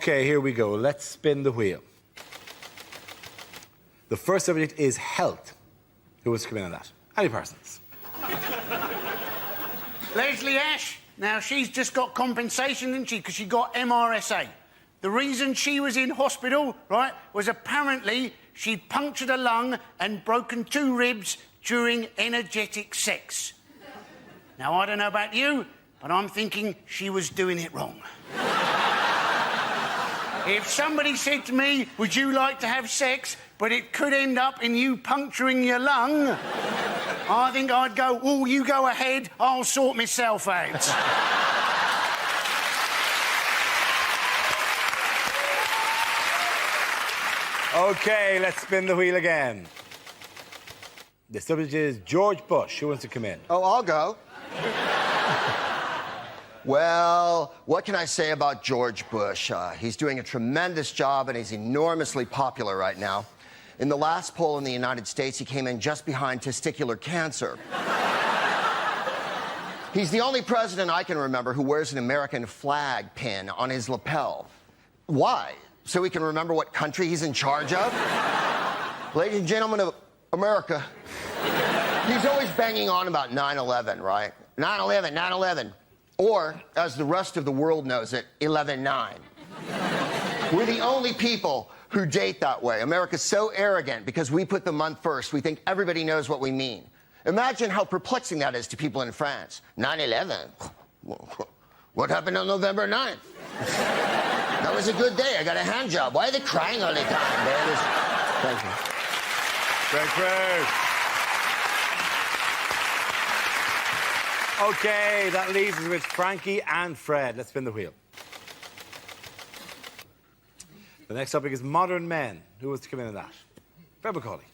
OK, here we go. Let's spin the wheel. The first subject is health. Who wants to come in on that? Any persons? Leslie Ash. Now, she's just got compensation, didn't she? Because she got MRSA. The reason she was in hospital, right, was apparently she'd punctured a lung and broken 2 ribs during energetic sex. Now, I don't know about you, but I'm thinking she was doing it wrong. If somebody said to me, would you like to have sex, but it could end up in you puncturing your lung, I think I'd go, oh, you go ahead, I'll sort myself out. OK, let's spin the wheel again. The subject is George Bush. Who wants to come in? Oh, I'll go. Well, what can I say about George Bush? He's doing a tremendous job and he's enormously popular right now. In the last poll in the United States, he came in just behind testicular cancer. He's the only president I can remember who wears an American flag pin on his lapel. Why? So he can remember what country he's in charge of? Ladies and gentlemen of America, he's always banging on about 9/11, right? 9/11, 9/11. Or, as the rest of the world knows it, 11/9. We're the only people who date that way. America's so arrogant because we put the month first. We think everybody knows what we mean. Imagine how perplexing that is to people in France. 9/11. What happened on November 9th? That was a good day. I got a hand job. Why are they crying all the time? Thank you. Thank you. OK, that leaves us with Frankie and Fred. Let's spin the wheel. The next topic is modern men. Who wants to come in on that? Fred McCauley.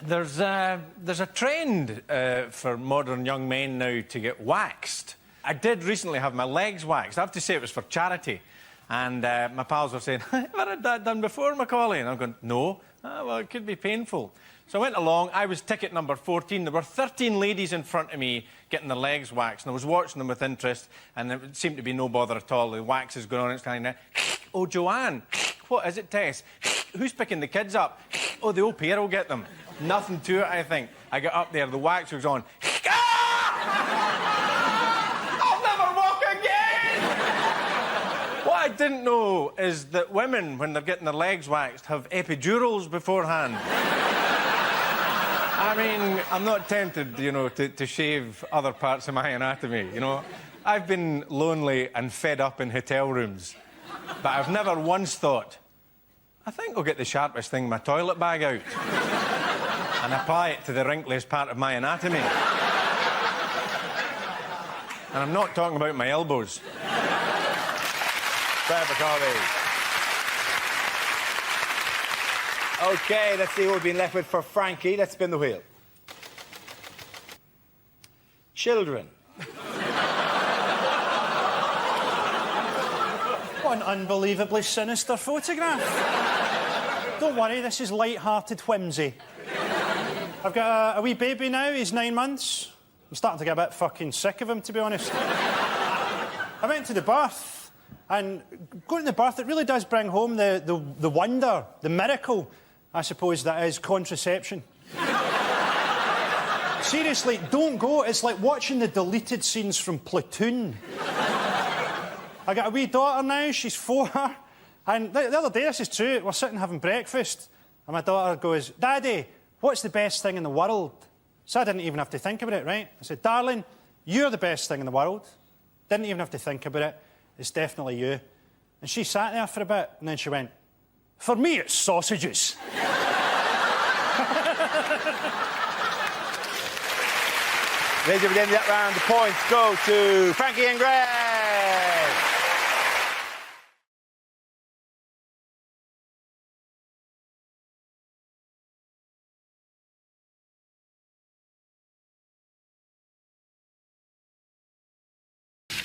There's a trend for modern young men now to get waxed. I did recently have my legs waxed. I have to say it was for charity. And my pals were saying, have you ever had that done before, Macaulay? And I'm going, no. Well, it could be painful. So I went along. I was ticket number 14. There were 13 ladies in front of me getting their legs waxed. And I was watching them with interest. And there seemed to be no bother at all. The wax is going on. It's kind of, oh, Joanne. What is it, Tess? Who's picking the kids up? Oh, the au pair will get them. Nothing to it, I think. I got up there. The wax was on. I'll never walk again! What I didn't know is that women, when they're getting their legs waxed, have epidurals beforehand. I mean, I'm not tempted, you know, to shave other parts of my anatomy, you know. I've been lonely and fed up in hotel rooms, but I've never once thought, I think I'll get the sharpest thing in my toilet bag out and apply it to the wrinkliest part of my anatomy. And I'm not talking about my elbows. Fred McCauley. OK, let's see who we've been left with for Frankie. Let's spin the wheel. Children. What an unbelievably sinister photograph. Don't worry, this is light-hearted whimsy. I've got a wee baby now, he's 9 months. I'm starting to get a bit fucking sick of him, to be honest. I went to the birth, and going to the birth, it really does bring home the wonder, the miracle, I suppose, that is contraception. Seriously, don't go. It's like watching the deleted scenes from Platoon. I got a wee daughter now, she's 4, and the other day, this is true, we're sitting having breakfast, and my daughter goes, Daddy, what's the best thing in the world? So I didn't even have to think about it, right? I said, darling, you're the best thing in the world. Didn't even have to think about it. It's definitely you. And she sat there for a bit, and then she went, for me, it's sausages. Ladies and gentlemen, that round, the points go to Frankie and Greg.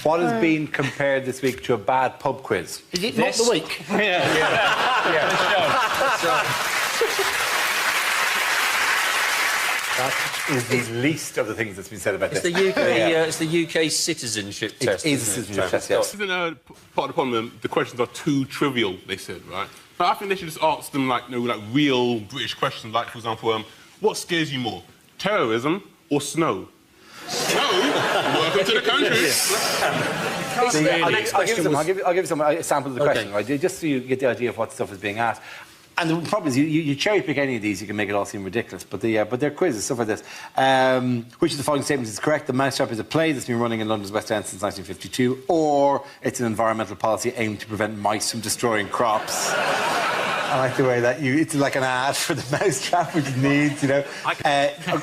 What has been compared this week to a bad pub quiz? Is it not the week? That is the least of the things that's been said about It's this. the UK. It's the UK citizenship test. It is a isn't citizenship test, yes. Isn't part of the problem? The questions are too trivial. They said, right? But I think they should just ask them like real British questions, like for example, what scares you more, terrorism or snow? Snow? Welcome to the country. I'll give you some examples of the question, right? Just so you get the idea of what stuff is being asked. And the problem is, you cherry pick any of these, you can make it all seem ridiculous. But they're quizzes, stuff like this. Which of the following statements is correct? The Mousetrap is a play that's been running in London's West End since 1952, or it's an environmental policy aimed to prevent mice from destroying crops. I like the way that it's like an ad for the Mousetrap, which needs, you know.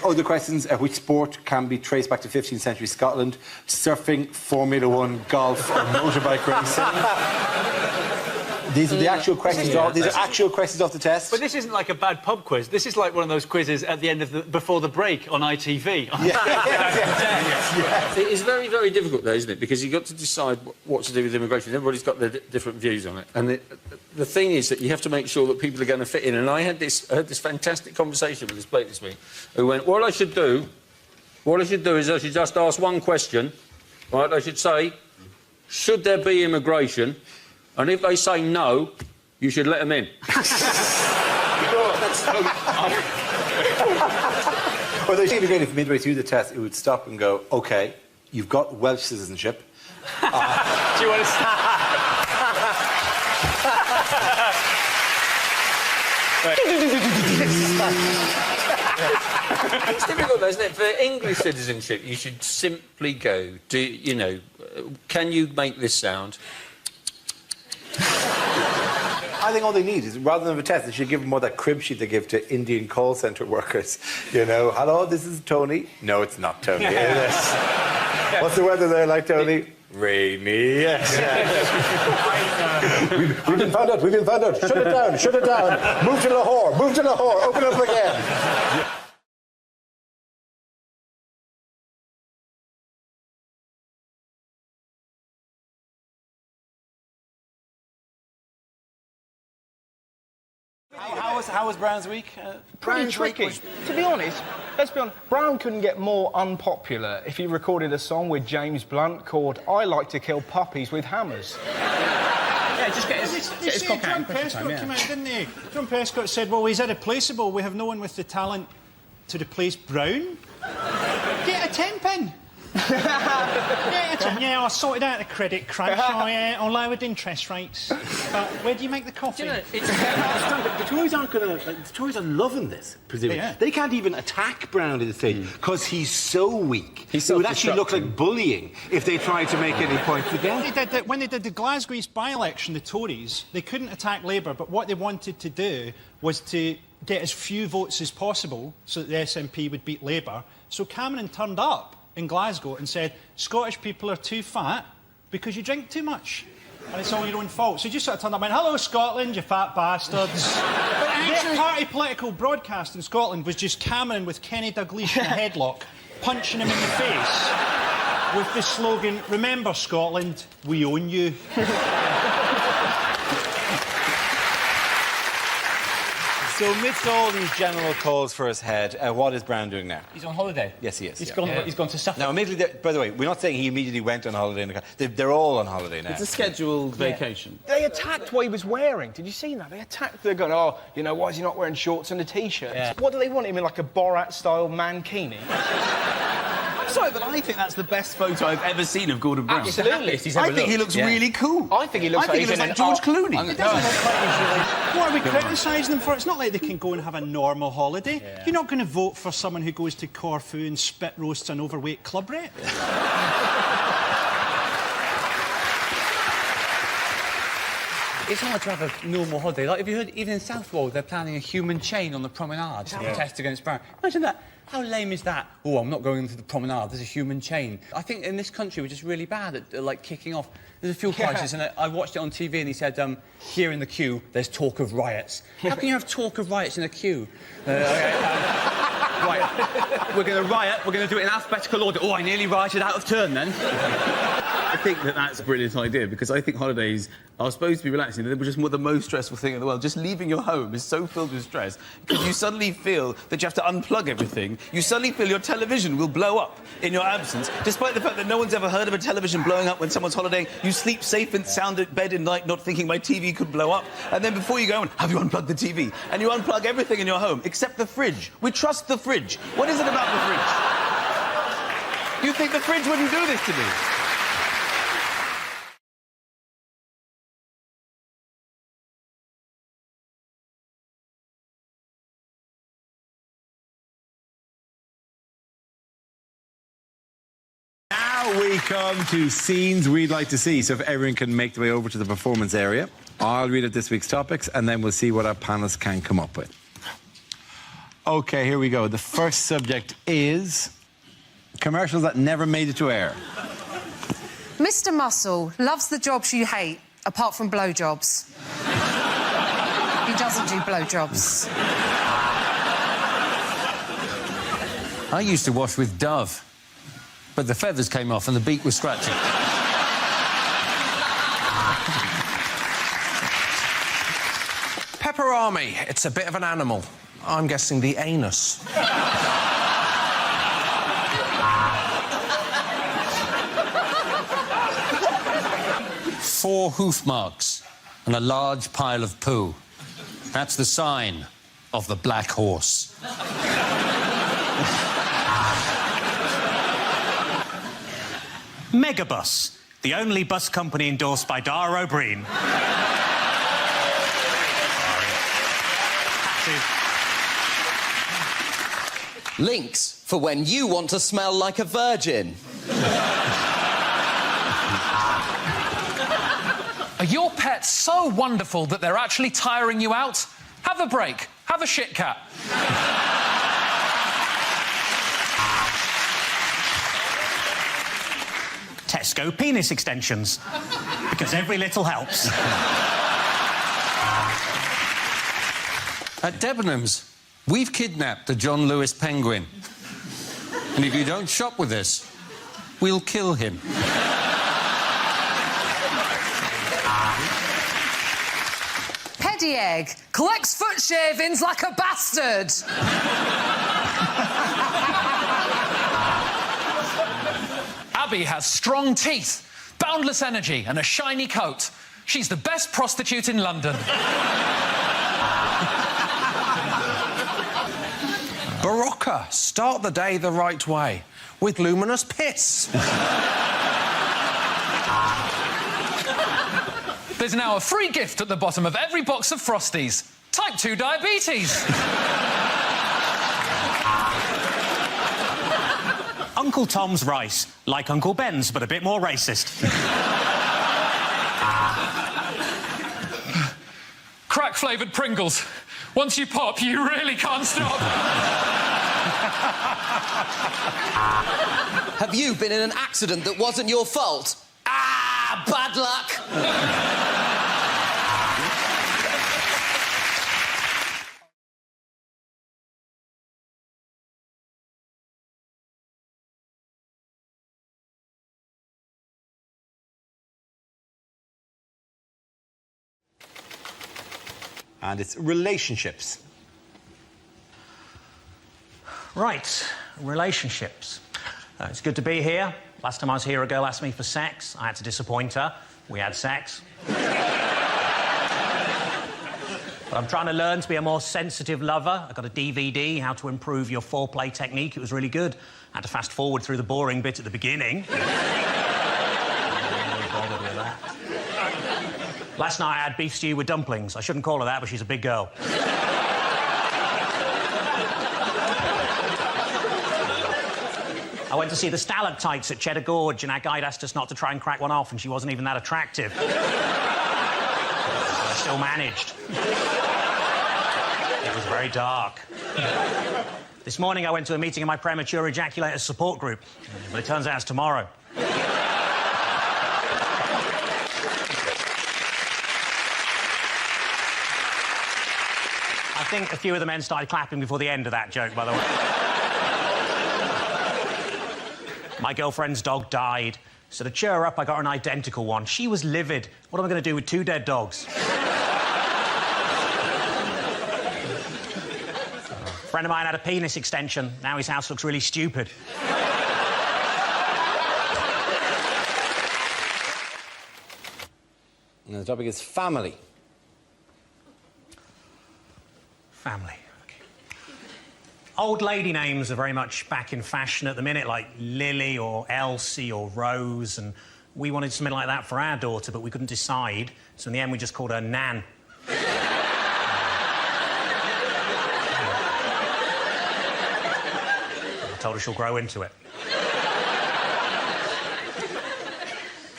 Other questions, which sport can be traced back to 15th century Scotland? Surfing, Formula 1, golf, or motorbike racing? These are the actual questions. These are actual questions off the test. But this isn't like a bad pub quiz. This is like one of those quizzes at the end of before the break on ITV. It's very, very difficult, though, isn't it? Because you've got to decide what to do with immigration. Everybody's got their different views on it. And the thing is that you have to make sure that people are going to fit in. And I heard this fantastic conversation with this bloke this week who went, what I should do is I should just ask one question, right? I should say, should there be immigration? And if they say no, you should let them in. Well, they should be great if midway through the test it would stop and go, OK, you've got Welsh citizenship. Do you want to... It's difficult, though, isn't it? For English citizenship, you should simply go, can you make this sound? I think all they need is, rather than a test, they should give them more that crib sheet they give to Indian call centre workers. You know, hello, this is Tony. No, it's not Tony. What's the weather there like, Tony? Rainy. Yes. We've been found out. We've been found out. Shut it down. Shut it down. Move to Lahore. Move to Lahore. Open up again. How was Brown's week? Pretty tricky. To be honest, let's be honest, Brown couldn't get more unpopular if he recorded a song with James Blunt called I Like to Kill Puppies with Hammers. Yeah, just get his cock out. John Prescott came out, didn't he? John Prescott said, well, he's irreplaceable. We have no one with the talent to replace Brown. Get a 10-pin. Yeah, I sorted out the credit crunch. I lowered interest rates. But where do you make the coffee? The Tories aren't going to... the Tories are loving this, presumably. Yeah. They can't even attack Brown at this stage because he's so weak. It would actually look like bullying if they tried to make any points again. When they did the Glasgow East by-election, the Tories, they couldn't attack Labour, but what they wanted to do was to get as few votes as possible so that the SNP would beat Labour. So Cameron turned up in Glasgow and said, Scottish people are too fat because you drink too much. And it's all your own fault. So you just sort of turned up and went, hello, Scotland, you fat bastards. But actually, party political broadcast in Scotland was just Cameron with Kenny Dalglish in a headlock, punching him in the face with the slogan, remember, Scotland, we own you. So amidst all these general calls for his head, what is Brown doing now? He's on holiday. Yes, he is. He's gone to Suffolk. Now, immediately, by the way, we're not saying he immediately went on holiday. They're all on holiday now. It's a scheduled vacation. They attacked what he was wearing. Did you see that? They attacked. They're going, oh, you know, why is he not wearing shorts and a T-shirt? Yeah. What do they want him in, like a Borat-style mankini? I'm sorry, but I think that's the best photo I've ever seen of Gordon Brown. Absolutely. I think he looks really cool. I think he looks like George Clooney. What are we criticising them for? It's not like they can go and have a normal holiday. Yeah. You're not going to vote for someone who goes to Corfu and spit roasts an overweight club rep. It's hard to have a normal holiday. Like, have you heard, even in Southwold, they're planning a human chain on the promenade to protest against Brown. Imagine that. How lame is that? Oh, I'm not going to the promenade, there's a human chain. I think in this country, we're just really bad at, like, kicking off. There's a fuel crisis, and I watched it on TV, and he said, here in the queue, there's talk of riots. How can you have talk of riots in a queue? Right, we're going to riot, we're going to do it in alphabetical order. Oh, I nearly rioted out of turn, then. I think that that's a brilliant idea because I think holidays are supposed to be relaxing. They're just the most stressful thing in the world. Just leaving your home is so filled with stress because you suddenly feel that you have to unplug everything. You suddenly feel your television will blow up in your absence, despite the fact that no one's ever heard of a television blowing up when someone's holidaying. You sleep safe and sound at bed in night, not thinking my TV could blow up. And then before you go on, have you unplugged the TV? And you unplug everything in your home except the fridge. We trust the fridge. What is it about the fridge? You think the fridge wouldn't do this to me? Now we come to scenes we'd like to see. So if everyone can make their way over to the performance area, I'll read out this week's topics and then we'll see what our panelists can come up with. OK, here we go. The first subject is commercials that never made it to air. Mr. Muscle loves the jobs you hate, apart from blowjobs. He doesn't do blowjobs. I used to wash with Dove, but the feathers came off and the beak was scratchy. Pepperami. It's a bit of an animal. I'm guessing the anus. Four hoof marks and a large pile of poo. That's the sign of the black horse. Megabus, the only bus company endorsed by Dara O'Brien. Links for when you want to smell like a virgin. Are your pets so wonderful that they're actually tiring you out? Have a break. Have a shit cat. Tesco penis extensions. Because every little helps. At Debenhams, we've kidnapped the John Lewis penguin. And if you don't shop with us, we'll kill him. Egg collects foot shavings like a bastard. Abby has strong teeth, boundless energy and a shiny coat. She's the best prostitute in London. Barocca. Start the day the right way with luminous piss. There's now a free gift at the bottom of every box of Frosties. Type 2 diabetes. Uncle Tom's rice, like Uncle Ben's, but a bit more racist. Crack-flavoured Pringles. Once you pop, you really can't stop. Have you been in an accident that wasn't your fault? Ah, bad luck! And it's relationships. Right, relationships. It's good to be here. Last time I was here, a girl asked me for sex. I had to disappoint her. We had sex. But I'm trying to learn to be a more sensitive lover. I got a DVD, How to Improve Your Foreplay Technique. It was really good. I had to fast forward through the boring bit at the beginning. Last night I had beef stew with dumplings. I shouldn't call her that, but she's a big girl. I went to see the stalactites at Cheddar Gorge, and our guide asked us not to try and crack one off, and she wasn't even that attractive. I still managed. It was very dark. This morning I went to a meeting of my premature ejaculators support group, but it turns out it's tomorrow. I think a few of the men started clapping before the end of that joke, by the way. My girlfriend's dog died. So to cheer her up, I got her an identical one. She was livid. What am I going to do with 2 dead dogs? A friend of mine had a penis extension. Now his house looks really stupid. And the topic is family. Family. Okay. Old lady names are very much back in fashion at the minute, like Lily or Elsie or Rose, and we wanted something like that for our daughter, but we couldn't decide, so in the end we just called her Nan. I told her she'll grow into it.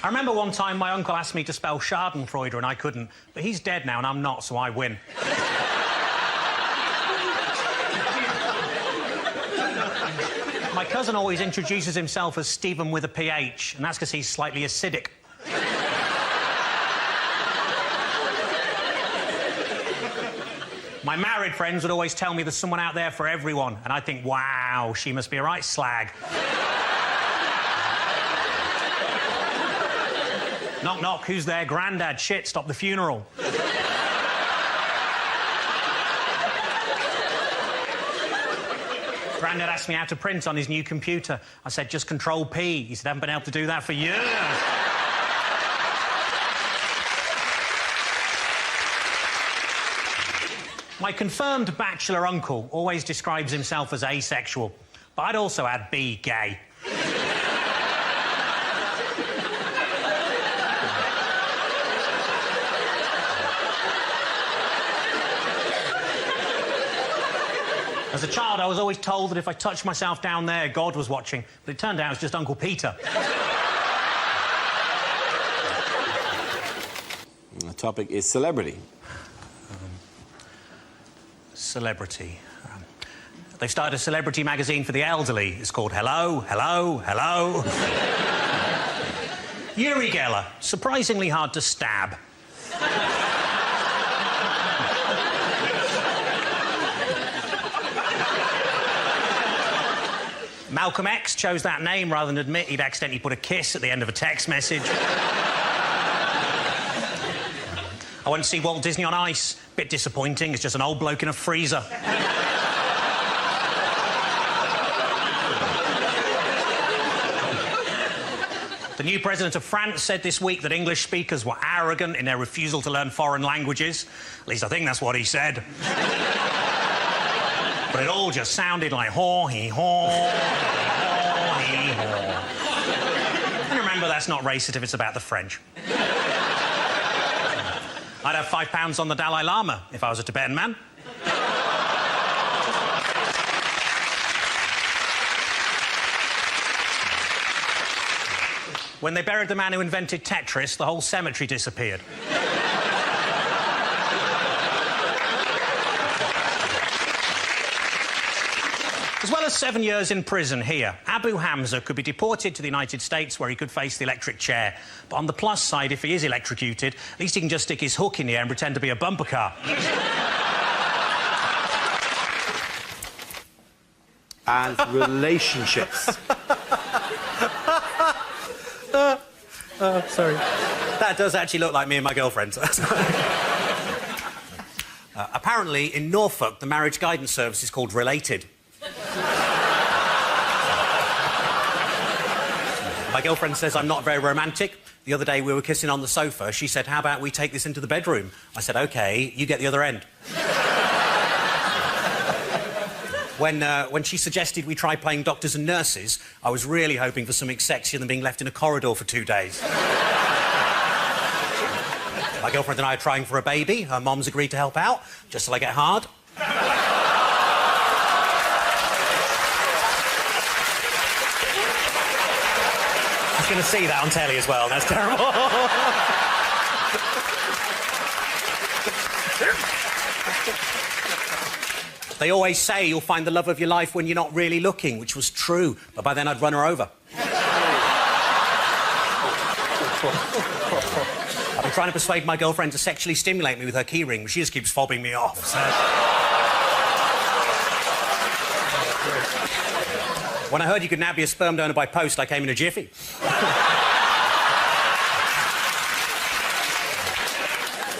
I remember one time my uncle asked me to spell Schadenfreude and I couldn't, but he's dead now and I'm not, so I win. My cousin always introduces himself as Stephen with a PH, and that's because he's slightly acidic. My married friends would always tell me there's someone out there for everyone, and I'd think, wow, she must be a right slag. Knock, knock, who's there? Grandad, shit, stop the funeral. Grandad asked me how to print on his new computer. I said, just Control-P. He said, I haven't been able to do that for years. My confirmed bachelor uncle always describes himself as asexual, but I'd also add be gay. As a child, I was always told that if I touched myself down there, God was watching, but it turned out it was just Uncle Peter. The topic is celebrity. Celebrity. They've started a celebrity magazine for the elderly. It's called Hello, Hello, Hello. Uri Geller, surprisingly hard to stab. Malcolm X chose that name rather than admit he'd accidentally put a kiss at the end of a text message. I went to see Walt Disney on Ice. Bit disappointing, it's just an old bloke in a freezer. The new president of France said this week that English speakers were arrogant in their refusal to learn foreign languages. At least I think that's what he said. But it all just sounded like haw-hee-haw, haw-hee-haw. And remember, that's not racist if it's about the French. I'd have £5 on the Dalai Lama if I was a Tibetan man. When they buried the man who invented Tetris, the whole cemetery disappeared. As well as 7 years in prison here, Abu Hamza could be deported to the United States where he could face the electric chair. But on the plus side, if he is electrocuted, at least he can just stick his hook in the air and pretend to be a bumper car. And relationships. Sorry. That does actually look like me and my girlfriend. Apparently, in Norfolk, the marriage guidance service is called Related. My girlfriend says I'm not very romantic. The other day we were kissing on the sofa. She said, how about we take this into the bedroom? I said, OK, you get the other end. When she suggested we try playing doctors and nurses, I was really hoping for something sexier than being left in a corridor for 2 days. My girlfriend and I are trying for a baby. Her mom's agreed to help out, just till I get hard. I was going to see that on telly as well. That's terrible. They always say you'll find the love of your life when you're not really looking, which was true, but by then I'd run her over. I've been trying to persuade my girlfriend to sexually stimulate me with her keyring, but she just keeps fobbing me off. So... When I heard you could now be a sperm donor by post, I came in a jiffy.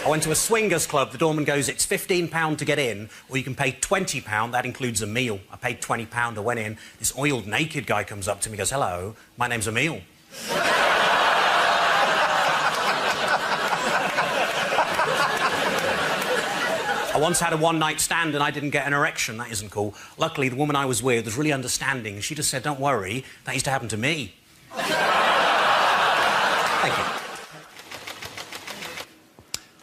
I went to a swingers club. The doorman goes, it's £15 to get in, or you can pay £20. That includes a meal. I paid £20. I went in. This oiled, naked guy comes up to me and goes, hello, my name's Emil. I once had a one-night stand and I didn't get an erection. That isn't cool. Luckily, the woman I was with was really understanding and she just said, don't worry, that used to happen to me. Thank you.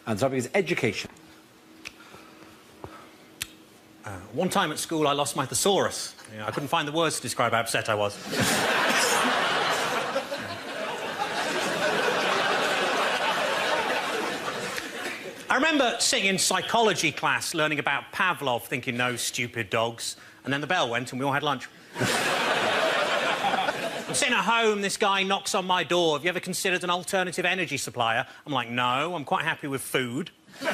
And the topic is education. One time at school, I lost my thesaurus. You know, I couldn't find the words to describe how upset I was. I remember sitting in psychology class, learning about Pavlov, thinking, no stupid dogs. And then the bell went and we all had lunch. I'm sitting at home, this guy knocks on my door. Have you ever considered an alternative energy supplier? I'm like, no, I'm quite happy with food. It's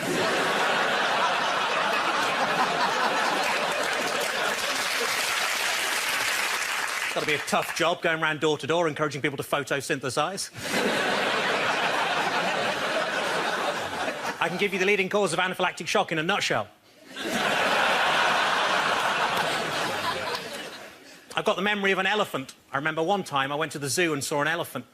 got to be a tough job going around door to door encouraging people to photosynthesize. I can give you the leading cause of anaphylactic shock in a nutshell. I've got the memory of an elephant. I remember one time I went to the zoo and saw an elephant.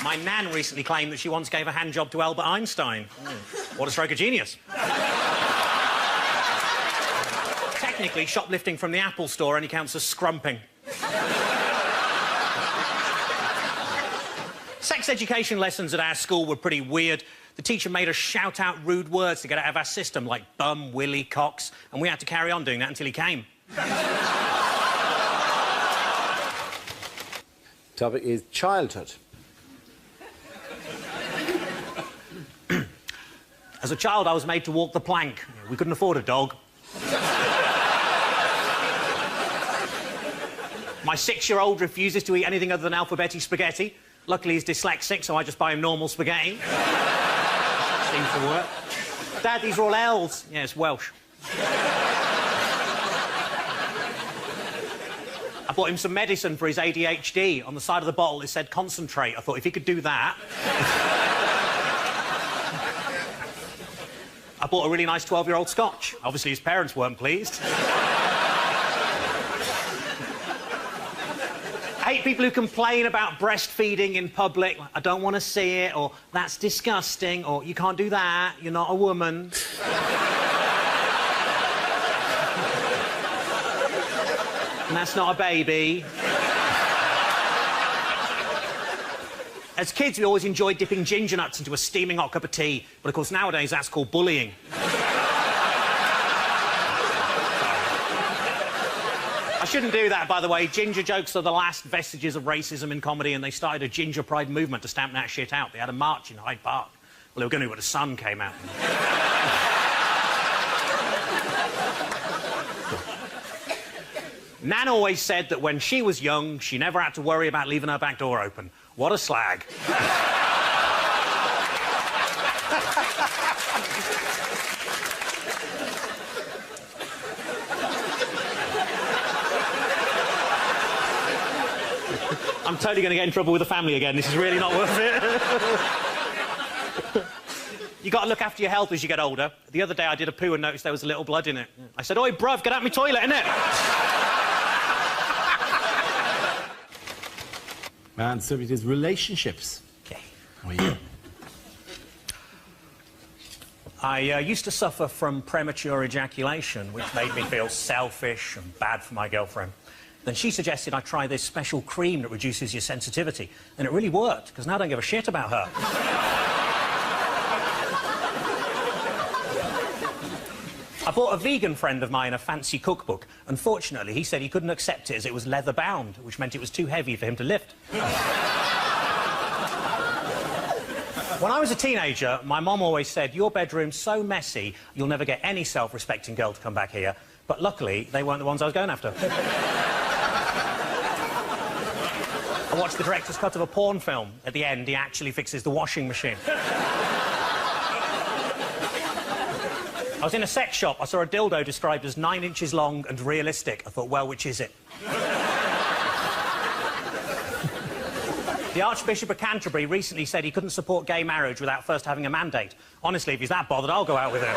My nan recently claimed that she once gave a hand job to Albert Einstein. What a stroke of genius. Technically, shoplifting from the Apple store only counts as scrumping. Sex education lessons at our school were pretty weird. The teacher made us shout out rude words to get out of our system, like bum, willy, cocks, and we had to carry on doing that until he came. Topic is childhood. As a child, I was made to walk the plank. We couldn't afford a dog. My 6-year-old refuses to eat anything other than alphabeti spaghetti. Luckily, he's dyslexic, so I just buy him normal spaghetti. Seems to work. Dad, these are all L's. Yeah, it's Welsh. I bought him some medicine for his ADHD. On the side of the bottle, it said concentrate. I thought, if he could do that... I bought a really nice 12-year-old scotch. Obviously, his parents weren't pleased. I hate people who complain about breastfeeding in public. Like, I don't want to see it, or that's disgusting, or you can't do that, you're not a woman. And that's not a baby. As kids, we always enjoyed dipping ginger nuts into a steaming hot cup of tea. But, of course, nowadays, that's called bullying. I shouldn't do that, by the way. Ginger jokes are the last vestiges of racism in comedy, and they started a ginger pride movement to stamp that shit out. They had a march in Hyde Park. Well, they were going to when the sun came out. Nan always said that when she was young, she never had to worry about leaving her back door open. What a slag. I'm totally going to get in trouble with the family again. This is really not worth it. You got to look after your health as you get older. The other day I did a poo and noticed there was a little blood in it. I said, oi, bruv, get out my toilet, innit? And so it is relationships. Okay. Oh, yeah. I used to suffer from premature ejaculation, which made me feel selfish and bad for my girlfriend. Then she suggested I try this special cream that reduces your sensitivity. And it really worked, because now I don't give a shit about her. I bought a vegan friend of mine a fancy cookbook. Unfortunately, he said he couldn't accept it as it was leather-bound, which meant it was too heavy for him to lift. When I was a teenager, my mom always said, your bedroom's so messy, you'll never get any self-respecting girl to come back here. But luckily, they weren't the ones I was going after. I watched the director's cut of a porn film. At the end, he actually fixes the washing machine. I was in a sex shop. I saw a dildo described as 9 inches long and realistic. I thought, well, which is it? The Archbishop of Canterbury recently said he couldn't support gay marriage without first having a mandate. Honestly, if he's that bothered, I'll go out with him.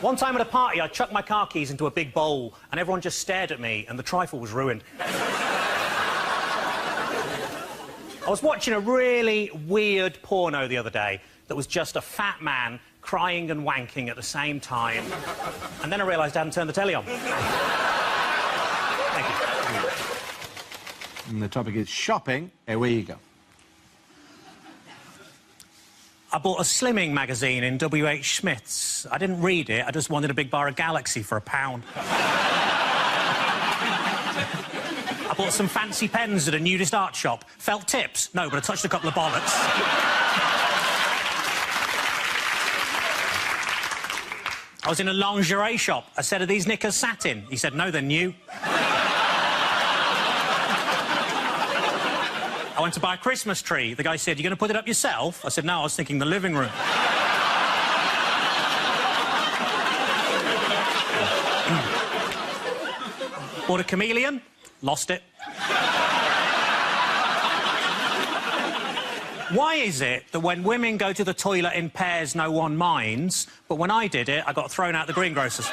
One time at a party, I chucked my car keys into a big bowl and everyone just stared at me and the trifle was ruined. I was watching a really weird porno the other day that was just a fat man crying and wanking at the same time. And then I realised I hadn't turned the telly on. Thank you. And the topic is shopping. Away you go. I bought a slimming magazine in W.H. Smith's. I didn't read it, I just wanted a big bar of Galaxy for £1. I bought some fancy pens at a nudist art shop. Felt tips? No, but I touched a couple of bollocks. I was in a lingerie shop. I said, are these knickers satin? He said, no, they're new. I went to buy a Christmas tree. The guy said, you're going to put it up yourself? I said, no, I was thinking the living room. Bought a chameleon, lost it. Why is it that when women go to the toilet in pairs, no one minds, but when I did it, I got thrown out the greengrocers?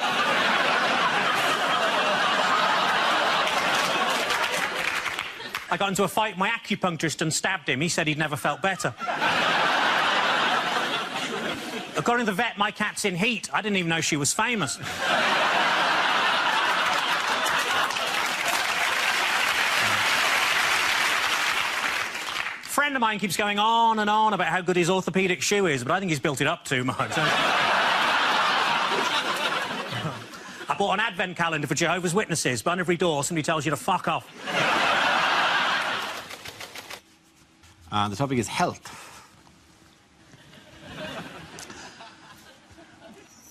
I got into a fight with my acupuncturist and stabbed him. He said he'd never felt better. According to the vet, my cat's in heat. I didn't even know she was famous. A friend of mine keeps going on and on about how good his orthopaedic shoe is, but I think he's built it up too much. I bought an advent calendar for Jehovah's Witnesses, but on every door somebody tells you to fuck off. The topic is health.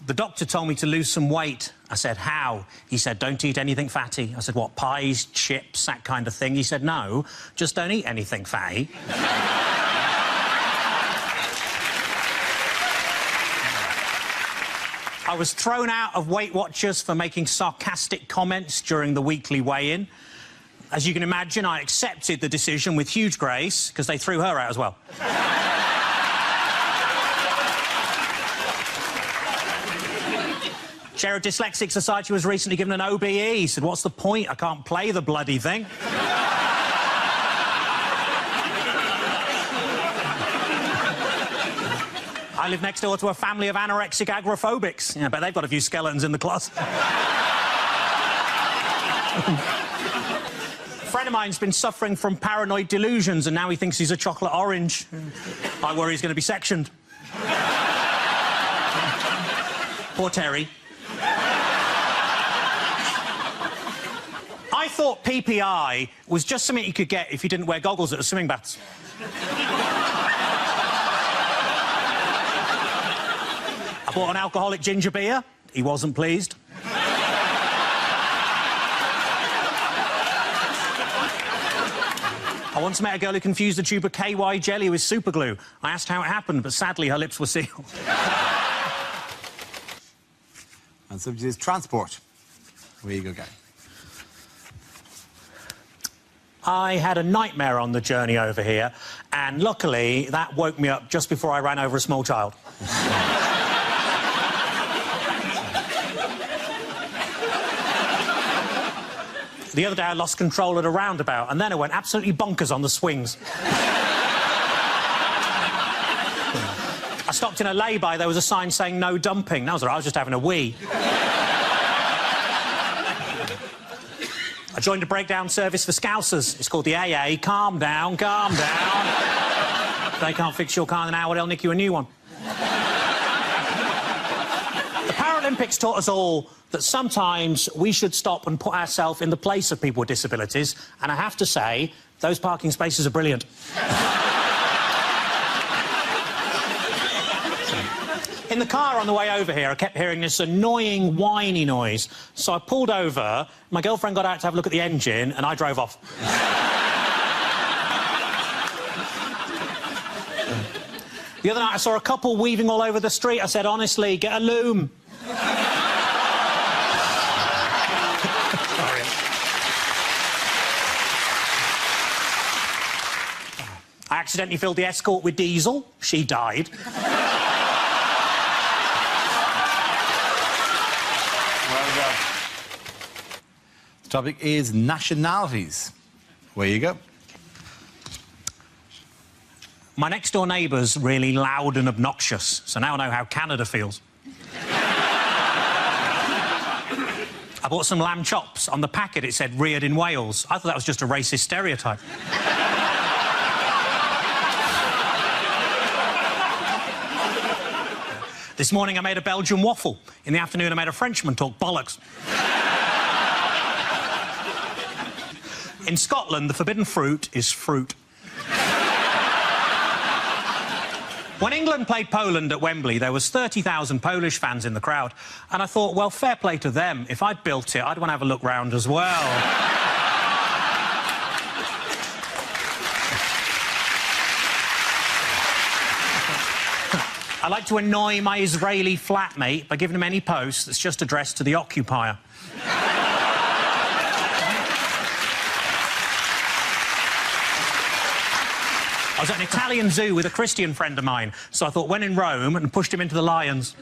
The doctor told me to lose some weight. I said, how? He said, don't eat anything fatty. I said, what, pies, chips, that kind of thing? He said, no, just don't eat anything fatty. I was thrown out of Weight Watchers for making sarcastic comments during the weekly weigh-in. As you can imagine, I accepted the decision with huge grace, because they threw her out as well. Chair of Dyslexic Society was recently given an OBE. He said, what's the point? I can't play the bloody thing. I live next door to a family of anorexic agoraphobics. Yeah, but they've got a few skeletons in the closet. A friend of mine's been suffering from paranoid delusions and now he thinks he's a chocolate orange. I worry he's going to be sectioned. Poor Terry. I thought PPI was just something you could get if you didn't wear goggles at the swimming baths. I bought an alcoholic ginger beer. He wasn't pleased. I once met a girl who confused a tube of KY jelly with super glue. I asked how it happened, but sadly her lips were sealed. And subject is transport. Where you go, Gary? I had a nightmare on the journey over here, and luckily that woke me up just before I ran over a small child. The other day I lost control at a roundabout, and then I went absolutely bonkers on the swings. I stopped in a lay-by, there was a sign saying no dumping. That was all right, I was just having a wee. I joined a breakdown service for Scousers. It's called the AA. Calm down, calm down. If they can't fix your car in an hour, they'll nick you a new one. The Paralympics taught us all that sometimes we should stop and put ourselves in the place of people with disabilities, and I have to say, those parking spaces are brilliant. In the car on the way over here, I kept hearing this annoying, whiny noise. So I pulled over, my girlfriend got out to have a look at the engine, and I drove off. The other night, I saw a couple weaving all over the street. I said, honestly, get a loom. accidentally filled the Escort with diesel. She died. Well done. The topic is nationalities. Where you go. My next-door neighbour's really loud and obnoxious, so now I know how Canada feels. I bought some lamb chops. On the packet, it said reared in Wales. I thought that was just a racist stereotype. This morning, I made a Belgian waffle. In the afternoon, I made a Frenchman talk bollocks. In Scotland, the forbidden fruit is fruit. When England played Poland at Wembley, there was 30,000 Polish fans in the crowd. And I thought, well, fair play to them. If I'd built it, I'd want to have a look round as well. I like to annoy my Israeli flatmate by giving him any post that's just addressed to the occupier. I was at an Italian zoo with a Christian friend of mine, so I thought, when in Rome, and pushed him into the lions.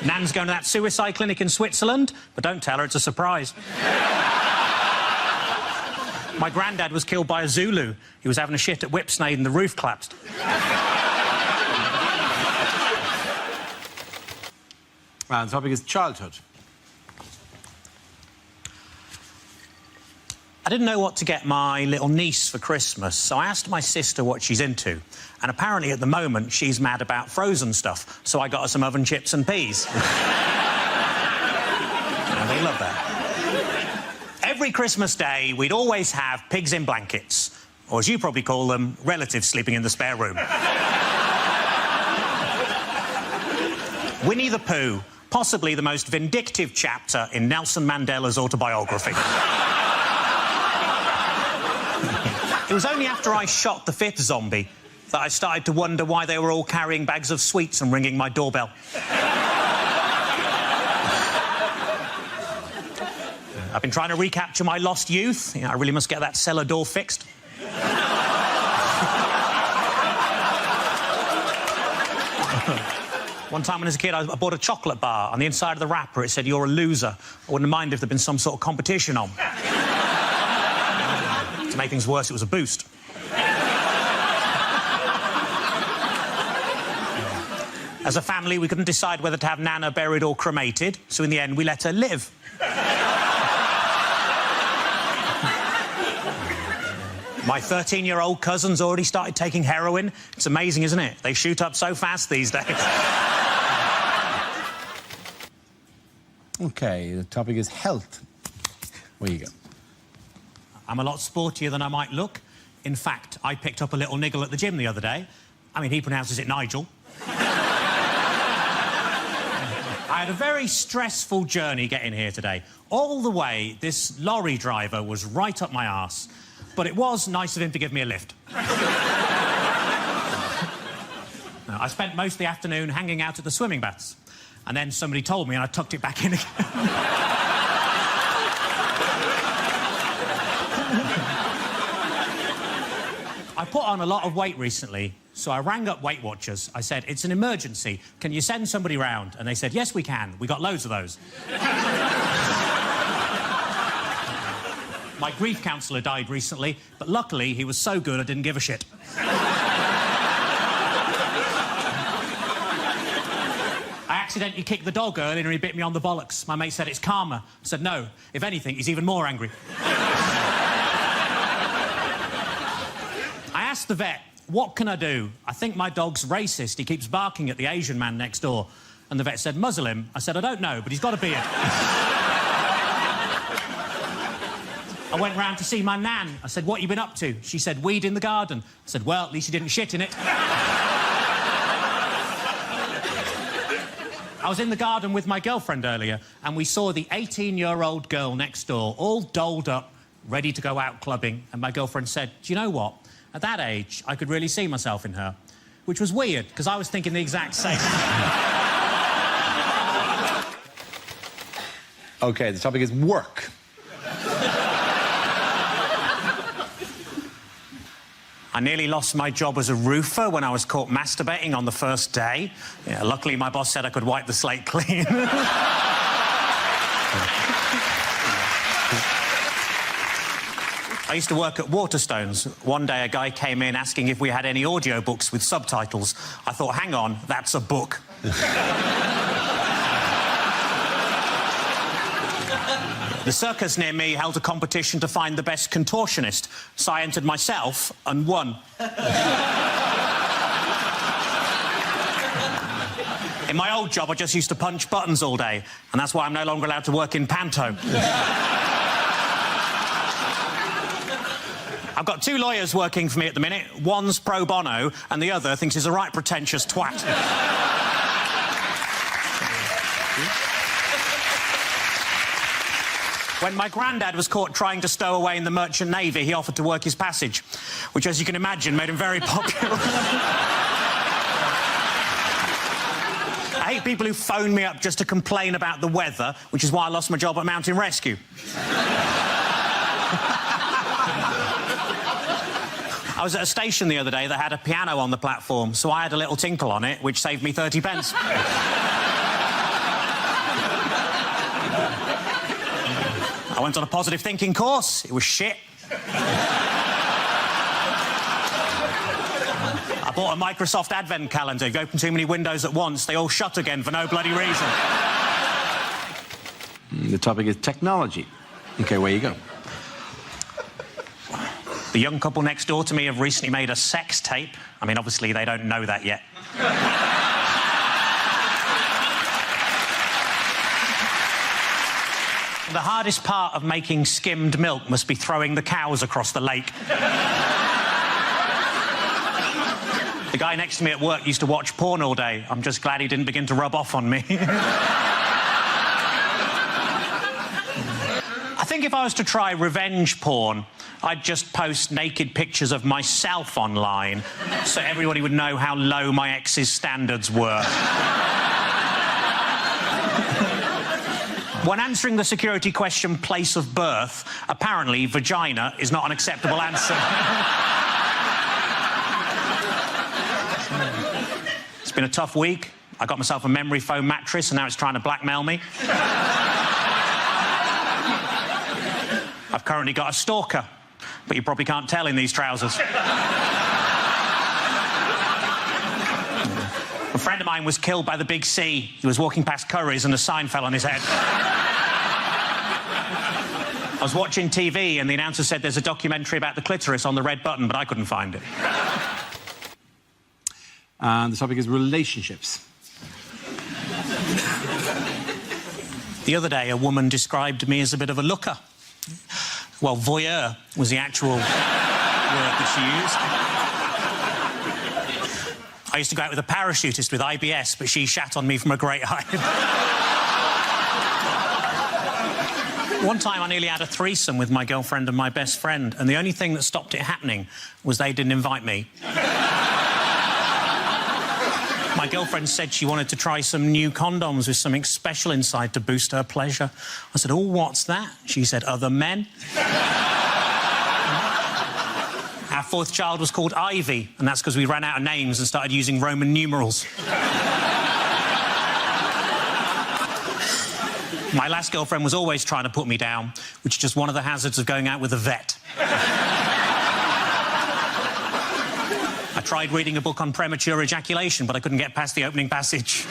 Nan's going to that suicide clinic in Switzerland, but don't tell her, it's a surprise. My granddad was killed by a Zulu. He was having a shit at Whipsnade and the roof collapsed. And the topic is childhood. I didn't know what to get my little niece for Christmas, so I asked my sister what she's into. And apparently, at the moment, she's mad about frozen stuff, so I got her some oven chips and peas. And they love that. Every Christmas Day, we'd always have pigs in blankets, or as you probably call them, relatives sleeping in the spare room. Winnie the Pooh, possibly the most vindictive chapter in Nelson Mandela's autobiography. It was only after I shot the 5th zombie that I started to wonder why they were all carrying bags of sweets and ringing my doorbell. I've been trying to recapture my lost youth. I really must get that cellar door fixed. One time when I was a kid, I bought a chocolate bar. On the inside of the wrapper, it said, "You're a loser." I wouldn't mind if there'd been some sort of competition on. To make things worse, it was a boost. As a family, we couldn't decide whether to have Nana buried or cremated, so in the end, we let her live. My 13-year-old cousin's already started taking heroin. It's amazing, isn't it? They shoot up so fast these days. OK, the topic is health. Where you go. I'm a lot sportier than I might look. In fact, I picked up a little niggle at the gym the other day. I mean, he pronounces it Nigel. I had a very stressful journey getting here today. All the way, this lorry driver was right up my arse. But it was nice of him to give me a lift. I spent most of the afternoon hanging out at the swimming baths. And then somebody told me and I tucked it back in again. I put on a lot of weight recently, so I rang up Weight Watchers. I said, "It's an emergency. Can you send somebody round?" And they said, "Yes, we can. We got loads of those." My grief counsellor died recently, but luckily he was so good I didn't give a shit. I accidentally kicked the dog earlier and he bit me on the bollocks. My mate said it's karma. I said no. If anything, he's even more angry. I asked the vet, "What can I do? I think my dog's racist. He keeps barking at the Asian man next door." And the vet said, "Muzzle him." I said, "I don't know, but he's got a beard." I went round to see my nan. I said, "What you been up to?" She said, "Weed in the garden." I said, "Well, at least you didn't shit in it." I was in the garden with my girlfriend earlier, and we saw the 18-year-old girl next door, all dolled up, ready to go out clubbing. And my girlfriend said, "Do you know what? At that age, I could really see myself in her." Which was weird, because I was thinking the exact same. OK, the topic is work. I nearly lost my job as a roofer when I was caught masturbating on the first day. Yeah, luckily, my boss said I could wipe the slate clean. I used to work at Waterstones. One day, a guy came in asking if we had any audiobooks with subtitles. I thought, hang on, that's a book. The circus near me held a competition to find the best contortionist, so I entered myself and won. In my old job, I just used to punch buttons all day, and that's why I'm no longer allowed to work in panto. I've got 2 lawyers working for me at the minute. One's pro bono, and the other thinks he's a right pretentious twat. When my granddad was caught trying to stow away in the Merchant Navy, he offered to work his passage, which, as you can imagine, made him very popular. I hate people who phone me up just to complain about the weather, which is why I lost my job at Mountain Rescue. I was at a station the other day that had a piano on the platform, so I had a little tinkle on it, which saved me 30 pence. I went on a positive thinking course. It was shit. I bought a Microsoft Advent calendar. If you open too many windows at once, they all shut again for no bloody reason. The topic is technology. OK, where you go? The young couple next door to me have recently made a sex tape. I mean, obviously, they don't know that yet. The hardest part of making skimmed milk must be throwing the cows across the lake. The guy next to me at work used to watch porn all day. I'm just glad he didn't begin to rub off on me. I think if I was to try revenge porn, I'd just post naked pictures of myself online so everybody would know how low my ex's standards were. When answering the security question, place of birth, apparently vagina is not an acceptable answer. It's been a tough week. I got myself a memory foam mattress and now it's trying to blackmail me. I've currently got a stalker, but you probably can't tell in these trousers. A friend of mine was killed by the big sea. He was walking past Curry's and a sign fell on his head. I was watching TV and the announcer said there's a documentary about the clitoris on the red button, but I couldn't find it. And the topic is relationships. The other day, a woman described me as a bit of a looker. Well, voyeur was the actual word that she used. I used to go out with a parachutist with IBS, but she shat on me from a great height. One time I nearly had a threesome with my girlfriend and my best friend, and the only thing that stopped it happening was they didn't invite me. My girlfriend said she wanted to try some new condoms with something special inside to boost her pleasure. I said, oh, what's that? She said, other men. Our 4th child was called Ivy, and that's because we ran out of names and started using Roman numerals. My last girlfriend was always trying to put me down, which is just one of the hazards of going out with a vet. I tried reading a book on premature ejaculation, but I couldn't get past the opening passage.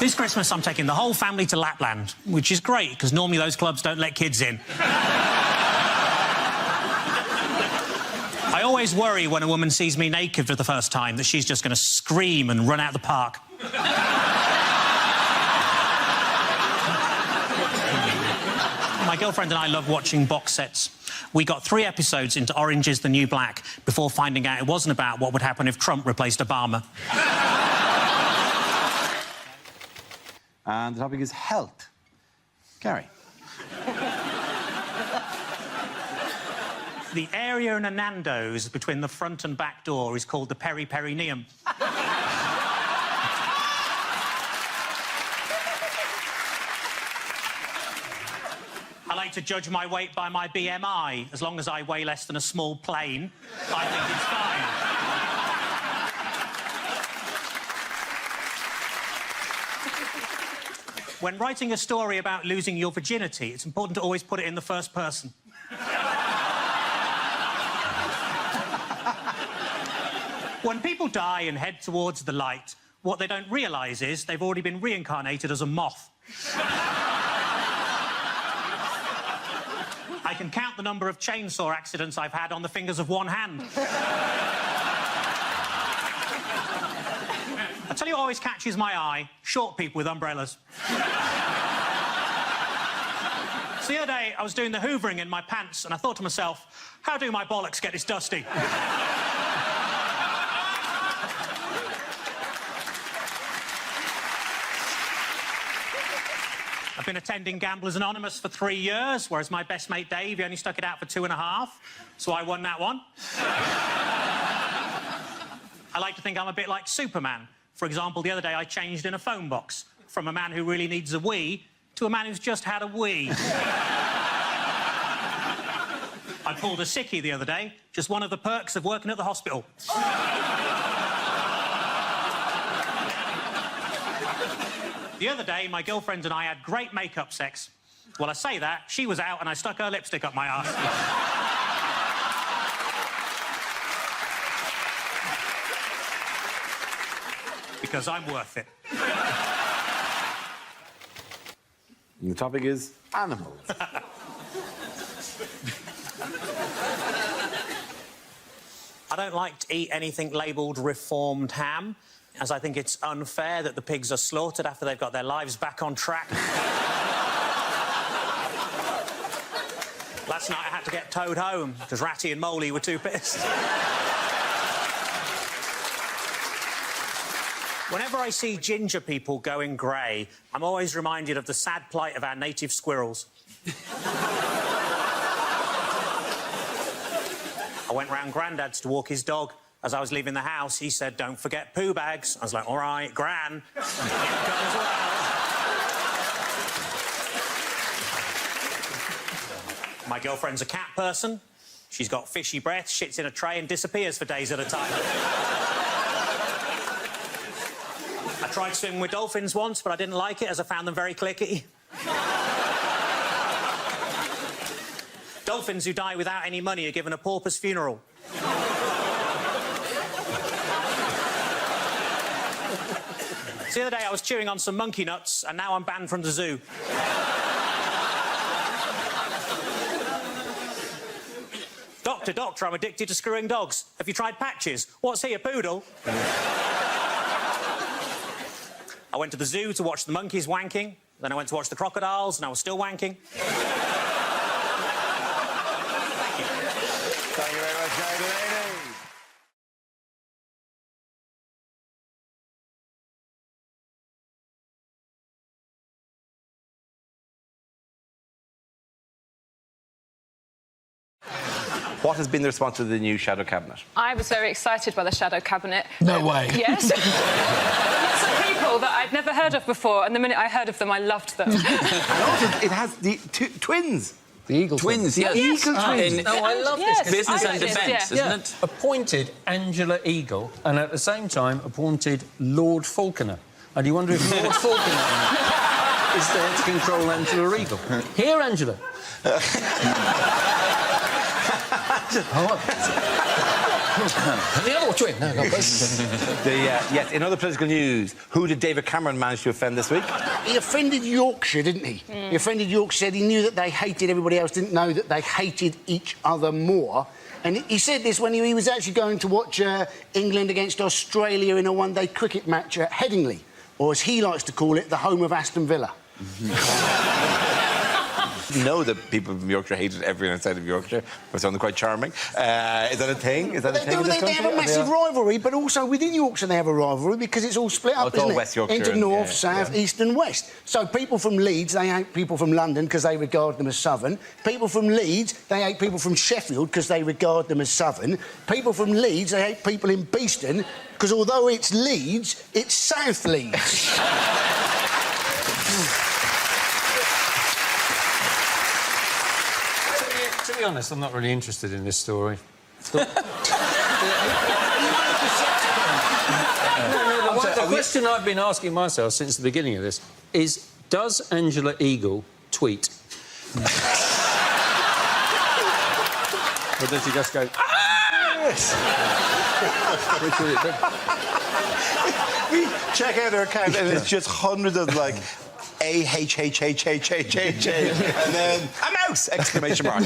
This Christmas, I'm taking the whole family to Lapland, which is great, because normally those clubs don't let kids in. I always worry when a woman sees me naked for the first time that she's just going to scream and run out the park. My girlfriend and I love watching box sets. We got 3 episodes into Orange is the New Black before finding out it wasn't about what would happen if Trump replaced Obama. And the topic is health. Gary. The area in a Nando's between the front and back door is called the peri-perineum. I like to judge my weight by my BMI. As long as I weigh less than a small plane, I think it's fine. When writing a story about losing your virginity, it's important to always put it in the first person. When people die and head towards the light, what they don't realise is they've already been reincarnated as a moth. I can count the number of chainsaw accidents I've had on the fingers of one hand. I tell you what always catches my eye, short people with umbrellas. So the other day, I was doing the hoovering in my pants, and I thought to myself, how do my bollocks get this dusty? I've been attending Gamblers Anonymous for 3 years, whereas my best mate Dave, he only stuck it out for 2.5, so I won that one. I like to think I'm a bit like Superman. For example, the other day I changed in a phone box from a man who really needs a wee to a man who's just had a wee. I pulled a sickie the other day, just one of the perks of working at the hospital. The other day, my girlfriend and I had great makeup sex. Well, I say that, she was out and I stuck her lipstick up my arse. Because I'm worth it. And the topic is animals. I don't like to eat anything labelled reformed ham, as I think it's unfair that the pigs are slaughtered after they've got their lives back on track. Last night I had to get towed home because Ratty and Moley were too pissed. Whenever I see ginger people going grey, I'm always reminded of the sad plight of our native squirrels. I went round Grandad's to walk his dog. As I was leaving the house, he said, don't forget poo bags. I was like, all right, Gran. My girlfriend's a cat person. She's got fishy breath, shits in a tray and disappears for days at a time. I tried swimming with dolphins once, but I didn't like it as I found them very clicky. Dolphins who die without any money are given a pauper's funeral. The other day I was chewing on some monkey nuts and now I'm banned from the zoo. Doctor, I'm addicted to screwing dogs. Have you tried patches? What's he, a poodle? I went to the zoo to watch the monkeys wanking. Then I went to watch the crocodiles and I was still wanking. Thank you. Thank you very much, Gary Delaney. What has been the response to the new shadow cabinet? I was very excited by the shadow cabinet. No way. Yes. Lots of people that I'd never heard of before, and the minute I heard of them, I loved them. And also, it has the twins. The Eagle Twins, yes. Eagle twins. No, I love Yes, this. Business I and like this, defence, yeah. isn't it? Appointed Angela Eagle and at the same time appointed Lord Falconer. And you wonder if Lord Falconer is there to control Angela Eagle. Here, Angela. The other twin. No, no, Yes, in other political news, who did David Cameron manage to offend this week? He offended Yorkshire, didn't he? He offended Yorkshire, said he knew that they hated everybody else, didn't know that they hated each other more. And he said this when he was actually going to watch England against Australia in a one-day cricket match at Headingley, or as he likes to call it, the home of Aston Villa. You know that people from Yorkshire hated everyone outside of Yorkshire. It sounded quite charming. Is that a thing? Is that a thing? They have a massive rivalry, but also within Yorkshire they have a rivalry because it's all split up, it's all isn't it? West Yorkshire into and- north, yeah, south, yeah. east and west. So people from Leeds, they hate people from London because they regard them as southern. People from Leeds, they hate people from Sheffield because they regard them as southern. People from Leeds, they hate people in Beeston because although it's Leeds, it's South Leeds. 1 be honest, I'm not really interested in this story. The question I've been asking myself since the beginning of this is, does Angela Eagle tweet? Or does she just go, yes? Which would it be? We check out her account and it's just hundreds of, like, A-H-H-H-H-H-H-H, and then a mouse! Exclamation mark.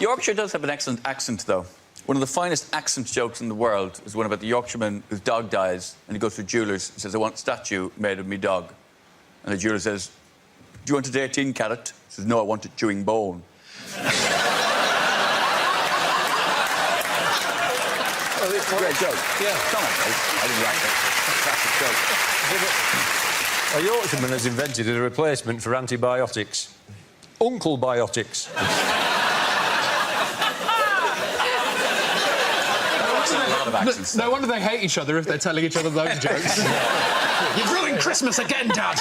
Yorkshire does have an excellent accent, though. One of the finest accent jokes in the world is one about the Yorkshireman whose dog dies, and he goes to a jeweller's and says, I want a statue made of me dog. And the jeweller says, do you want it 18 carat? He says, no, I want it chewing bone. Well, it's a great joke. Yeah. Come on, mate. I didn't write it. Classic joke. A Yorkshireman has invented a replacement for antibiotics. Uncle Biotics. No wonder they hate each other if they're telling each other those jokes. You've ruined Christmas again, Dad!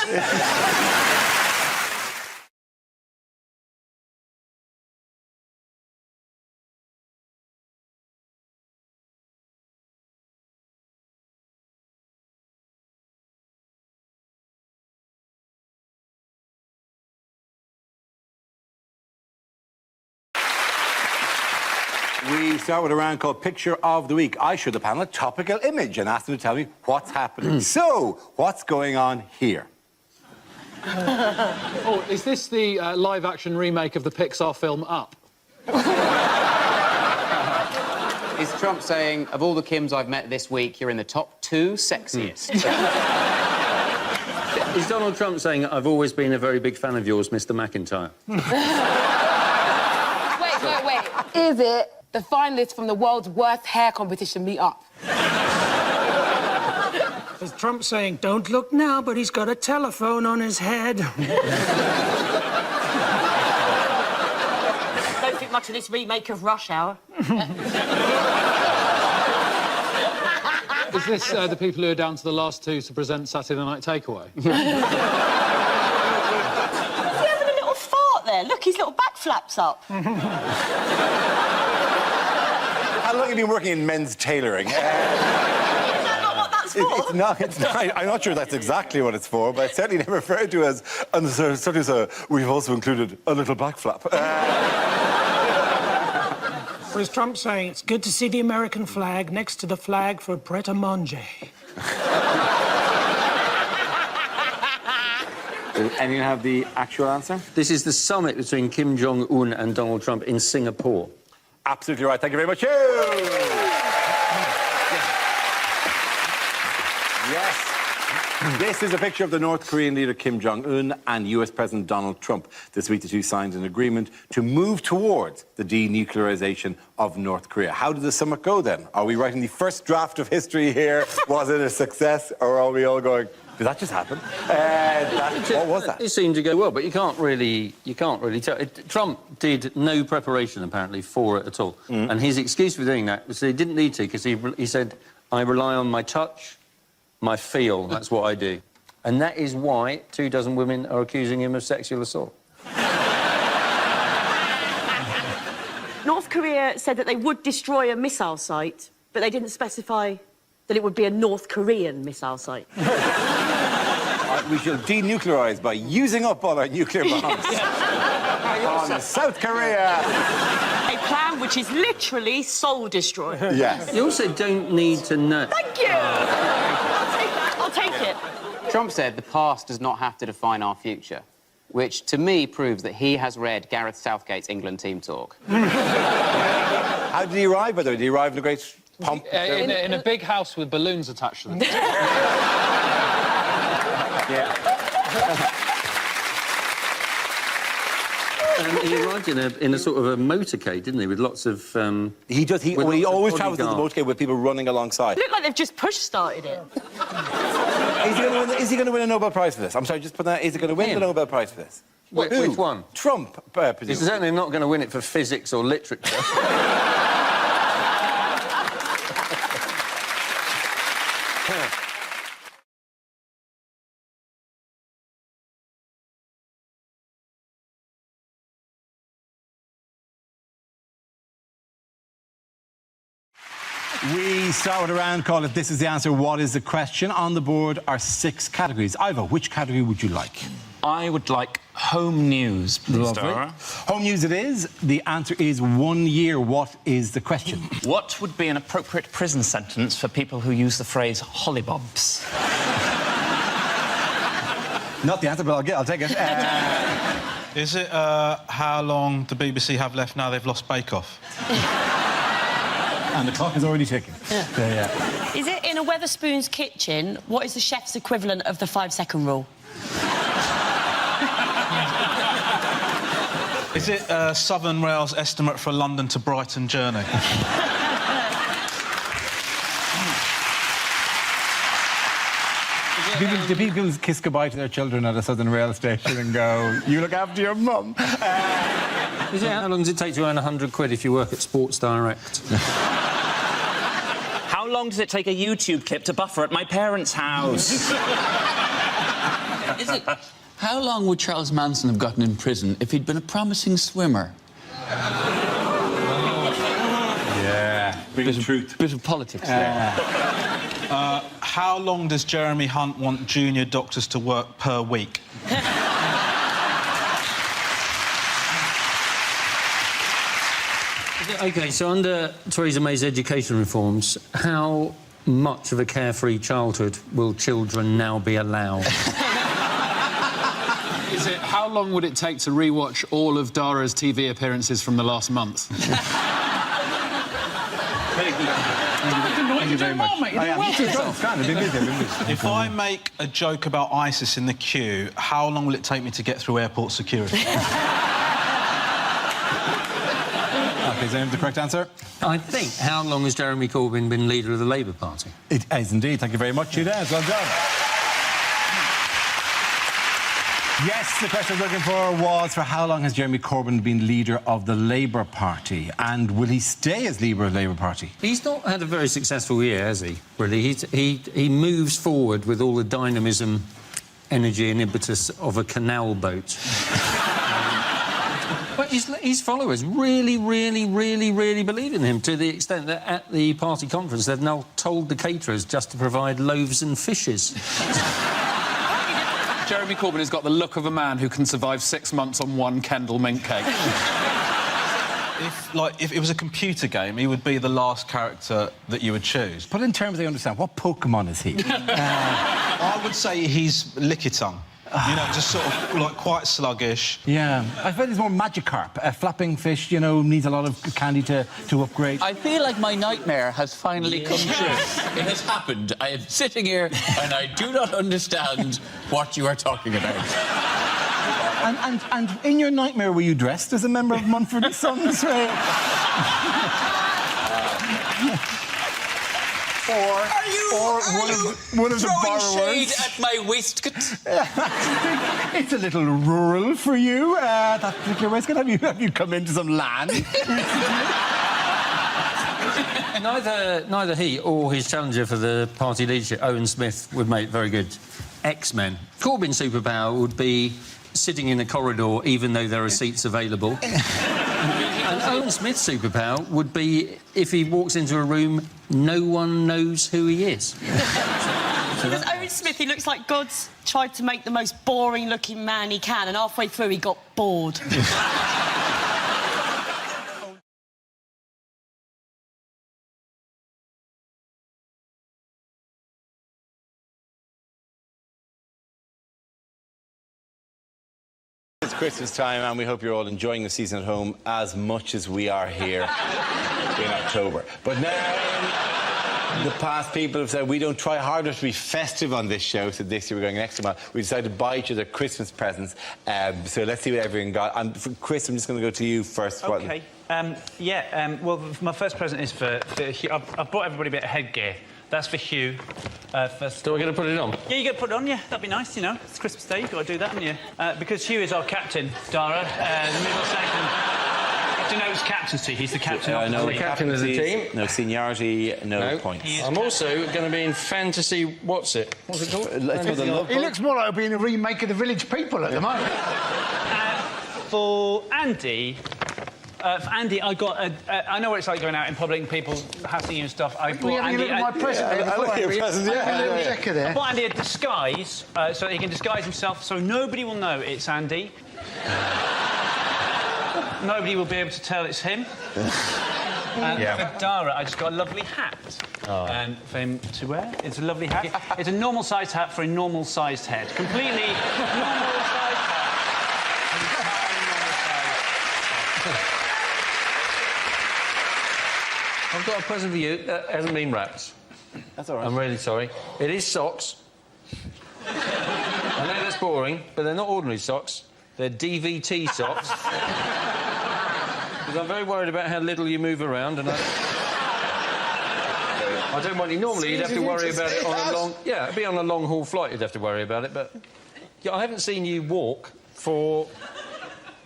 We start with a round called Picture of the Week. I show the panel a topical image and ask them to tell me what's happening. So, what's going on here? Oh, is this the live-action remake of the Pixar film Up? Is Trump saying, of all the Kims I've met this week, you're in the top 2 sexiest? Is Donald Trump saying, I've always been a very big fan of yours, Mr. McIntyre? Wait. Is it the finalists from the world's worst hair competition meet up? Is Trump saying, don't look now, but he's got a telephone on his head? Don't think much of this remake of Rush Hour. Is this the people who are down to the last 2 to present Saturday Night Takeaway? Is he having a little fart there? Look, his little back flaps up. How long have you been working in men's tailoring? Is that not what that's for? It's not. I'm not sure that's exactly what it's for, but it's certainly never referred to as... And we've also included a little back flap. Or is Trump saying, it's good to see the American flag next to the flag for Pret a Manger? Does anyone have the actual answer? This is the summit between Kim Jong-un and Donald Trump in Singapore. Absolutely right. Thank you very much. Yes. This is a picture of the North Korean leader Kim Jong-un and US President Donald Trump. This week, the two signed an agreement to move towards the denuclearization of North Korea. How did the summit go, then? Are we writing the first draft of history here? Was it a success, or are we all going... Did that just happen? What was that? It seemed to go well, but you can't really tell. Trump did no preparation, apparently, for it at all. And his excuse for doing that was that he didn't need to, because he said, I rely on my touch, my feel, that's what I do. And that is why 24 women are accusing him of sexual assault. North Korea said that they would destroy a missile site, but they didn't specify that it would be a North Korean missile site. We shall denuclearise by using up all our nuclear bombs on South Korea. A plan which is literally soul-destroying. Yes. You also don't need to know. Thank you! I'll take it. Trump said the past does not have to define our future, which, to me, proves that he has read Gareth Southgate's England team talk. How did he arrive, by the way? Did he arrive in a great pomp? In a big house with balloons attached to them. Yeah. He arrived in a sort of a motorcade, didn't he, with lots of... He always travels with the motorcade with people running alongside. Look like they've just push-started it. Is he going to win a Nobel Prize for this? I'm sorry, just put that... Is he going to win the Nobel Prize for this? Which one? Trump, presumably. He's certainly not going to win it for physics or literature. We start with a round called If This Is the Answer, What Is the Question? On the board are 6 categories. Ivo, which category would you like? I would like home news, please, Lovely. Dara. Home news it is. The answer is 1 year. What is the question? What would be an appropriate prison sentence for people who use the phrase hollybobs? Not the answer, but I'll take it. Is it how long the BBC have left now they've lost Bake Off? And the clock is already ticking. Yeah. Is it in a Wetherspoon's kitchen? What is the chef's equivalent of the 5-second rule? Is it Southern Rail's estimate for a London to Brighton journey? Do people kiss goodbye to their children at a Southern Rail station and go, you look after your mum? How long does it take to earn 100 quid if you work at Sports Direct? How long does it take a YouTube clip to buffer at my parents' house? Is it... How long would Charles Manson have gotten in prison if he'd been a promising swimmer? Yeah. Bit of truth. Bit of politics How long does Jeremy Hunt want junior doctors to work per week? OK, so under Theresa May's education reforms, how much of a carefree childhood will children now be allowed? Is it how long would it take to rewatch all of Dara's TV appearances from the last month? Thank you very much. If I make a joke about ISIS in the queue, how long will it take me to get through airport security? OK, is that the correct answer? I think. How long has Jeremy Corbyn been leader of the Labour Party? It is indeed. Thank you very much, Judas. Well done. Yes, the question I was looking for was for how long has Jeremy Corbyn been leader of the Labour Party, and will he stay as leader of the Labour Party? He's not had a very successful year, has he? Really, he moves forward with all the dynamism, energy, and impetus of a canal boat. But his followers really believe in him, to the extent that at the party conference they've now told the caterers just to provide loaves and fishes. Jeremy Corbyn has got the look of a man who can survive 6 months on 1 Kendall mint cake. If it was a computer game, he would be the last character that you would choose. But in terms, I understand, what Pokemon is he? I would say he's Lickitung. You know, just sort of, like, quite sluggish. Yeah. I feel he's more Magikarp. A flapping fish, you know, needs a lot of candy to upgrade. I feel like my nightmare has finally come true. It has happened. I am sitting here and I do not understand what you are talking about. And in your nightmare, were you dressed as a member of Mumford & Sons? Or one of the borrowers. Shade at my waistcoat. It's a little rural for you, that particular waistcoat. Have you come into some land? Neither he or his challenger for the party leadership, Owen Smith, would make very good X-Men. Corbyn's superpower would be sitting in a corridor even though there are seats available. And Owen Smith's superpower would be, if he walks into a room, no one knows who he is. Because Owen Smith, he looks like God's tried to make the most boring-looking man he can, and halfway through he got bored. It's Christmas time, and we hope you're all enjoying the season at home as much as we are here in October. But now, in the past, people have said we don't try harder to be festive on this show, so this year we're going an extra mile. We decided to buy each other Christmas presents, so let's see what everyone got. And for Chris, I'm just going to go to you first. OK. Well, my first present is for Hugh. I've bought everybody a bit of headgear. That's for Hugh. First. So we're going to put it on? Yeah, you got to put it on, yeah. That'd be nice, you know. It's Christmas Day, you've got to do that, haven't you? Because Hugh is our captain, Dara. The middle section denotes captaincy. He's the captain of the no team. captain of the team. No seniority, no points. I'm also going to be in Fantasy... What's it called? He looks more like being a remake of The Village People at the moment. For Andy... For Andy, I got I know what it's like going out in public and people hassling you and stuff. I bought Andy... my present there before, Andy. I bought Andy a disguise so that he can disguise himself so nobody will know it's Andy. Nobody will be able to tell it's him. And for Dara, I just got a lovely hat for him to wear. It's a lovely hat. It's a normal-sized hat for a normal-sized head. Completely normal-sized hat. I've got a present for you that hasn't been wrapped. That's all right. I'm really sorry. It is socks. I know that's boring, but they're not ordinary socks. They're DVT socks. Because I'm very worried about how little you move around, and I don't want you... Normally, you'd have to worry about it on a long... Yeah, it'd be on a long-haul flight you'd have to worry about it, but... Yeah, I haven't seen you walk for...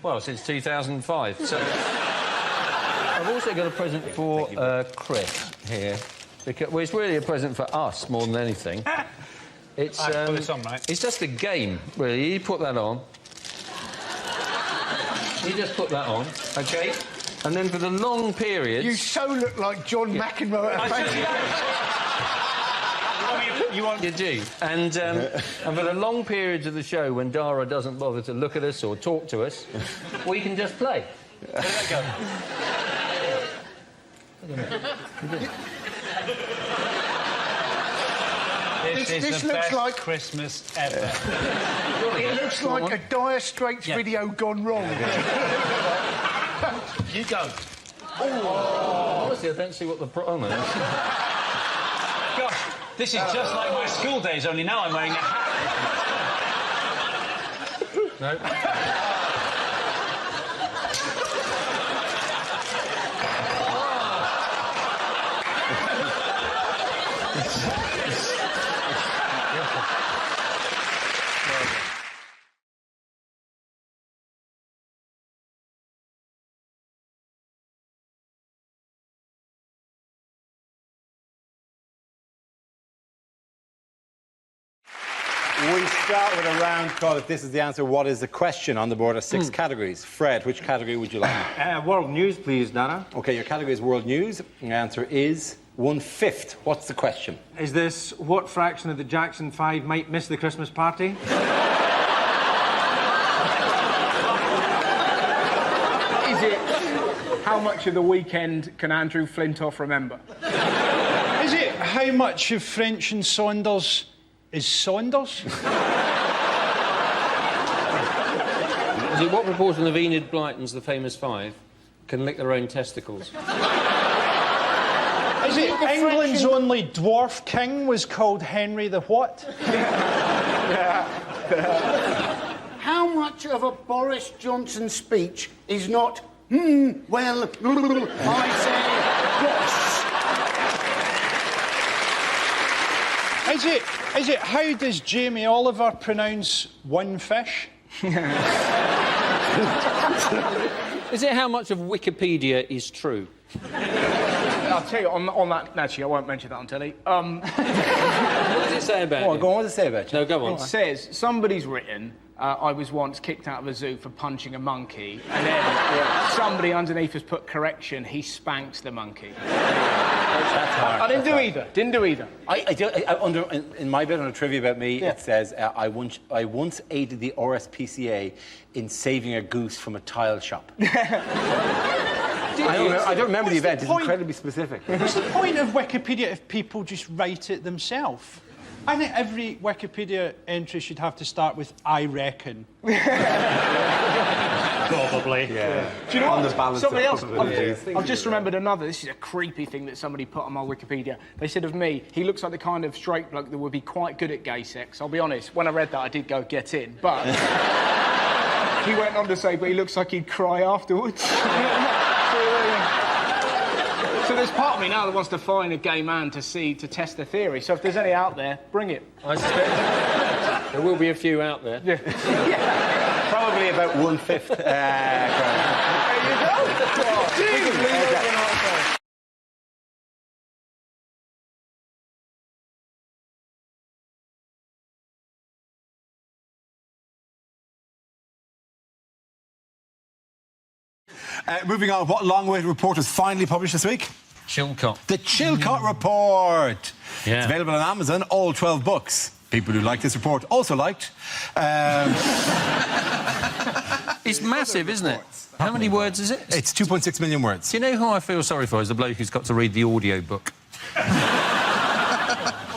Well, since 2005, so... I've also got a present for Chris here. Because, well, it's really a present for us more than anything. It's, I have to put this on, right? It's just a game, really. You put that on. You just put that on, OK? And then for the long periods... You so look like John McEnroe at a You do. And for the long periods of the show when Dara doesn't bother to look at us or talk to us, we can just play. Where did that go? This is the looks best like Christmas ever. It looks like a Dire Straits video gone wrong. You go. Honestly, I don't see what the problem is. Gosh, this is just like my school days, only now I'm wearing a hat. No. We start with a round called If This Is the Answer, What is the Question? On the board are 6 categories. Fred, which category would you like? World news, please, Dara. OK, your category is world news. The answer is 1/5. What's the question? Is this what fraction of the Jackson 5 might miss the Christmas party? Is it how much of the weekend can Andrew Flintoff remember? Is it how much of French and Saunders is Saunders? Is it what proportion of Enid Blyton's The Famous Five can lick their own testicles? Is it England's only dwarf king was called Henry the what? How much of a Boris Johnson speech is not, well, I say, yes? Is it how does Jamie Oliver pronounce one fish? Is it how much of Wikipedia is true? I'll tell you, on that... Actually, I won't mention that on telly. What does it say about you? Go on, what does it say about you? No, go on. It says, somebody's written, I was once kicked out of a zoo for punching a monkey, and then somebody underneath has put correction, he spanked the monkey. That's hard. I didn't do either. Didn't do either. In my bit on a trivia about me, it says, I once aided the RSPCA in saving a goose from a tile shop. I don't remember the event. It's incredibly specific. What's the point of Wikipedia if people just write it themselves? I think every Wikipedia entry should have to start with "I reckon." Probably. Yeah. Do you know On what? the balance Somebody of else. possibilities. I've just remembered another. This is a creepy thing that somebody put on my Wikipedia. They said of me, he looks like the kind of straight bloke that would be quite good at gay sex. I'll be honest, when I read that, I did go, get in. But he went on to say, but he looks like he'd cry afterwards. So there's part of me now that wants to find a gay man to test the theory. So if there's any out there, bring it. I suspect there will be a few out there. Yeah. Probably about 1/5. There you go. Moving on, what long-awaited report was finally published this week? Chilcot. The Chilcot Report. Yeah. It's available on Amazon, all 12 books. People who like this report also liked. It's massive, isn't it? How many words is it? It's 2.6 million words. Do you know who I feel sorry for? Is the bloke who's got to read the audio book.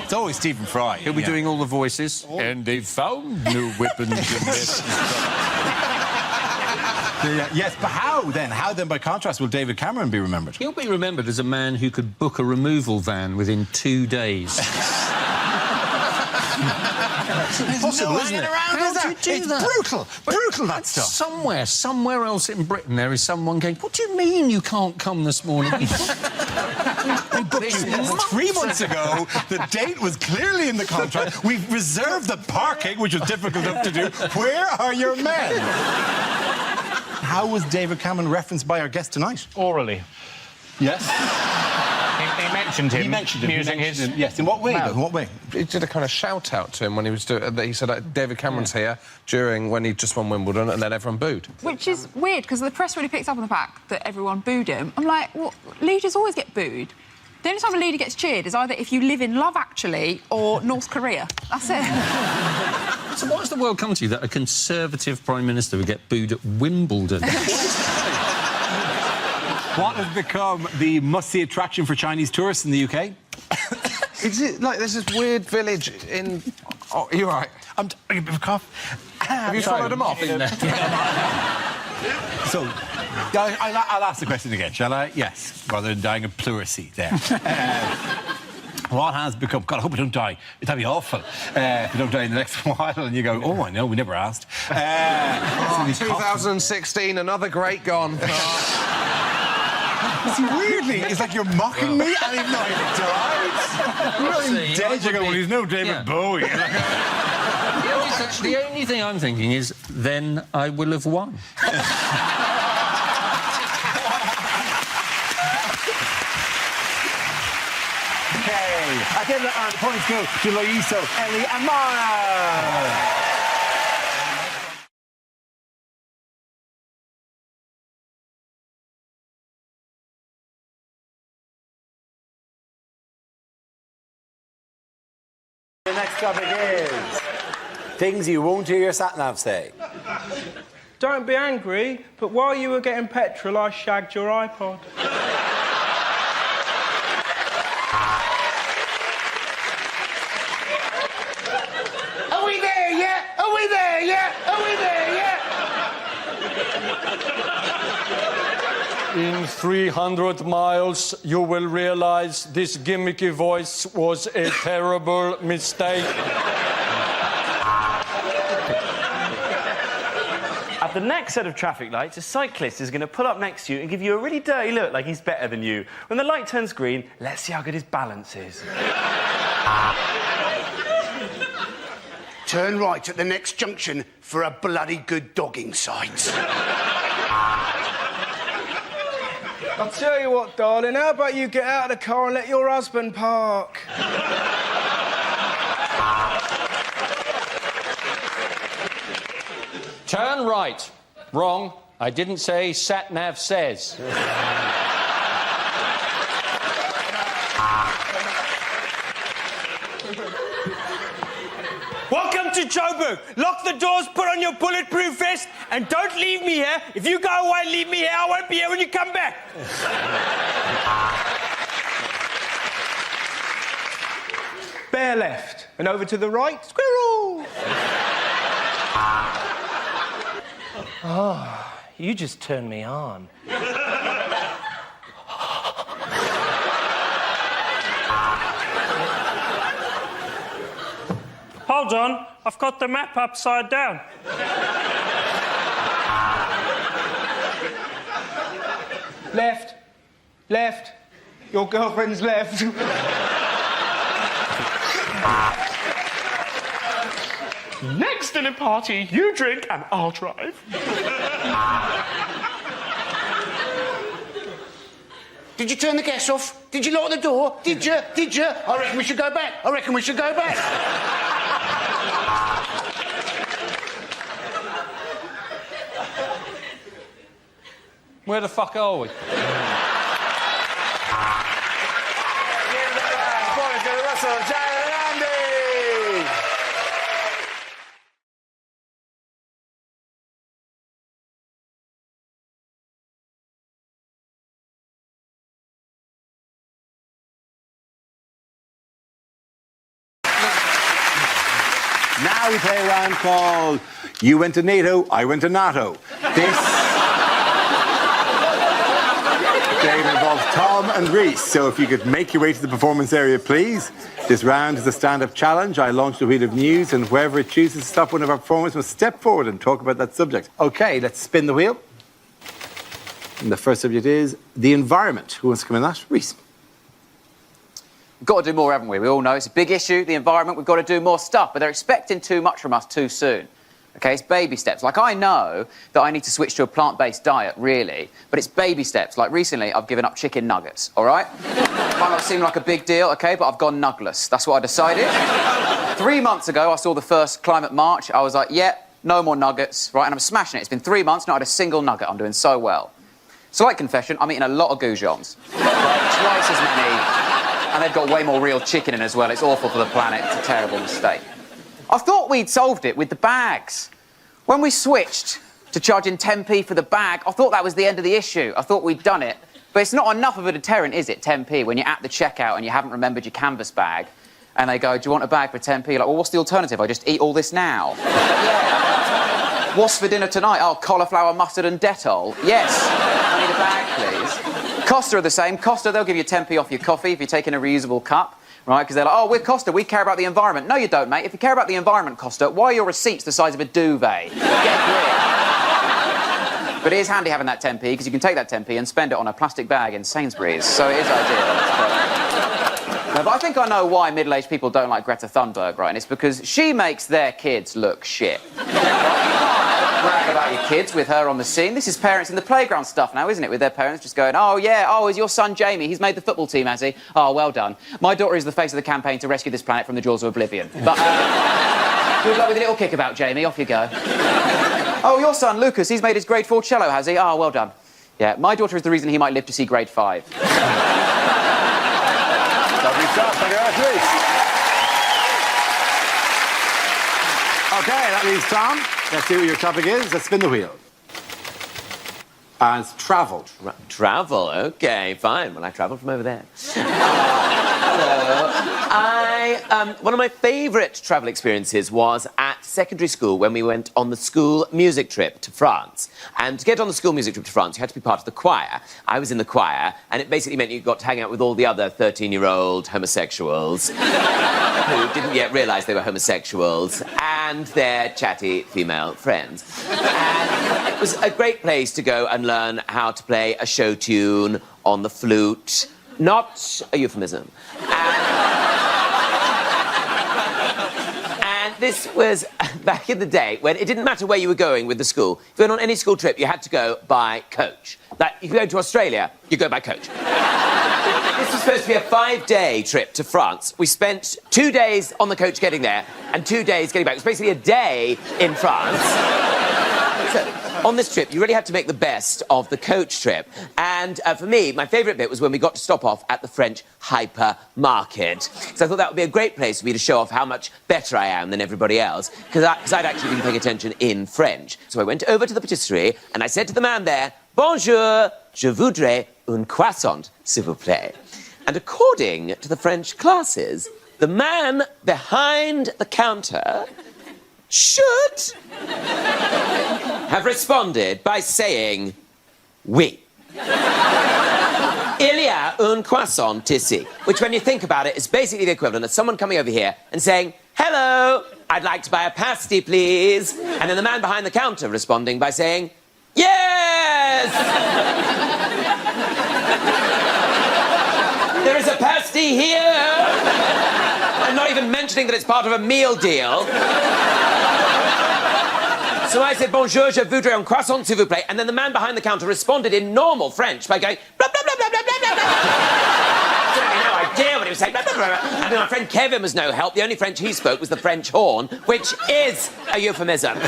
It's always Stephen Fry. He'll be doing all the voices. And they've found new weapons in this. Yes, but how then? How then, by contrast, will David Cameron be remembered? He'll be remembered as a man who could book a removal van within 2 days. It's possible, isn't it? It's brutal. Brutal, that stuff. Somewhere else in Britain, there is someone going, what do you mean you can't come this morning? We booked you 3 months ago. The date was clearly in the contract. We've reserved the parking, which was difficult enough to do. Where are your men? How was David Cameron referenced by our guest tonight? Orally. Yes. He mentioned him. He mentioned him. Using his... Yes, in what way? mouth. In what way? He did a kind of shout-out to him when he was doing... He said, David Cameron's here, during when he just won Wimbledon, and then everyone booed. Which is weird, because the press really picks up on the fact that everyone booed him. I'm like, well, leaders always get booed. The only time a leader gets cheered is either if you live in Love Actually or North Korea. That's it. So what has the world come to that a Conservative Prime Minister would get booed at Wimbledon? What has become the must-see attraction for Chinese tourists in the UK? Is it like there's this weird village in... Oh, you're right. Are you a bit of a cough? Have you followed him off? So, I'll ask the question again, shall I? Yes, rather than dying of pleurisy there. What has become... God, I hope I don't die. That'd be awful if you don't die in the next while and you go, oh, I know, we never asked. 2016, another great gone. Weirdly, it's like you're mocking me and he's not even died. You're not even dead. You go, well, he's no David Bowie. The only thing I'm thinking is, then I will have won. Okay, at the end of the round, points go to Loiso, Ellie and Mara. The next topic is things you won't hear your sat-nav say. Don't be angry, but while you were getting petrol, I shagged your iPod. Are we there yet? Are we there yet? Are we there yet? In 300 miles, you will realize this gimmicky voice was a terrible mistake. At the next set of traffic lights, a cyclist is going to pull up next to you and give you a really dirty look like he's better than you. When the light turns green, let's see how good his balance is. Turn right at the next junction for a bloody good dogging site. I'll tell you what, darling, how about you get out of the car and let your husband park? Turn right. Wrong. I didn't say sat-nav says. Welcome to Joburg. Lock the doors, put on your bulletproof vest, and don't leave me here. If you go away and leave me here, I won't be here when you come back. Bear left, and over to the right, squirrel! Oh, you just turned me on. Hold on, I've got the map upside down. Left. Left. Your girlfriend's left. Next dinner party, you drink and I'll drive. Did you turn the gas off? Did you lock the door? Did you? Did you? I reckon we should go back. I reckon we should go back. Where the fuck are we? Now we play a round called You Went to NATO, I Went to NATO. This game involves Tom and Reese, so if you could make your way to the performance area, please. This round is a stand-up challenge. I launch the wheel of news, and whoever chooses to stop one of our performers must step forward and talk about that subject. OK, let's spin the wheel. And the first subject is the environment. Who wants to come in that? Reese. We've got to do more, haven't we? We all know it's a big issue, the environment. We've got to do more stuff, but they're expecting too much from us too soon. OK, it's baby steps. Like, I know that I need to switch to a plant-based diet, really, but it's baby steps. Like, recently, I've given up chicken nuggets, all right? Might not seem like a big deal, OK, but I've gone nugless. That's what I decided. 3 months ago, I saw the first climate march. I was like, yeah, no more nuggets, right? And I'm smashing it. It's been 3 months, not had a single nugget. I'm doing so well. Slight confession, I'm eating a lot of goujons. Like, twice as many. And they've got way more real chicken in as well. It's awful for the planet. It's a terrible mistake. I thought we'd solved it with the bags. When we switched to charging 10p for the bag, I thought that was the end of the issue. I thought we'd done it. But it's not enough of a deterrent, is it, 10p, when you're at the checkout and you haven't remembered your canvas bag, and they go, do you want a bag for 10p? You're like, well, what's the alternative? I just eat all this now. Yeah. What's for dinner tonight? Oh, cauliflower, mustard and Dettol. Yes. I need a bag, please. Costa are the same. Costa, they'll give you 10p off your coffee if you're taking a reusable cup, right? Because they're like, oh, we're Costa, we care about the environment. No, you don't, mate. If you care about the environment, Costa, why are your receipts the size of a duvet? Get real. But it is handy having that 10p, because you can take that 10p and spend it on a plastic bag in Sainsbury's. So it is ideal. No, but I think I know why middle-aged people don't like Greta Thunberg, right? And it's because she makes their kids look shit. Brag about your kids with her on the scene. This is parents in the playground stuff now, isn't it? With their parents just going, oh, yeah, oh, is your son Jamie? He's made the football team, has he? Oh, well done. My daughter is the face of the campaign to rescue this planet from the jaws of oblivion. But, good luck with a little kickabout, Jamie. Off you go. Oh, your son, Lucas, he's made his grade 4 cello, has he? Oh, well done. Yeah, my daughter is the reason he might live to see grade 5. Lovely stuff. Thank you very much, Reese. OK, that leaves Tom. Let's see what your topic is. Let's spin the wheel. And it's travel. Travel, OK, fine. Well, I travelled from over there. One of my favourite travel experiences was at secondary school when we went on the school music trip to France. And to get on the school music trip to France, you had to be part of the choir. I was in the choir, and it basically meant you got to hang out with all the other 13-year-old homosexuals who didn't yet realise they were homosexuals and their chatty female friends. And it was a great place to go and learn how to play a show tune on the flute. Not a euphemism. And this was back in the day when it didn't matter where you were going with the school. If you went on any school trip, you had to go by coach. Like, if you go to Australia, you go by coach. This was supposed to be a 5-day trip to France. We spent 2 days on the coach getting there and 2 days getting back. It was basically a day in France. So, on this trip, you really had to make the best of the coach trip. And for me, my favourite bit was when we got to stop off at the French hypermarket. So I thought that would be a great place for me to show off how much better I am than everybody else, because I'd actually been paying attention in French. So I went over to the patisserie and I said to the man there, "Bonjour, je voudrais un croissant, s'il vous plaît." And according to the French classes, the man behind the counter should have responded by saying, "Oui." Il y a un croissant ici, which, when you think about it, is basically the equivalent of someone coming over here and saying, "Hello, I'd like to buy a pasty, please." And then the man behind the counter responding by saying, "Yes!" There is a pasty here. I'm not even mentioning that it's part of a meal deal. So I said, "Bonjour, je voudrais un croissant, s'il vous plaît." And then the man behind the counter responded in normal French by going, blah, blah, blah, blah, blah, blah, blah. I had no idea what he was saying. Blah, blah, blah, blah. And then my friend Kevin was no help. The only French he spoke was the French horn, which is a euphemism.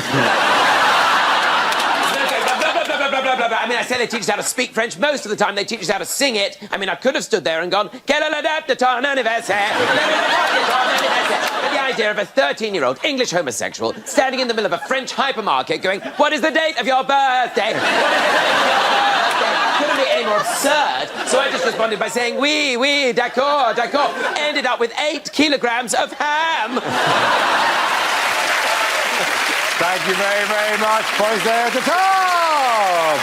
blah, blah, blah, blah, blah. I mean, I say they teach us how to speak French. Most of the time, they teach us how to sing it. I mean, I could have stood there and gone, quelle est la date de ton anniversaire? But the idea of a 13-year-old English homosexual standing in the middle of a French hypermarket going, what is the date of your birthday? What is the date of your birthday? Couldn't be any more absurd. So I just responded by saying, oui, oui, d'accord, d'accord. Ended up with 8 kilograms of ham. Thank you very, very much. Boys there at the top.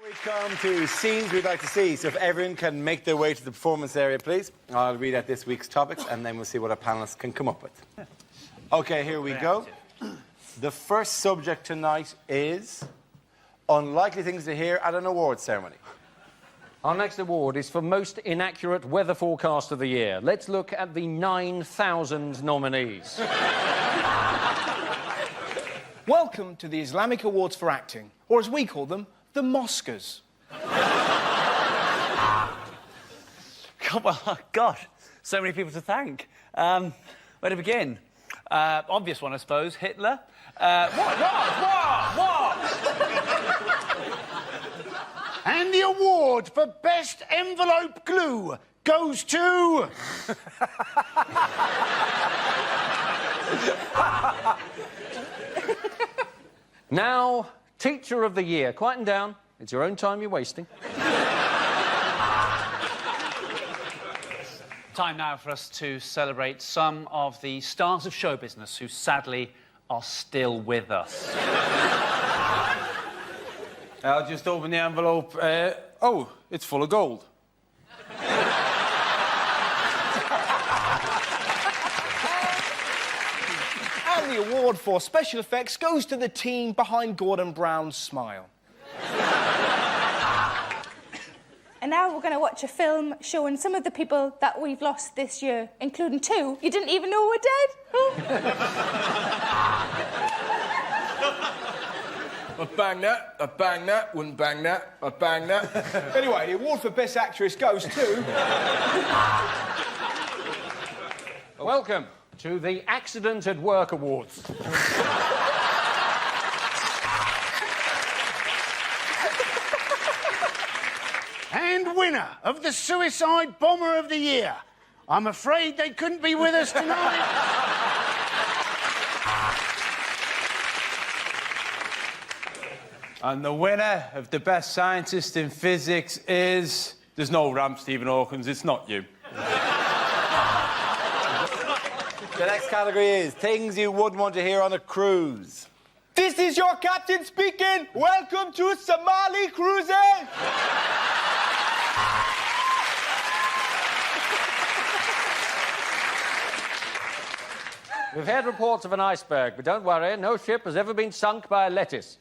We come to scenes we'd like to see. So if everyone can make their way to the performance area, please. I'll read out this week's topics, and then we'll see what our panelists can come up with. Okay, here we go. The first subject tonight is unlikely things to hear at an awards ceremony. Our next award is for most inaccurate weather forecast of the year. Let's look at the 9,000 nominees. Welcome to the Islamic Awards for Acting, or as we call them, the Moscas. Well, gosh, so many people to thank. Where to begin? Obvious one, I suppose, Hitler. What? And the award for best envelope glue goes to... Now, Teacher of the Year. Quieten down. It's your own time you're wasting. Time now for us to celebrate some of the stars of show business who sadly are still with us. I'll just open the envelope. Oh, it's full of gold. And the award for special effects goes to the team behind Gordon Brown's smile. And now we're going to watch a film showing some of the people that we've lost this year, including 2 you didn't even know were dead. I'd bang that, wouldn't bang that, I'd bang that. Anyway, the award for Best Actress goes to... Welcome to the Accident at Work Awards. And winner of the Suicide Bomber of the Year. I'm afraid they couldn't be with us tonight. And the winner of the Best Scientist in Physics is... There's no ramp, Stephen Hawkins, it's not you. The next category is things you wouldn't want to hear on a cruise. This is your captain speaking. Welcome to Somali Cruises. We've had reports of an iceberg, but don't worry, no ship has ever been sunk by a lettuce.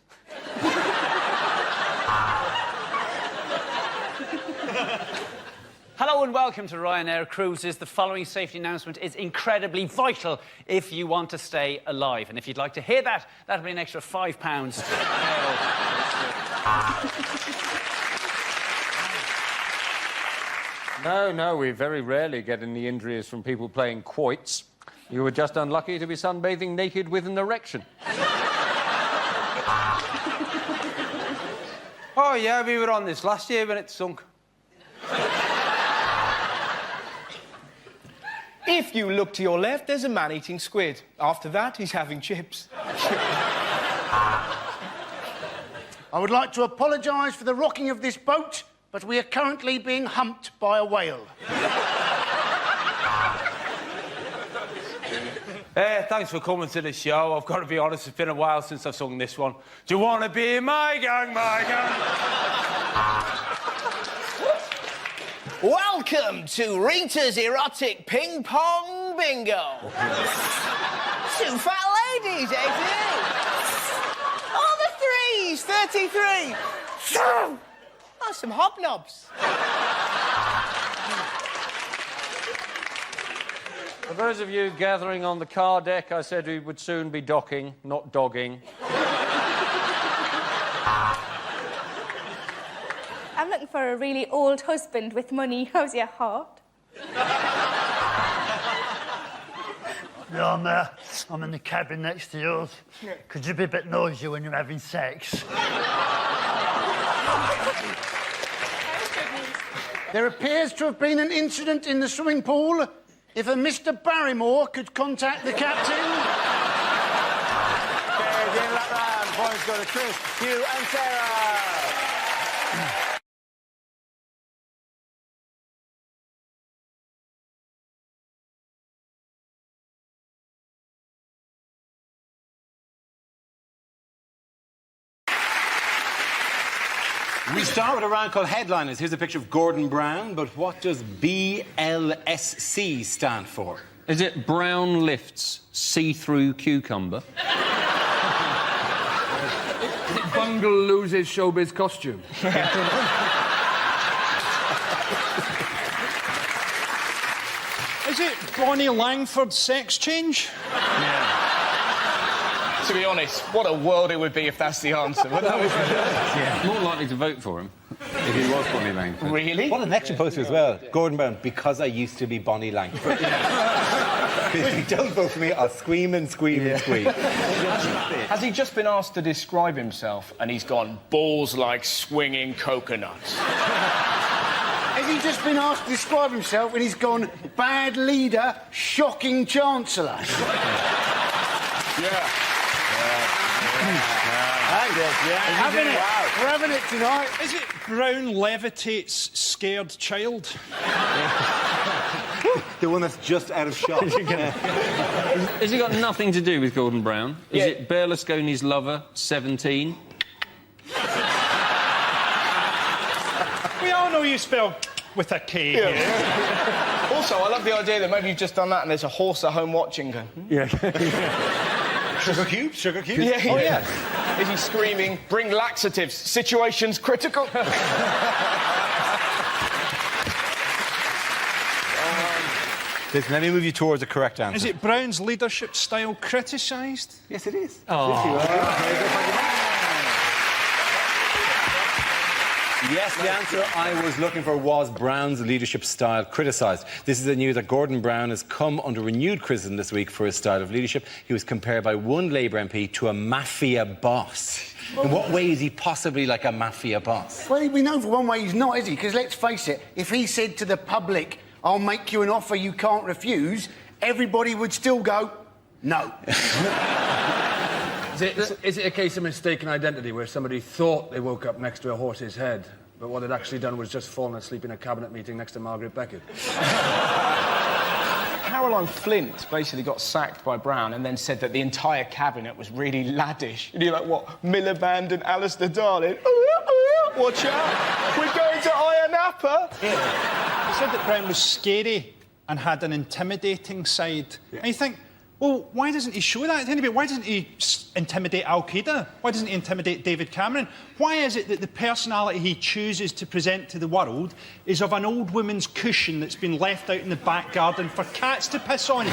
Hello and welcome to Ryanair Cruises. The following safety announcement is incredibly vital if you want to stay alive. And if you'd like to hear that, that'll be an extra £5. No, we very rarely get any injuries from people playing quoits. You were just unlucky to be sunbathing naked with an erection. Oh, yeah, we were on this last year when it sunk. If you look to your left, there's a man eating squid. After that, he's having chips. I would like to apologise for the rocking of this boat, but we are currently being humped by a whale. Thanks for coming to the show. I've got to be honest, it's been a while since I've sung this one. Do you want to be in my gang, my gang? Welcome to Rita's Erotic Ping Pong Bingo. 2 fat ladies, 18. All the 3s, 33. Oh, some hobnobs. For those of you gathering on the car deck, I said we would soon be docking, not dogging. I'm looking for a really old husband with money. How's your heart? Yeah, I'm in the cabin next to yours. Could you be a bit noisy when you're having sex? There appears to have been an incident in the swimming pool. If a Mr. Barrymore could contact the captain. Okay, game that round. Points go to Chris, Hugh, and Sarah. We start with a round called Headliners. Here's a picture of Gordon Brown, but what does BLSC stand for? Is it Brown Lifts See-Through Cucumber? Bungle loses showbiz costume. Is it Bonnie Langford sex change? Yeah. To be honest, what a world it would be if that's the answer. Yeah. More likely to vote for him if he was Bonnie Langford. Really? What an extra poster as well. Gordon Brown, because I used to be Bonnie Langford. If you don't vote for me, I'll scream and scream and scream. Has he just been asked to describe himself and he's gone, balls like swinging coconuts? Has he just been asked to describe himself and he's gone, bad leader, shocking chancellor? Yeah. Having it. We're having it tonight. Is it Brown levitates scared child? The one that's just out of shot. Has it got nothing to do with Gordon Brown? Is it Berlusconi's lover, 17? We all know you spell with a K here. Also, I love the idea that maybe you've just done that and there's a horse at home watching going... Yeah. Sugar cubes? Sugar cubes? Yeah. Oh, yeah. Is he screaming, bring laxatives, situation's critical? Listen, let me move you towards the correct answer. Is it Brown's leadership style criticised? Yes, it is. Yes, the answer I was looking for was Brown's leadership style criticised. This is the news that Gordon Brown has come under renewed criticism this week for his style of leadership. He was compared by one Labour MP to a mafia boss. In what way is he possibly like a mafia boss? Well, we know for one way he's not, is he? Because let's face it, if he said to the public, I'll make you an offer you can't refuse, everybody would still go, no. Is it a case of mistaken identity where somebody thought they woke up next to a horse's head, but what they'd actually done was just fallen asleep in a cabinet meeting next to Margaret Beckett? Caroline Flint basically got sacked by Brown and then said that the entire cabinet was really laddish. And you're like, what, Miliband and Alistair Darling? Watch out, we're going to Ayia Napa. He said that Brown was scary and had an intimidating side. And you think, well, why doesn't he show that? Anyway, why doesn't he intimidate Al-Qaeda? Why doesn't he intimidate David Cameron? Why is it that the personality he chooses to present to the world is of an old woman's cushion that's been left out in the back garden for cats to piss on?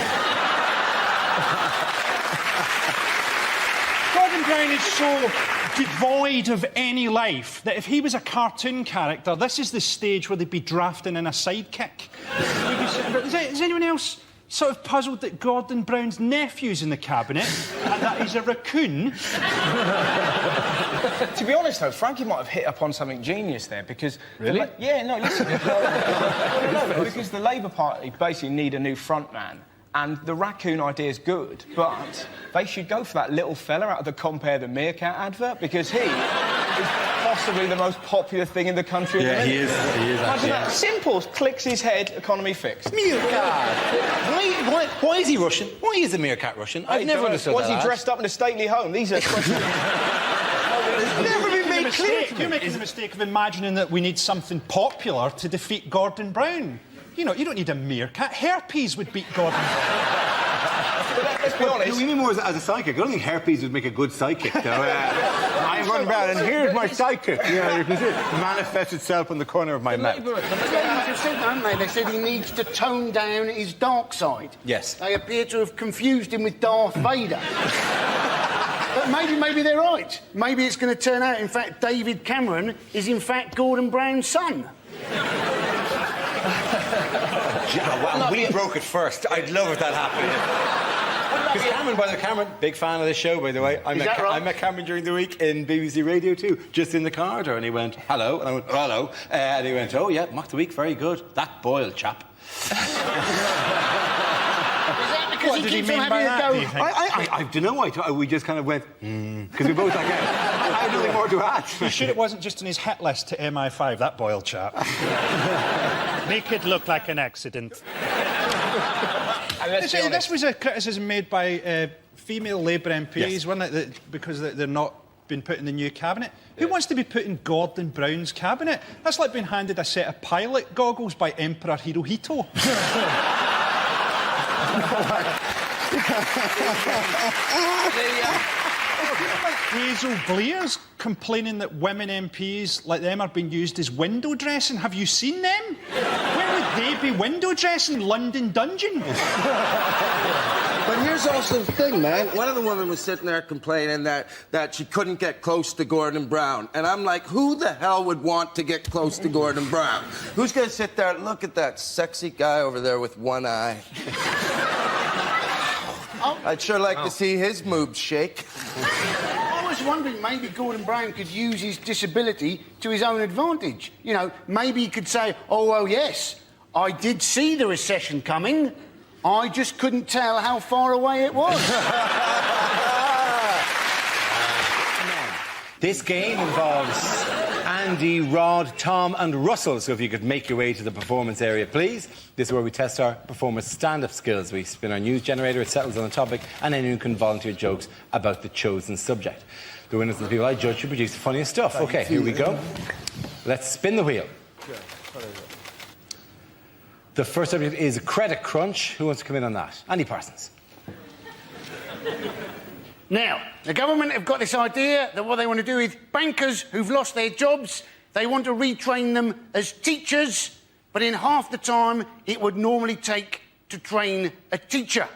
Gordon Brown is so devoid of any life that if he was a cartoon character, this is the stage where they'd be drafting in a sidekick. Is anyone else sort of puzzled that Gordon Brown's nephew's in the cabinet and that he's a raccoon? To be honest, though, Frankie might have hit upon something genius there because... Really? Listen. No, because the Labour Party basically need a new frontman. And the raccoon idea is good, but they should go for that little fella out of the Compare the Meerkat advert because he is possibly the most popular thing in the country. Yeah, he is. He is actually. That. Simple, clicks his head, economy fixed. Meerkat. Why is he Russian? Why is a meerkat Russian? I've never understood that. Why is he dressed up in a stately home? These are questions. Never been made clear. You're making the mistake of imagining that we need something popular to defeat Gordon Brown. You know, you don't need a meerkat. Herpes would beat Gordon Brown. Let's be honest. You mean more as a psychic? I don't think herpes would make a good psychic, though. I'm Gordon Brown, and here's my psychic. Yeah, you can see it manifest itself on the corner of my mouth. They said, haven't they? They said he needs to tone down his dark side. Yes. They appear to have confused him with Darth Vader. But maybe they're right. Maybe it's going to turn out, in fact, David Cameron is, in fact, Gordon Brown's son. Well, we broke it first. I'd love if that happened. Because Cameron, by the way, Cameron, big fan of the show, by the way. I met Cameron during the week in BBC Radio 2, just in the corridor, and he went, hello, and I went, hello, and he went, oh, yeah, mock the week, very good. That Boyle chap. What did he mean by that, do you think? I don't know. We just kind of went, because we both like, I have nothing more to add. You sure it wasn't just on his hit list to MI5, that Boyle chap? Make it look like an accident. This was a criticism made by female Labour MPs, wasn't it? Because they're not been put in the new cabinet. Who wants to be put in Gordon Brown's cabinet? That's like being handed a set of pilot goggles by Emperor Hirohito. Hazel Blair's complaining that women MPs like them are being used as window dressing. Have you seen them? Where would they be window dressing? London Dungeon? But here's also the thing, man. One of the women was sitting there complaining that she couldn't get close to Gordon Brown. And I'm like, who the hell would want to get close to Gordon Brown? Who's going to sit there and look at that sexy guy over there with one eye? I'd sure like to see his moves shake. I was wondering, maybe Gordon Brown could use his disability to his own advantage. You know, maybe he could say, oh, well, yes, I did see the recession coming. I just couldn't tell how far away it was. This game involves Andy, Rod, Tom and Russell. So if you could make your way to the performance area, please. This is where we test our performers' stand-up skills. We spin our news generator, it settles on the topic, and anyone can volunteer jokes about the chosen subject. The winners are the people I judge who produce the funniest stuff. OK, here we go. Let's spin the wheel. The first subject is credit crunch. Who wants to come in on that? Andy Parsons. Now, the government have got this idea that what they want to do is bankers who've lost their jobs, they want to retrain them as teachers, but in half the time it would normally take to train a teacher.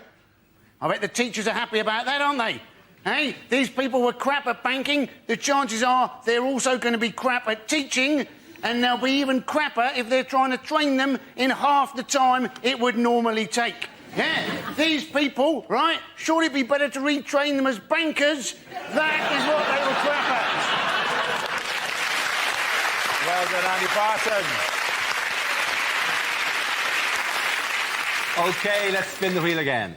I bet the teachers are happy about that, aren't they? Hey, these people were crap at banking. The chances are they're also going to be crap at teaching, and they'll be even crapper if they're trying to train them in half the time it would normally take. Yeah, these people, right, surely it'd be better to retrain them as bankers. That is what they were crap Well done, Andy Parsons. OK, let's spin the wheel again.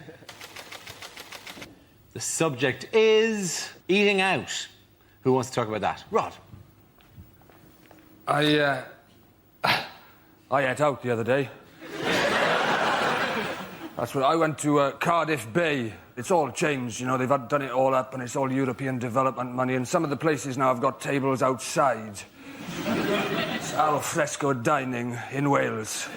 The subject is eating out. Who wants to talk about that? Rod. I ate out the other day. That's what I went to Cardiff Bay. It's all changed, you know, they've done it all up and it's all European development money, and some of the places now have got tables outside. It's al fresco dining in Wales.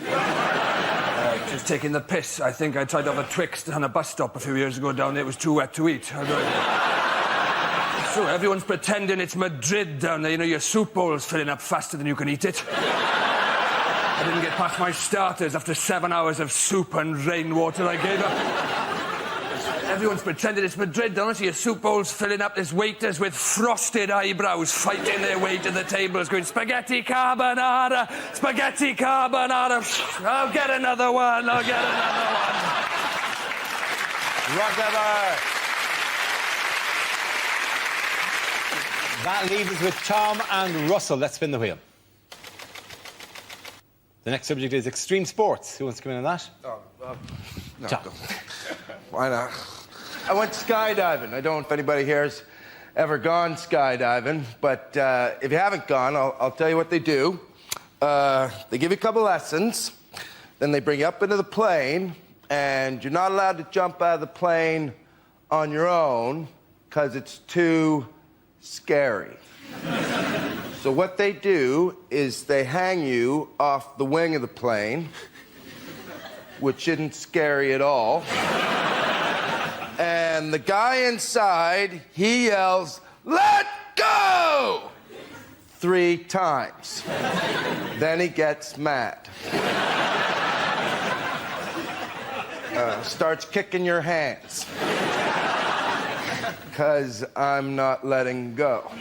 Just taking the piss. I think I tried to have a Twix on a bus stop a few years ago down there. It was too wet to eat. So everyone's pretending it's Madrid down there. You know, your soup bowl's filling up faster than you can eat it. I didn't get past my starters after 7 hours of soup and rainwater I gave up. Everyone's pretending it's Madrid, don't you? Your soup bowl's filling up. There's waiters with frosted eyebrows fighting their way to the tables going, spaghetti carbonara, spaghetti carbonara. I'll get another one, I'll get another one. Whatever. That leaves us with Tom and Russell. Let's spin the wheel. The next subject is extreme sports. Who wants to come in on that? No, why not? I went skydiving. I don't know if anybody here has ever gone skydiving, but if you haven't gone, I'll tell you what they do. They give you a couple lessons, then they bring you up into the plane, and you're not allowed to jump out of the plane on your own because it's too scary. So what they do is they hang you off the wing of the plane, which isn't scary at all. And the guy inside, he yells, "Let go!" 3 times. Then he gets mad. Starts kicking your hands. Because I'm not letting go.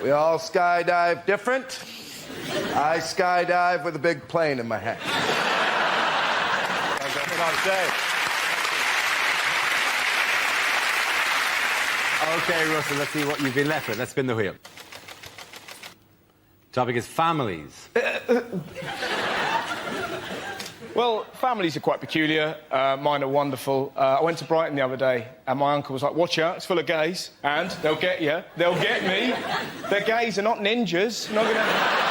We all skydive different. I skydive with a big plane in my hand. OK, Russell, let's see what you've been left with. Let's spin the wheel. Topic is families. Well, families are quite peculiar. Mine are wonderful. I went to Brighton the other day, and my uncle was like, watch out, it's full of gays, and they'll get you. They'll get me. They're gays, they're not ninjas. Not gonna...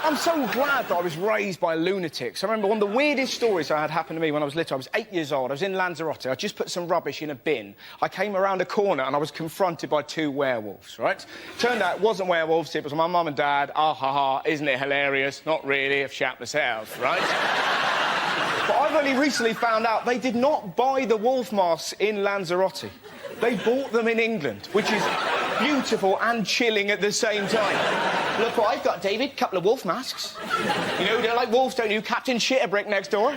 I'm so glad that I was raised by lunatics. I remember one of the weirdest stories I had happen to me when I was little. I was 8 years old. I was in Lanzarote. I just put some rubbish in a bin. I came around a corner and I was confronted by 2 werewolves, right? Turned out it wasn't werewolves, it was my mum and dad. Ah, ha, ha, isn't it hilarious? Not really, I've shat myself, right? But I've only recently found out they did not buy the wolf masks in Lanzarote. They bought them in England, which is beautiful and chilling at the same time. Look what I've got, David. Couple of wolf masks. You know, they're like wolves, don't you? Captain Shitterbrick next door.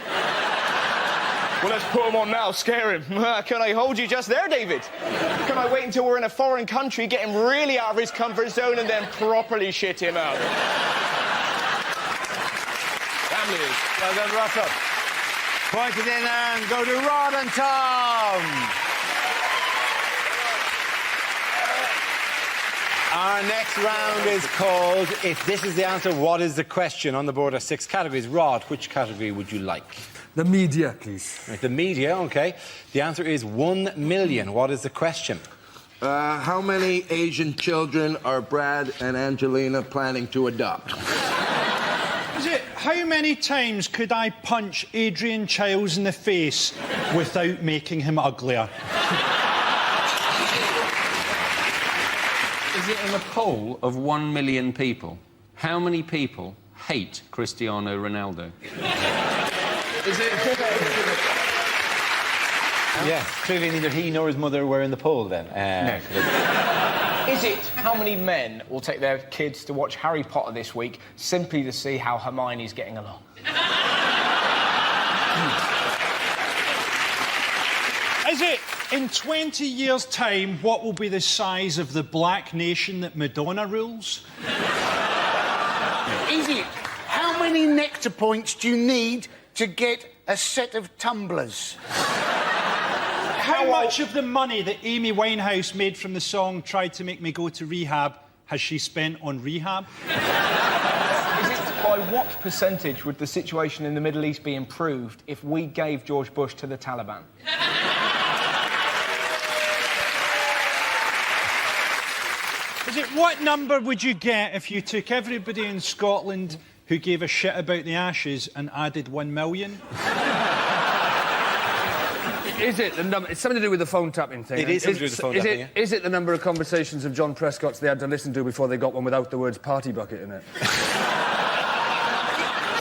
Well, let's put him on now, scare him. Can I hold you just there, David? Can I wait until we're in a foreign country, get him really out of his comfort zone, and then properly shit him out? Families. Well done, Russell. Point it in and go to Rod and Tom. Our next round is called If This Is the Answer, What Is the Question? On the board are 6 categories. Rod, which category would you like? The media, please. Right, the media, OK. The answer is 1 million. What is the question? How many Asian children are Brad and Angelina planning to adopt? Is it, how many times could I punch Adrian Chiles in the face without making him uglier? Is it in a poll of 1 million people? How many people hate Cristiano Ronaldo? Is it... Yes, clearly neither he nor his mother were in the poll then. No. Is it how many men will take their kids to watch Harry Potter this week simply to see how Hermione's getting along? Is it, in 20 years' time, what will be the size of the black nation that Madonna rules? Is it, how many nectar points do you need to get a set of tumblers? How much of the money that Amy Winehouse made from the song Tried to Make Me Go to Rehab has she spent on rehab? Is it by what percentage would the situation in the Middle East be improved if we gave George Bush to the Taliban? Is it, what number would you get if you took everybody in Scotland who gave a shit about the Ashes and added 1 million? Is it the number... It's something to do with the phone tapping thing. It is something to do with the phone tapping, yeah. Is it the number of conversations of John Prescott's they had to listen to before they got one without the words party bucket in it?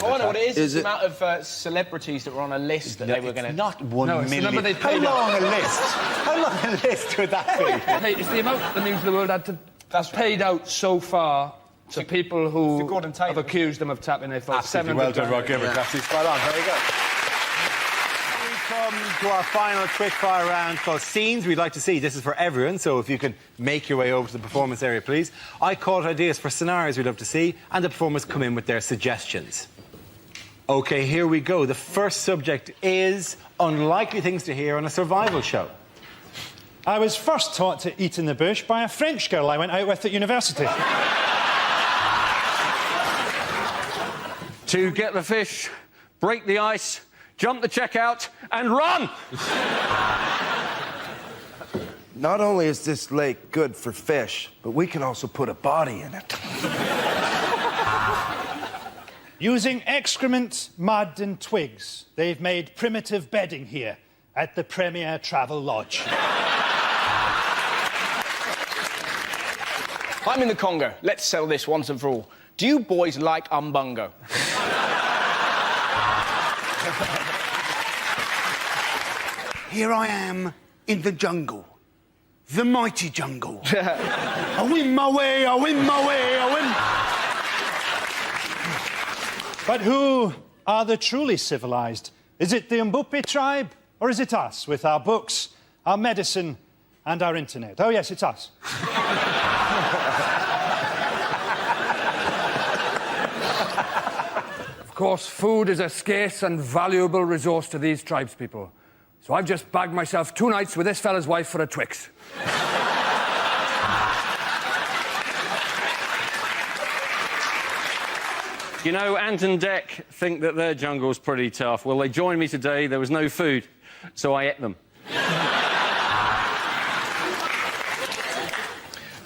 I wonder what it is. It's the amount of celebrities that were on a list that they were going to... Not 1 million. It's the number they How paid long a list? How long a list would that be? Hey, it's the amount the News of the World had to... That's paid out so far to people who have accused them of tapping their phone. Absolutely well done, Rod Gilbert. Absolutely spot on. Very good. We come to our final quickfire round called Scenes We'd Like to See. This is for everyone, so if you can make your way over to the performance area, please. I caught ideas for scenarios we'd love to see, and the performers come in with their suggestions. OK, here we go. The first subject is unlikely things to hear on a survival show. I was first taught to eat in the bush by a French girl I went out with at university. To get the fish, break the ice, jump the checkout, and run! Not only is this lake good for fish, but we can also put a body in it. Using excrement, mud and twigs, they've made primitive bedding here at the Premier Travel Lodge. I'm in the Congo. Let's settle this once and for all. Do you boys like umbungo? Here I am in the jungle. The mighty jungle. I win my way, I win my way, I win... But who are the truly civilised? Is it the Mbupi tribe, or is it us, with our books, our medicine, and our internet? Oh, yes, it's us. Of course, food is a scarce and valuable resource to these tribespeople. So I've just bagged myself 2 nights with this fella's wife for a Twix. You know, Ant and Dec think that their jungle's pretty tough. Well, they joined me today. There was no food, so I ate them.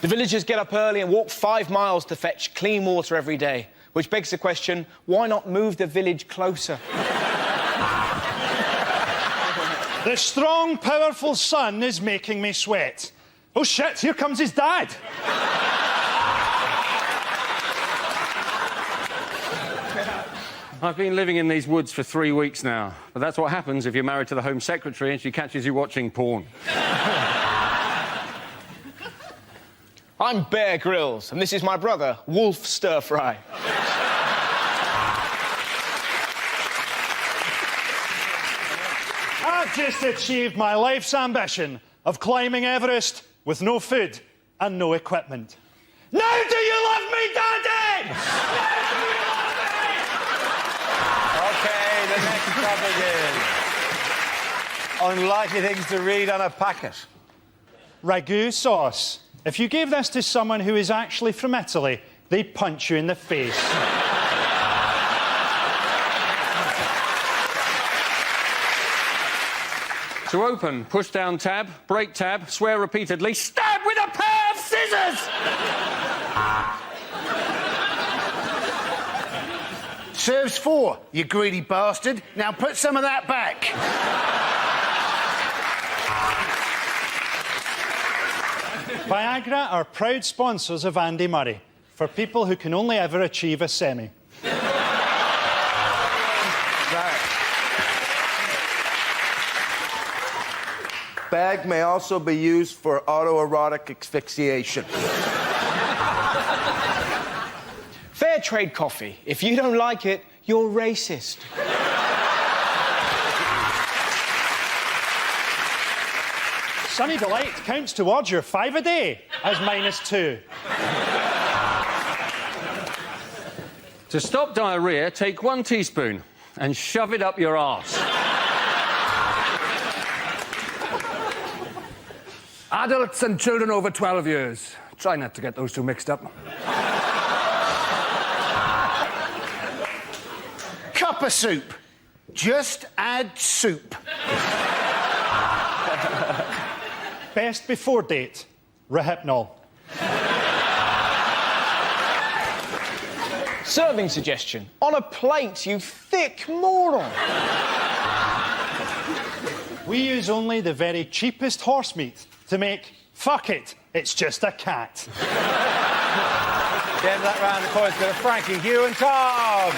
The villagers get up early and walk 5 miles to fetch clean water every day, which begs the question, why not move the village closer? The strong, powerful sun is making me sweat. Oh, shit, here comes his dad. I've been living in these woods for 3 weeks now, but that's what happens if you're married to the Home Secretary and she catches you watching porn. I'm Bear Grylls, and this is my brother, Wolf Stir Fry. I've just achieved my life's ambition of climbing Everest with no food and no equipment. Now do you love me, Daddy? OK, the next topic is unlikely things to read on a packet. Ragu sauce. If you gave this to someone who is actually from Italy, they'd punch you in the face. To open, push down tab, break tab, swear repeatedly, stab with a pair of scissors! Serves 4, you greedy bastard. Now put some of that back. Viagra are proud sponsors of Andy Murray, for people who can only ever achieve a semi. Bag may also be used for autoerotic asphyxiation. Fair trade coffee. If you don't like it, you're racist. Sunny Delight counts towards your 5 a day as -2. To stop diarrhoea, take 1 teaspoon and shove it up your arse. Adults and children over 12 years. Try not to get those two mixed up. Cup of soup. Just add soup. Best before date, Rohypnol. Serving suggestion. On a plate, you thick moron. We use only the very cheapest horse meat to make, fuck it, it's just a cat. Get that round of applause to Frankie, Hugh and Tom.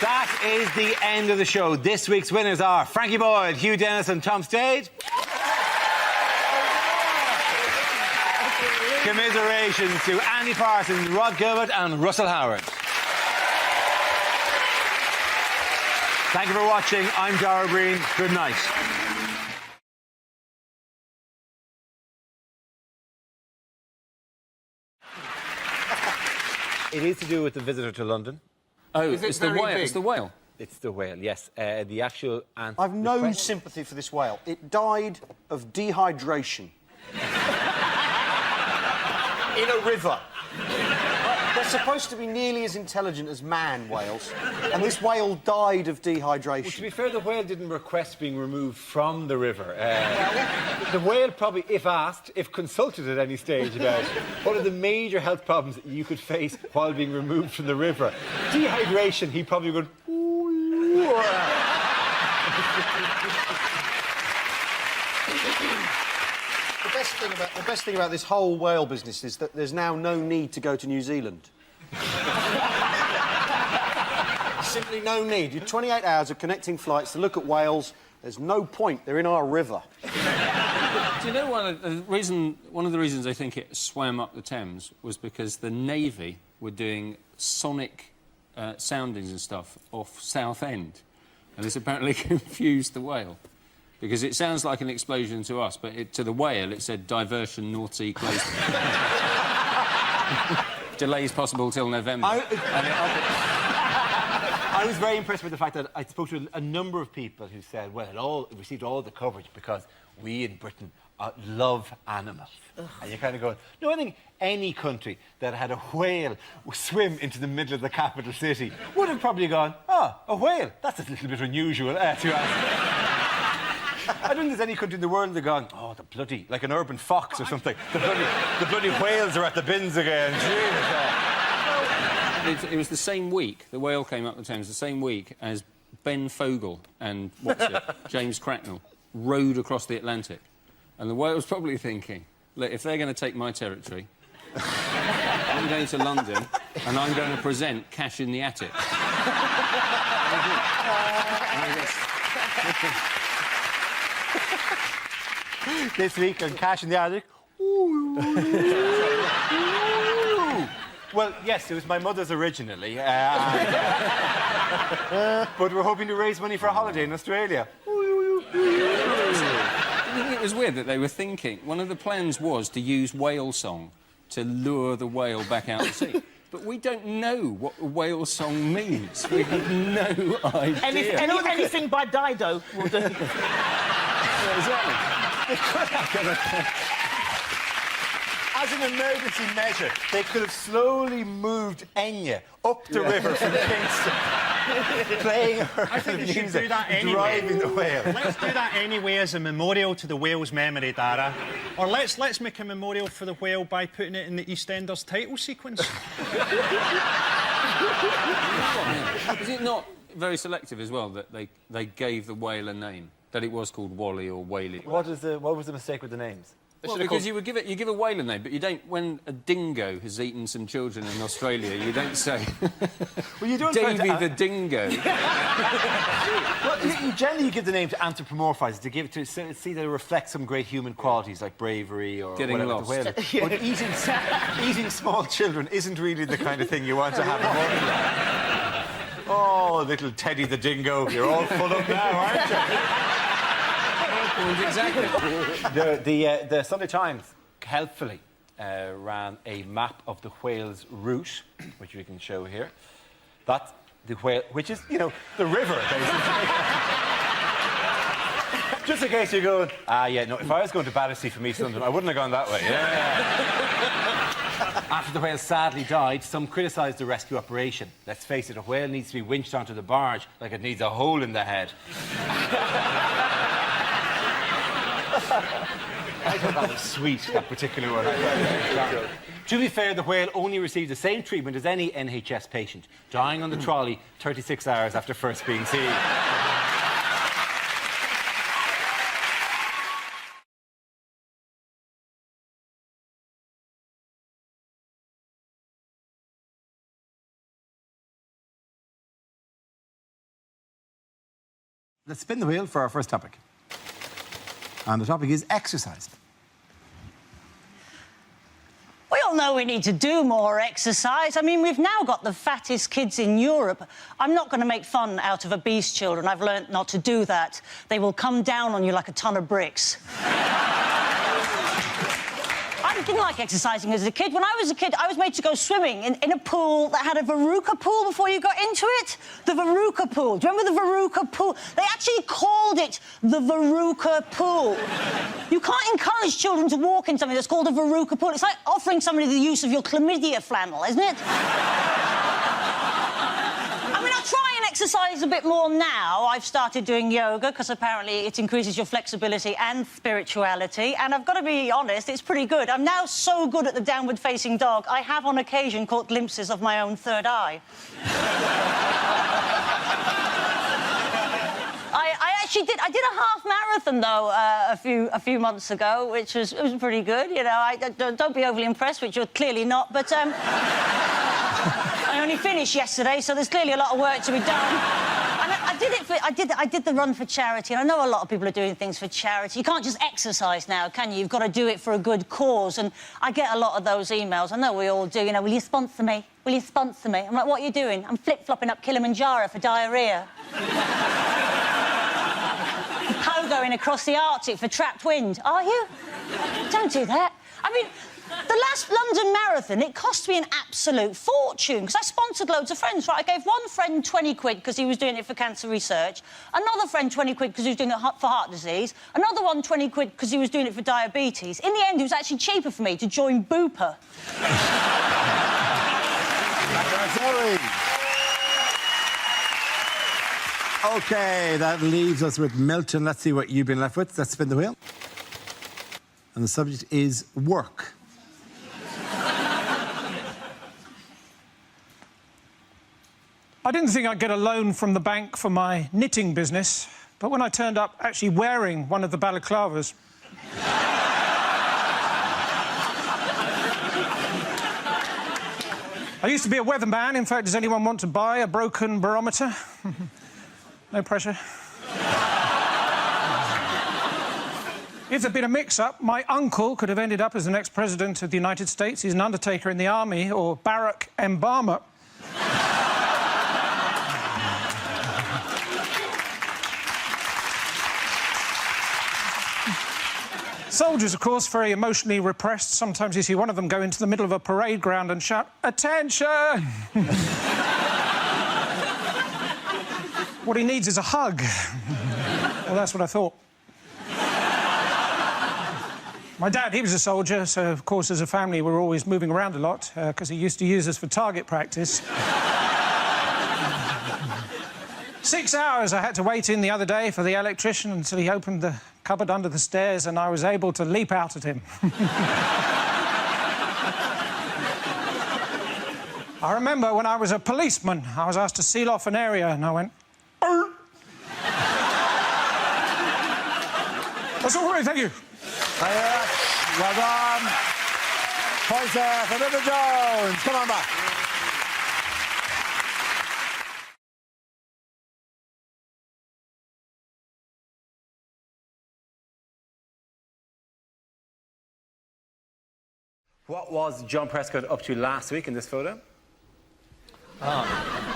That is the end of the show. This week's winners are Frankie Boyd, Hugh Dennis and Tom Stade. Commiserations to Andy Parsons, Rod Gilbert and Russell Howard. Thank you for watching. I'm Dara Breen. Good night. It is to do with the visitor to London. Oh, it's the whale. It's the whale. It's the whale, yes. The actual answer. I've no sympathy for this whale. It died of dehydration. In a river. They're supposed to be nearly as intelligent as man whales, and this whale died of dehydration. Well, to be fair, the whale didn't request being removed from the river. The whale probably, if asked, if consulted at any stage about one of the major health problems that you could face while being removed from the river, dehydration, he probably would. The best thing about this whole whale business is that there's now no need to go to New Zealand. Simply no need. You're 28 hours of connecting flights to look at whales. There's no point. They're in our river. Do you know one of the reasons I think it swam up the Thames was because the Navy were doing sonic soundings and stuff off Southend, and this apparently confused the whale. Because it sounds like an explosion to us, but to the whale it said diversion, North Sea closed. Delays possible till November. I was very impressed with the fact that I spoke to a number of people who said, well, it received all the coverage because we in Britain love animals. Ugh. And you're kind of going, no, I think any country that had a whale swim into the middle of the capital city would have probably gone, a whale, that's a little bit unusual to ask. I don't think there's any country in the world that gone, the bloody, like an urban fox or something. The bloody whales are at the bins again. It was the same week, the whale came up the Thames, the same week as Ben Fogle and, James Cracknell rowed across the Atlantic. And the whale was probably thinking, look, if they're going to take my territory, I'm going to London and I'm going to present Cash in the Attic. This week on Cash in the Attic. Well, yes, it was my mother's originally. But we're hoping to raise money for a holiday in Australia. I think it was weird that they were thinking... One of the plans was to use whale song to lure the whale back out to sea. But we don't know what a whale song means. We have no idea. Anything by Dido will do. Exactly. As an emergency measure, they could have slowly moved Enya up the river from Kingston, playing her music, do that anyway. Driving the whale. Let's do that anyway as a memorial to the whale's memory, Dara. Or let's make a memorial for the whale by putting it in the EastEnders title sequence. Is it not very selective as well that they gave the whale a name? That it was called Wally or Whaley? What was the mistake with the names? Well, because you give a whale a name, but you don't. When a dingo has eaten some children in Australia, you don't say. Well, you don't. Davy the dingo. Well, you generally give the name to anthropomorphise, to give it to see that it reflects some great human qualities like bravery or getting whatever. lost. But eating small children isn't really the kind of thing you want to have. Oh, little Teddy the dingo, you're all full up now, aren't you? Exactly. The Sunday Times helpfully ran a map of the whale's route, which we can show here. That's the whale, which is, the river, basically. Just in case you're going, if I was going to Battersea from East London, I wouldn't have gone that way. After the whale sadly died, some criticised the rescue operation. Let's face it, a whale needs to be winched onto the barge like it needs a hole in the head. I thought that was sweet, that particular one. To be fair, the whale only received the same treatment as any NHS patient, dying on the trolley 36 hours after first being seen. Let's spin the wheel for our first topic. And the topic is exercise. We all know we need to do more exercise. I mean, we've now got the fattest kids in Europe. I'm not going to make fun out of obese children. I've learnt not to do that. They will come down on you like a ton of bricks. I didn't like exercising as a kid. When I was a kid, I was made to go swimming in a pool that had a Veruca pool before you got into it. The Veruca pool. Do you remember the Veruca pool? They actually called it the Veruca pool. You can't encourage children to walk in something that's called a Veruca pool. It's like offering somebody the use of your chlamydia flannel, isn't it? I mean, I'll try and exercise a bit more now. I've started doing yoga because apparently it increases your flexibility and spirituality. And I've got to be honest, it's pretty good. I'm now so good at the downward-facing dog, I have on occasion caught glimpses of my own third eye. I did a half marathon though a few months ago, which was pretty good. Don't be overly impressed, which you're clearly not. But I I only finished yesterday, so there's clearly a lot of work to be done. And I did the run for charity, and I know a lot of people are doing things for charity. You can't just exercise now, can you? You've got to do it for a good cause, and I get a lot of those emails. I know we all do, you know, will you sponsor me? Will you sponsor me? I'm like, what are you doing? I'm flip-flopping up Kilimanjaro for diarrhoea. Pogoing across the Arctic for trapped wind. Are you? Don't do that. I mean, the last London Marathon, it cost me an absolute fortune, because I sponsored loads of friends, right? I gave one friend 20 quid because he was doing it for cancer research, another friend 20 quid because he was doing it for heart disease, another one 20 quid because he was doing it for diabetes. In the end, it was actually cheaper for me to join Bupa. OK, that leaves us with Milton. Let's see what you've been left with. Let's spin the wheel. And the subject is work. I didn't think I'd get a loan from the bank for my knitting business, but when I turned up actually wearing one of the balaclavas... I used to be a weatherman. In fact, does anyone want to buy a broken barometer? No pressure. If there'd been a mix-up, my uncle could have ended up as the next president of the United States. He's an undertaker in the army, or Barack Obama. Soldiers, of course, very emotionally repressed. Sometimes you see one of them go into the middle of a parade ground and shout, "Attention!" What he needs is a hug. Well, that's what I thought. My dad, he was a soldier, so, of course, as a family, we were always moving around a lot, because he used to use us for target practice. 6 hours I had to wait in the other day for the electrician until he opened the cupboard under the stairs and I was able to leap out at him. I remember when I was a policeman, I was asked to seal off an area and I went... That's all right, thank you. Well done. Points there for Mr. Jones. Come on back. What was John Prescott up to last week in this photo?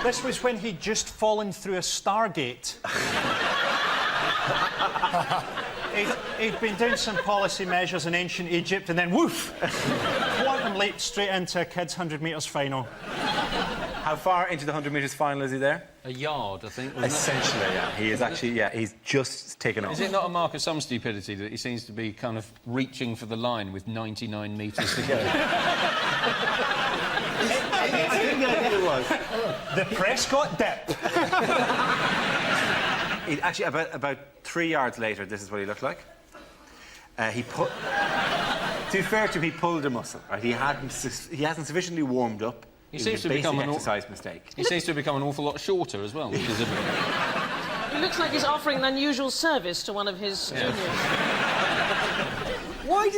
This was when he'd just fallen through a Stargate. He'd been doing some policy measures in ancient Egypt and then woof! Quantum leap straight into a kids' 100 metres final. How far into the 100 metres final is he there? A yard, I think. Essentially, yeah. He is actually, yeah, he's just taken off. Is it not a mark of some stupidity that he seems to be kind of reaching for the line with 99 metres to go? I think the idea was the Prescott dip. Actually, about 3 yards later, this is what he looked like. To be fair to him, he pulled a muscle. Right? He hasn't sufficiently warmed up. He seems to become an exercise mistake. He seems to have become an awful lot shorter as well. Which is He looks like he's offering an unusual service to one of his juniors. Why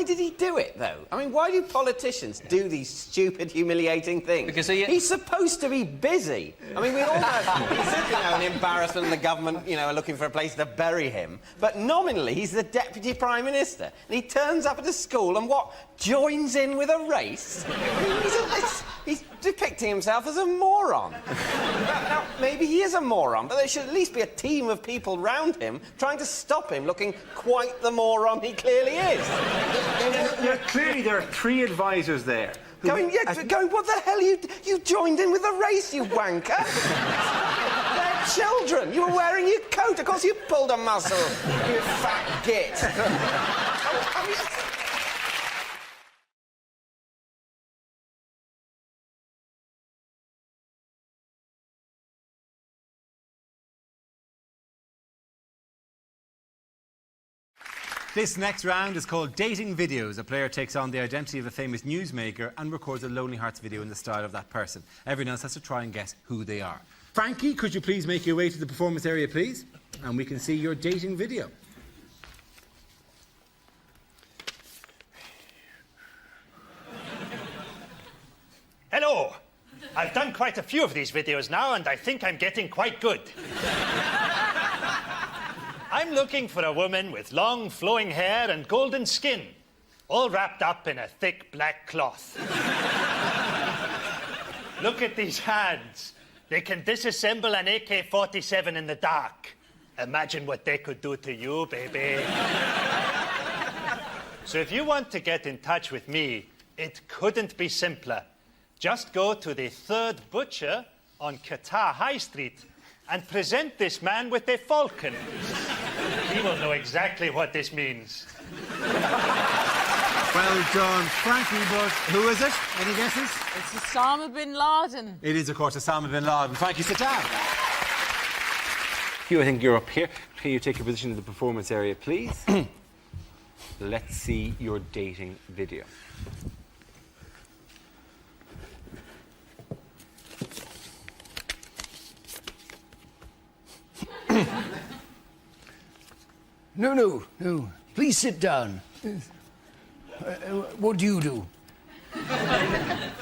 did he do it, though? I mean, why do politicians do these stupid, humiliating things? Because he's supposed to be busy. I mean, we all know he's, an embarrassment and the government, are looking for a place to bury him. But nominally, he's the Deputy Prime Minister. And he turns up at a school and joins in with a race? He's depicting himself as a moron. Now, maybe he is a moron, but there should at least be a team of people round him trying to stop him looking quite the moron he clearly is. Clearly, there are 3 advisors there. Going, what the hell you joined in with the race, you wanker? They're children. You were wearing your coat. Of course you pulled a muscle, you fat git. This next round is called Dating Videos. A player takes on the identity of a famous newsmaker and records a Lonely Hearts video in the style of that person. Everyone else has to try and guess who they are. Frankie, could you please make your way to the performance area, please? And we can see your dating video. Hello. I've quite a few of these videos now, and I think I'm getting quite good. I'm looking for a woman with long, flowing hair and golden skin, all wrapped up in a thick black cloth. Look at these hands. They can disassemble an AK-47 in the dark. Imagine what they could do to you, baby. So if you want to get in touch with me, it couldn't be simpler. Just go to the Third Butcher on Qatar High Street and present this man with a falcon. He will know exactly what this means. Well done, Frankie, but who is it? Any guesses? It's Osama bin Laden. It is, of course, Osama bin Laden. Frankie, sit down. Hugh, I think you're up here. Can you take your position in the performance area, please? Let's see your dating video. No. Please sit down. What do you do?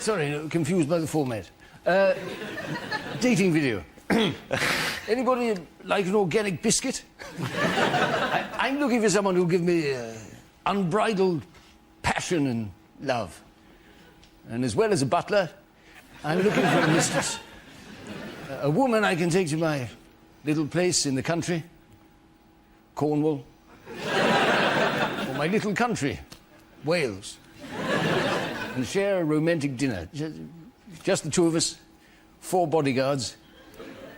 Sorry, confused by the format. Dating video. Anybody like an organic biscuit? I'm looking for someone who'll give me unbridled passion and love. And as well as a butler, I'm looking for a mistress. A woman I can take to my little place in the country, Cornwall. Or my little country, Wales. And share a romantic dinner. Just the two of us, 4 bodyguards,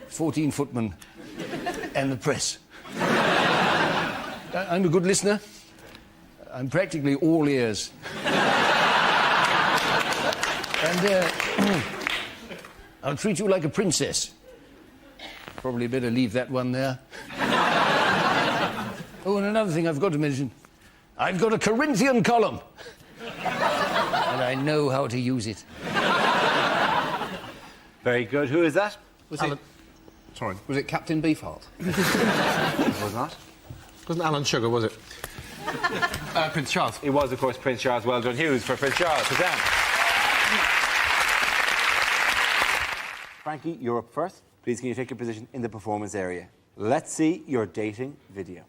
14 footmen, and the press. I'm a good listener. I'm practically all ears. And I'll treat you like a princess. Probably better leave that one there. Oh, and another thing I've got to mention. I've got a Corinthian column. And I know how to use it. Very good. Who is that? Was it Captain Beefheart? It was not. Wasn't Alan Sugar, was it? Prince Charles. It was, of course, Prince Charles. Well done, Hughes, for Prince Charles. Sit down. Frankie, you're up first. Please, can you take your position in the performance area? Let's see your dating video.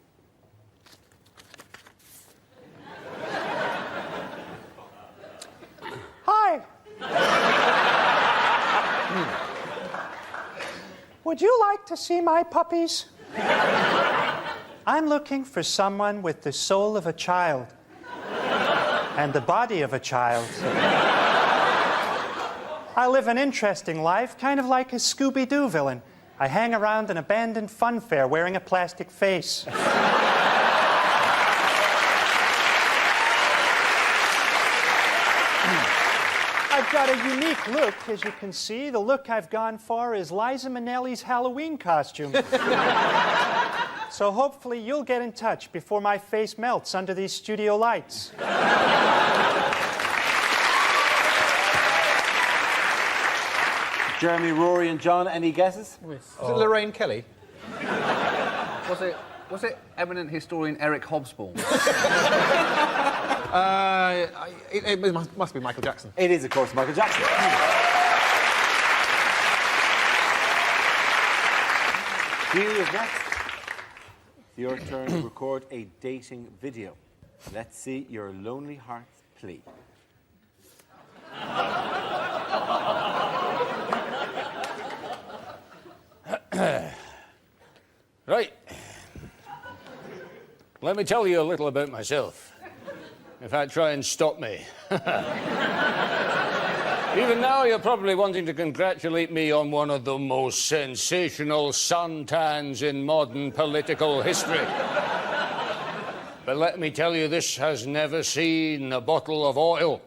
Hi. Would you like to see my puppies? I'm looking for someone with the soul of a child and the body of a child. I live an interesting life, kind of like a Scooby-Doo villain. I hang around an abandoned fun fair wearing a plastic face. I've got a unique look, as you can see. The look I've gone for is Liza Minnelli's Halloween costume. So hopefully you'll get in touch before my face melts under these studio lights. Jeremy, Rory and John, any guesses? Was it Lorraine Kelly? Was it eminent historian Eric Hobsbawm? It must be Michael Jackson. It is, of course, Michael Jackson. Hugh is next. It's your turn to record a dating video. Let's see your lonely heart's plea. Right. Let me tell you a little about myself. In fact, try and stop me. Even now, you're probably wanting to congratulate me on one of the most sensational suntans in modern political history. But let me tell you, this has never seen a bottle of oil.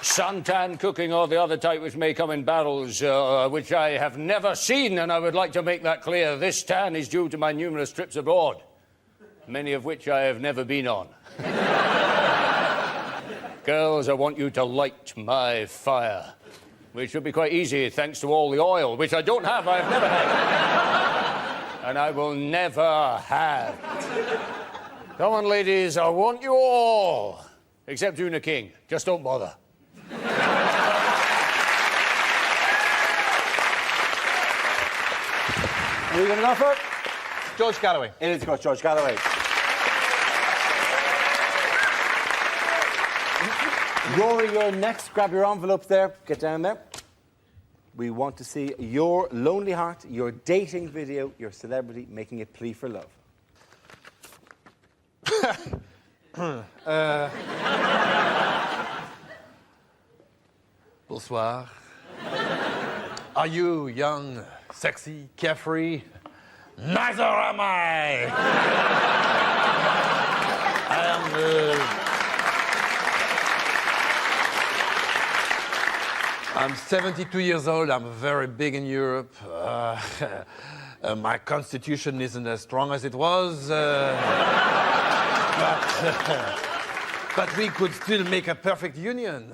Suntan cooking or the other type which may come in barrels, which I have never seen, and I would like to make that clear. This tan is due to my numerous trips abroad, many of which I have never been on. Girls, I want you to light my fire, which should be quite easy thanks to all the oil, which I don't have, I have never had. And I will never have. Come on, ladies, I want you all. Except Una King. Just don't bother. Are you going to go for it? George Galloway. It is, of course, George Galloway. Rory, you're next. Grab your envelopes there. Get down there. We want to see your lonely heart, your dating video, your celebrity making a plea for love. Bonsoir. Are you young, sexy, carefree? Neither am I! I am I'm 72 years old. I'm very big in Europe. My constitution isn't as strong as it was. But we could still make a perfect union.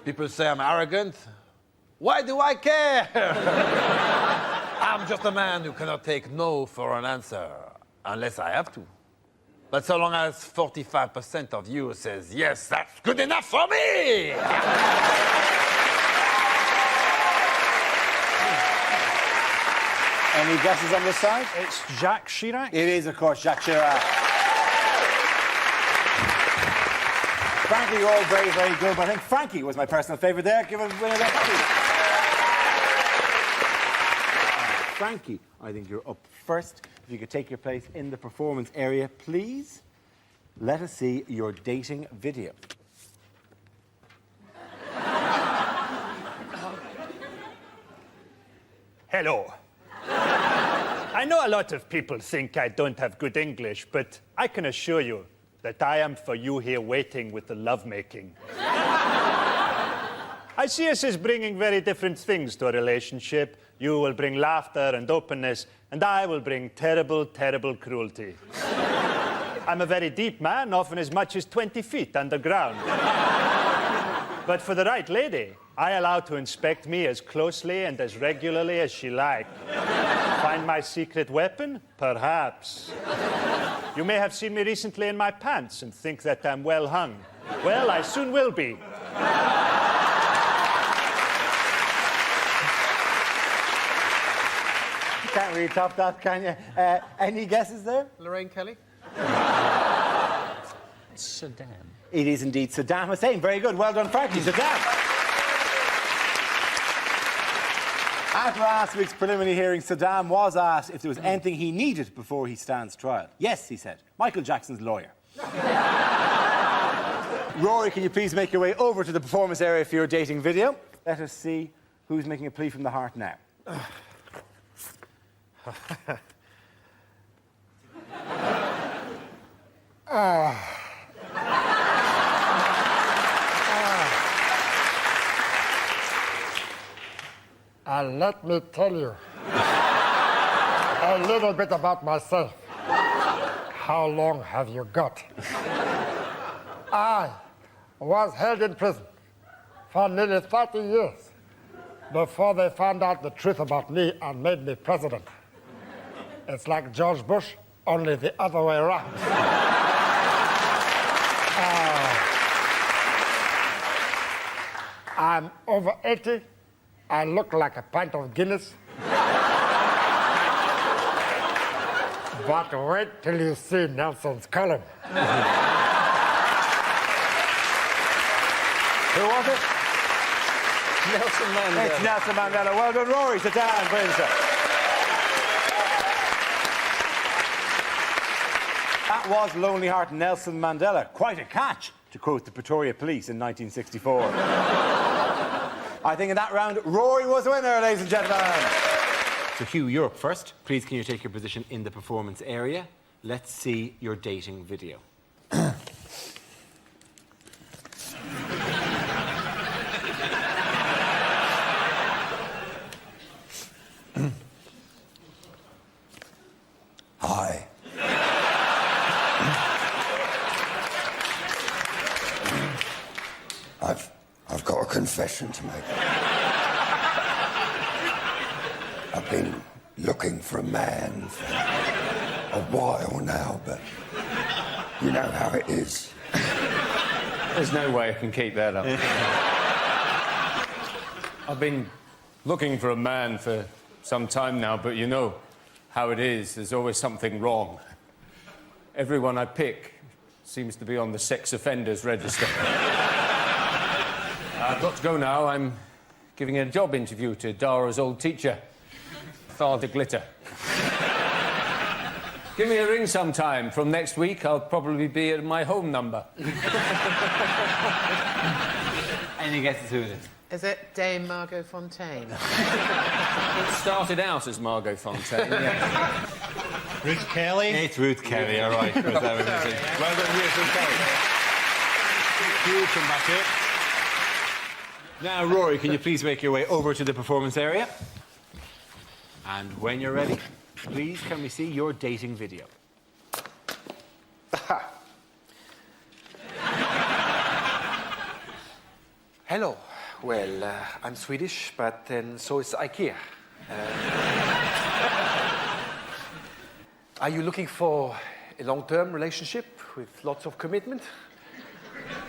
People say I'm arrogant. Why do I care? I'm just a man who cannot take no for an answer, unless I have to. But so long as 45% of you says yes, that's good enough for me! Any guesses on this side? It's Jacques Chirac. It is, of course, Jacques Chirac. Frankie, you're all very, very good, but I think Frankie was my personal favourite there. Give a winner there, Frankie, I think you're up first. If you could take your place in the performance area, please. Let us see your dating video. Hello. I know a lot of people think I don't have good English, but I can assure you that I am for you here waiting with the lovemaking. I see us as bringing very different things to a relationship. You will bring laughter and openness, and I will bring terrible, terrible cruelty. I'm a very deep man, often as much as 20 feet underground. But for the right lady, I allow to inspect me as closely and as regularly as she likes. Find my secret weapon? Perhaps. You may have seen me recently in my pants and think that I'm well hung. Well, I soon will be. Can't really top that, can you? Any guesses there? Lorraine Kelly? Saddam. It is indeed Saddam Hussein. Very good. Well done, Frankie. Saddam. At last week's preliminary hearing, Saddam was asked if there was anything he needed before he stands trial. Yes, he said. Michael Jackson's lawyer. Rory, can you please make your way over to the performance area for your dating video? Let us see who's making a plea from the heart now. And let me tell you a little bit about myself. How long have you got? I was held in prison for nearly 30 years before they found out the truth about me and made me president. It's like George Bush, only the other way around. I'm over 80. I look like a pint of Guinness. But wait till you see Nelson's column. Who was it? Nelson Mandela. It's Nelson Mandela. Well done, Rory. Sit down, please. That was Lonely Heart Nelson Mandela. Quite a catch, to quote the Pretoria Police in 1964. I think in that round, Rory was the winner, ladies and gentlemen. So, Hugh, you're up first. Please, can you take your position in the performance area? Let's see your dating video. Hi. I've got a confession to make. I've been looking for a man for a while now, but You know how it is. There's no way I can keep that up. I've been looking for a man for some time now, but you know how it is. There's always something wrong. Everyone I pick seems to be on the sex offenders register. I've got to go now. I'm giving a job interview to Dara's old teacher, Father Glitter. Give me a ring sometime. From next week, I'll probably be at my home number. And you get to do it. Is it Dame Margot Fontaine? It started out as Margot Fontaine, yeah. Ruth Kelly? It's Ruth Kelly, all right. Well done, Ruth Kelly. You come back here. Now, Rory, can you please make your way over to the performance area? And when you're ready, please can we see your dating video? Hello. Well, I'm Swedish, but then so is IKEA. Are you looking for a long-term relationship with lots of commitment?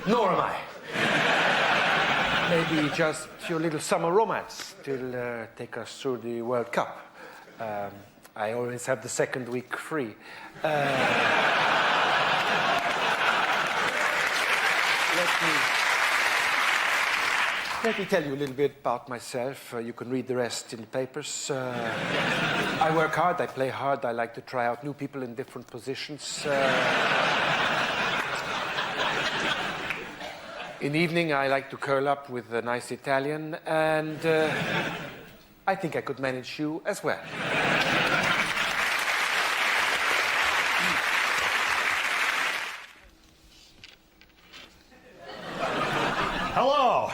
Nor am I. Maybe just your little summer romance till take us through the World Cup. I always have the second week free. Let me tell you a little bit about myself. You can read the rest in the papers. I work hard, I play hard, I like to try out new people in different positions. In the evening, I like to curl up with a nice Italian, and I think I could manage you as well. Hello.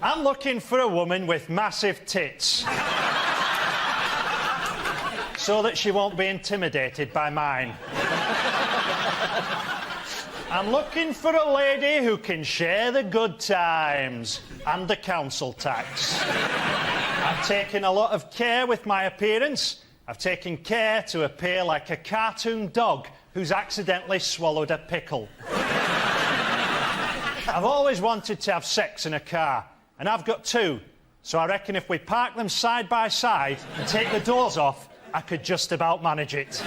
I'm looking for a woman with massive tits. So that she won't be intimidated by mine. I'm looking for a lady who can share the good times and the council tax. I've taken a lot of care with my appearance. I've taken care to appear like a cartoon dog who's accidentally swallowed a pickle. I've always wanted to have sex in a car, and I've got two. So I reckon if we park them side by side and take the doors off, I could just about manage it.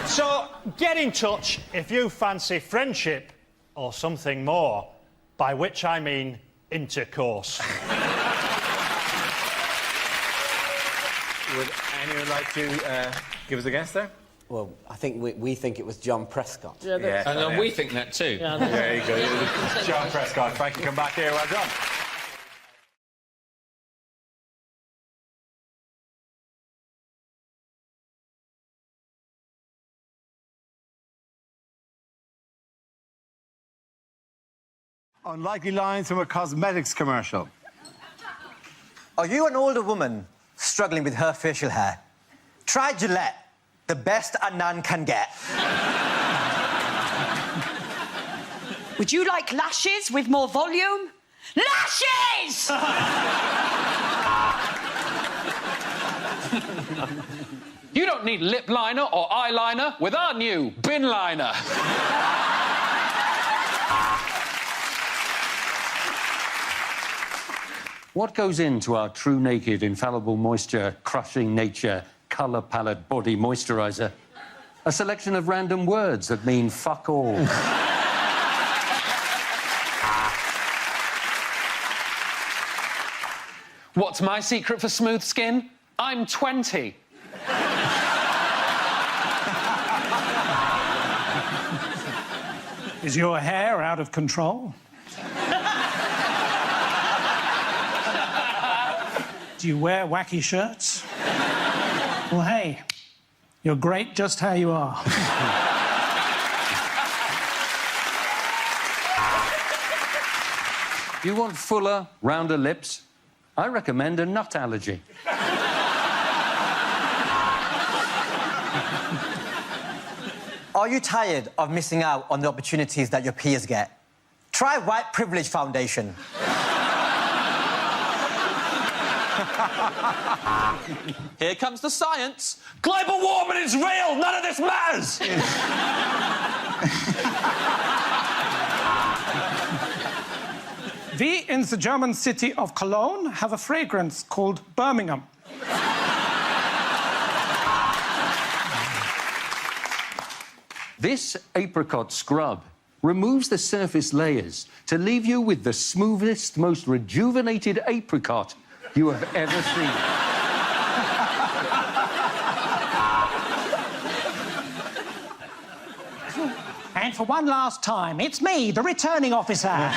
So get in touch if you fancy friendship or something more, by which I mean intercourse. Would anyone like to give us a guess there? Well, I think we think it was John Prescott. Yeah, and we think that too. Yeah, there you go. John Prescott. Frankie, come back here. Well done. Unlikely lines from a cosmetics commercial. Are you an older woman struggling with her facial hair? Try Gillette, the best a nan can get. Would you like lashes with more volume? Lashes! You don't need lip liner or eyeliner with our new bin liner. What goes into our true naked, infallible moisture, crushing nature, colour palette body moisturiser? A selection of random words that mean fuck all. What's my secret for smooth skin? I'm 20. Is your hair out of control? Do you wear wacky shirts? Well, hey, you're great just how you are. You want fuller, rounder lips? I recommend a nut allergy. Are you tired of missing out on the opportunities that your peers get? Try White Privilege Foundation. Here comes the science. Global warming is real. None of this matters. We in the German city of Cologne have a fragrance called Birmingham. This apricot scrub removes the surface layers to leave you with the smoothest, most rejuvenated apricot you have ever seen. And for one last time, it's me, the returning officer.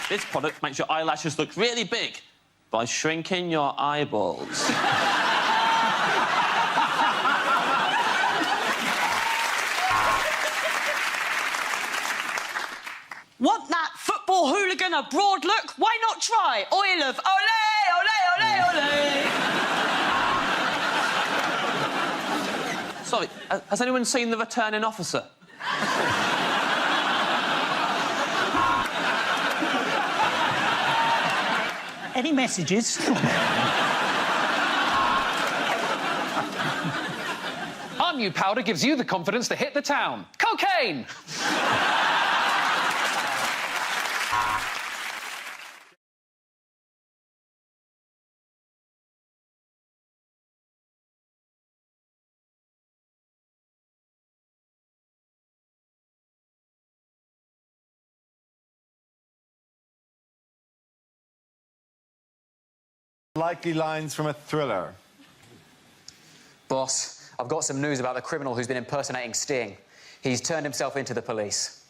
This product makes your eyelashes look really big by shrinking your eyeballs. Want that football hooligan a broad look? Why not try oil of ole, ole, ole, ole? Sorry, has anyone seen The Returning Officer? Any messages? Our new powder gives you the confidence to hit the town. Cocaine! Likely lines from a thriller. Boss, I've got some news about the criminal who's been impersonating Sting. He's turned himself into the police.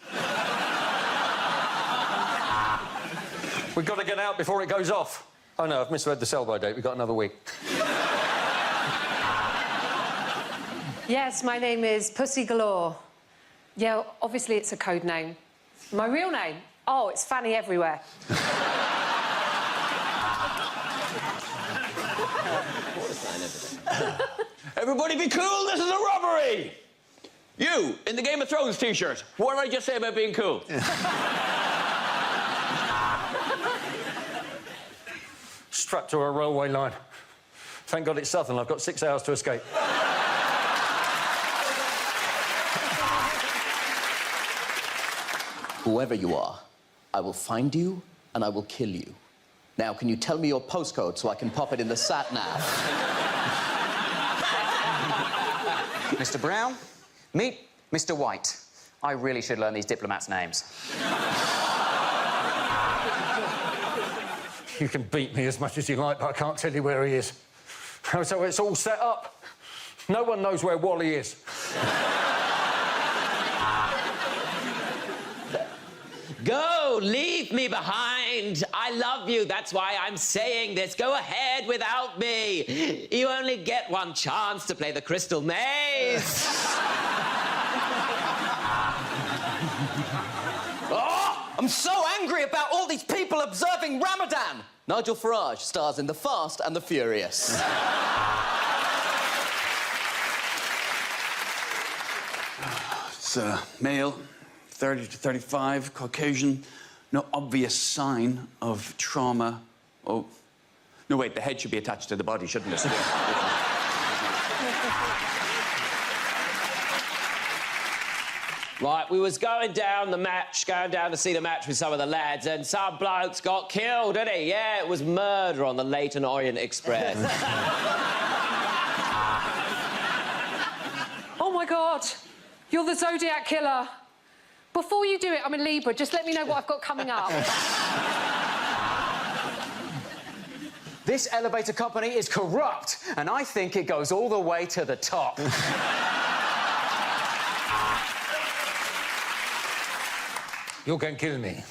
We've got to get out before it goes off. Oh, no, I've misread the sell-by date. We've got another week. Yes, my name is Pussy Galore. Yeah, obviously it's a code name. My real name? Oh, it's Fanny Everywhere. Everybody be cool, this is a robbery! You, in the Game of Thrones t-shirt, what did I just say about being cool? Strapped to a railway line. Thank God it's southern. I've got 6 hours to escape. Whoever you are, I will find you and I will kill you. Now, can you tell me your postcode so I can pop it in the sat-nav? Mr. Brown, meet Mr. White. I really should learn these diplomats' names. You can beat me as much as you like, but I can't tell you where he is. So it's all set up. No one knows where Wally is. Go, leave me behind. I love you, that's why I'm saying this. Go ahead without me. You only get one chance to play the Crystal Maze. Oh, I'm so angry about all these people observing Ramadan. Nigel Farage stars in The Fast and the Furious. It's male, 30 to 35, Caucasian, no obvious sign of trauma. Oh, no, wait, the head should be attached to the body, shouldn't it? Right, we was going down to see the match with some of the lads, and some blokes got killed, didn't he? Yeah, it was murder on the Leyton Orient Express. Oh, my God. You're the Zodiac Killer. Before you do it, I'm a Libra. Just let me know what I've got coming up. This elevator company is corrupt, and I think it goes all the way to the top. You can kill me,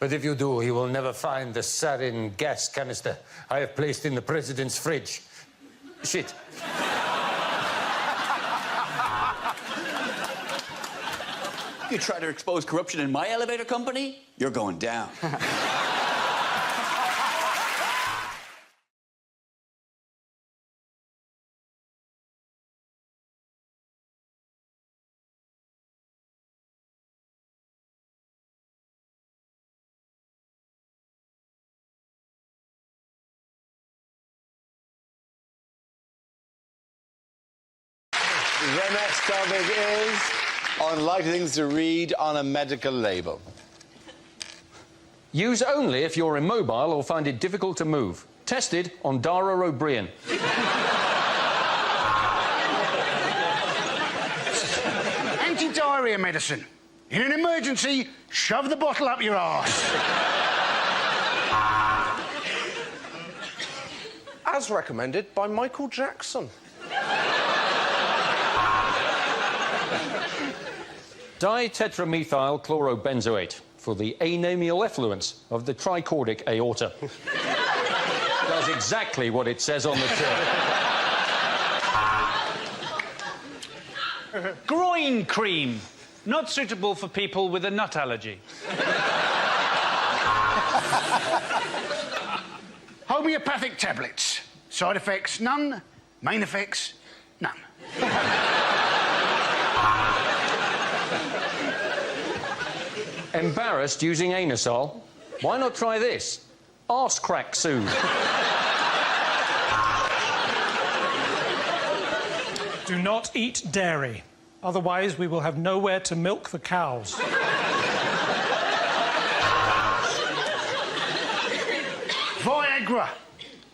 but if you do, you will never find the sarin gas canister I have placed in the president's fridge. Shit. You try to expose corruption in my elevator company, you're going down. The next topic is unlikely things to read on a medical label. Use only if you're immobile or find it difficult to move. Tested on Dara O'Brien. Anti-diarrhea medicine. In an emergency, shove the bottle up your arse. As recommended by Michael Jackson. Ditetramethyl chlorobenzoate for the anamial effluence of the tricordic aorta. Does exactly what it says on the tin. Groin cream. Not suitable for people with a nut allergy. Homeopathic tablets. Side effects, none. Main effects, none. Embarrassed using anusol? Why not try this? Arse crack soothe. Do not eat dairy. Otherwise, we will have nowhere to milk the cows. Viagra.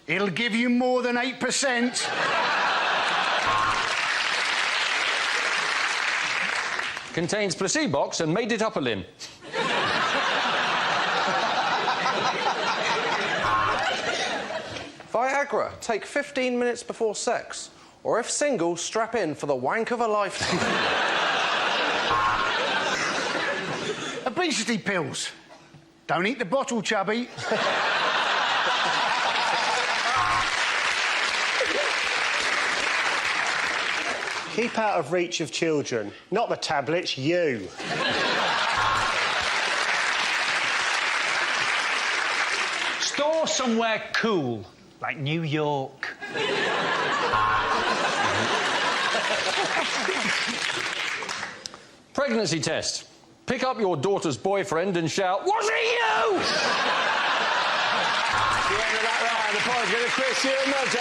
It'll give you more than 8%. Contains placebox and made it up a limb. Viagra. Take 15 minutes before sex. Or if single, strap in for the wank of a lifetime. Obesity pills. Don't eat the bottle, chubby. Keep out of reach of children. Not the tablets, you. Store somewhere cool, like New York. Pregnancy test. Pick up your daughter's boyfriend and shout, "Was it you?" The end of that round, the point's going to Christian Milton.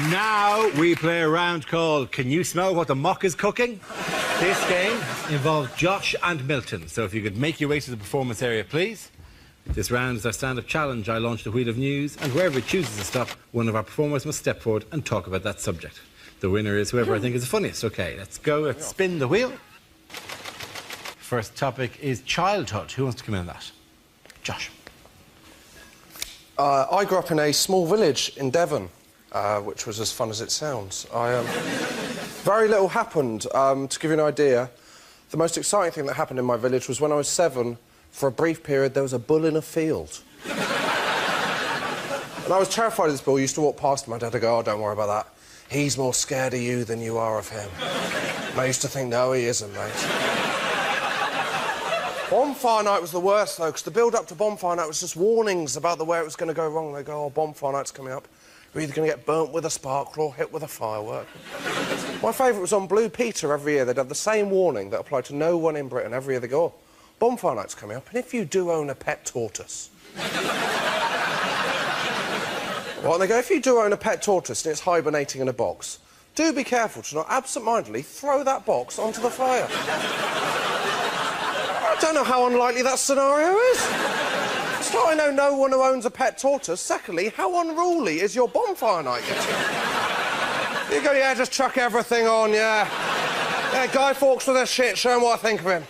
Now we play a round called Can You Smell What the Mock is Cooking? This game involves Josh and Milton, so if you could make your way to the performance area, please. This round is our stand-up challenge. I launch the wheel of news, and wherever it chooses to stop, one of our performers must step forward and talk about that subject. The winner is whoever I think is the funniest. OK, let's go. Let's spin the wheel. First topic is childhood. Who wants to come in on that? Josh. I grew up in a small village in Devon, which was as fun as it sounds. Very little happened. To give you an idea, the most exciting thing that happened in my village was when I was 7, for a brief period, there was a bull in a field. And I was terrified of this bull. I used to walk past my dad and go, "Oh, don't worry about that. He's more scared of you than you are of him." And I used to think, no, he isn't, mate. Bonfire night was the worst, though, because the build-up to bonfire night was just warnings about the way it was going to go wrong. They go, "Oh, bonfire night's coming up. You're either going to get burnt with a sparkler or hit with a firework." My favourite was on Blue Peter every year. They'd have the same warning that applied to no one in Britain. Every year they go, "Oh, bonfire night's coming up, and if you do own a pet tortoise..." Well, they go, "If you do own a pet tortoise and it's hibernating in a box, do be careful to not absent-mindedly throw that box onto the fire." I don't know how unlikely that scenario is. So I know no one who owns a pet tortoise. Secondly, how unruly is your bonfire night getting? You go, "Yeah, just chuck everything on, yeah. Yeah, Guy Fawkes with their shit, show him what I think of him.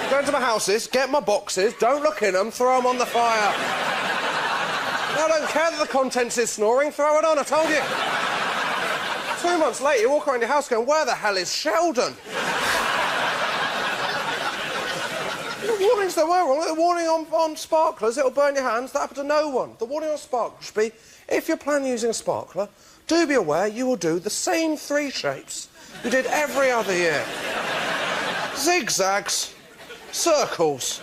Go into my houses, get my boxes, don't look in them, throw them on the fire. I don't care that the contents is snoring, throw it on, I told you." 2 months later, you walk around your house going, "Where the hell is Sheldon?" The warnings that were wrong. The warning on sparklers, it'll burn your hands. That happened to no one. The warning on sparklers should be, if you're planning using a sparkler, do be aware you will do the same 3 shapes you did every other year. Zigzags, circles.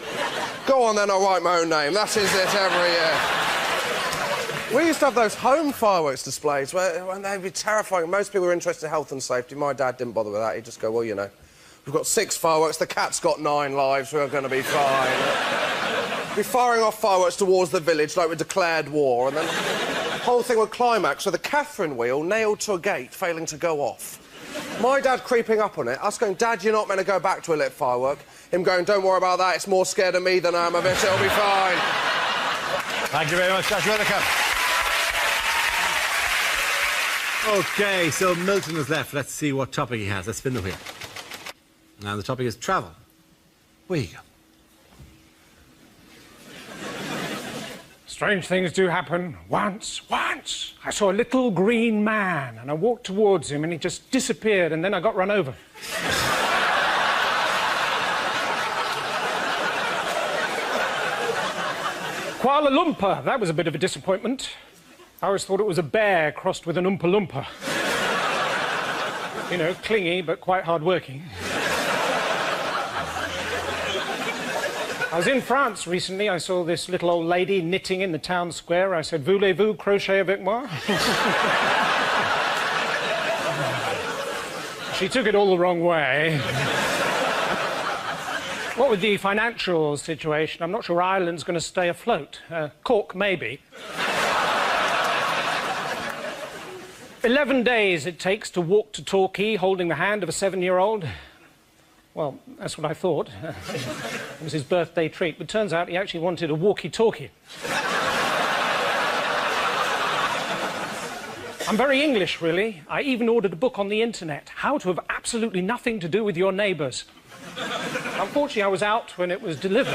Go on then, I'll write my own name. That is it every year. We used to have those home fireworks displays when they'd be terrifying. Most people were interested in health and safety. My dad didn't bother with that. He'd just go, "Well, you know, We've got 6 fireworks. The cat's got 9 lives. We're going to be fine. We're firing off fireworks towards the village like we declared war, and then the whole thing would climax with the Catherine wheel nailed to a gate, failing to go off. My dad creeping up on it, us going, Dad, you're not meant to go back to a lit firework. Him going, don't worry about that, it's more scared of me than I am of it, it'll be fine. Thank you very much, Josh Whittaker. OK, so Milton is left. Let's see what topic he has. Let's spin the wheel. Now, the topic is travel. Where you go? Strange things do happen. Once, I saw a little green man, and I walked towards him, and he just disappeared, and then I got run over. Kuala Lumpur, that was a bit of a disappointment. I always thought it was a bear crossed with an Oompa Loompa. You know, clingy, but quite hard-working. I was in France recently. I saw this little old lady knitting in the town square. I said, voulez-vous crochet avec moi? She took it all the wrong way. What with the financial situation, I'm not sure Ireland's going to stay afloat. Cork, maybe. 11 days it takes to walk to Torquay holding the hand of a 7-year-old. Well, that's what I thought. It was his birthday treat, but turns out he actually wanted a walkie-talkie. I'm very English, really. I even ordered a book on the internet, How to Have Absolutely Nothing to Do with Your Neighbours. Unfortunately, I was out when it was delivered.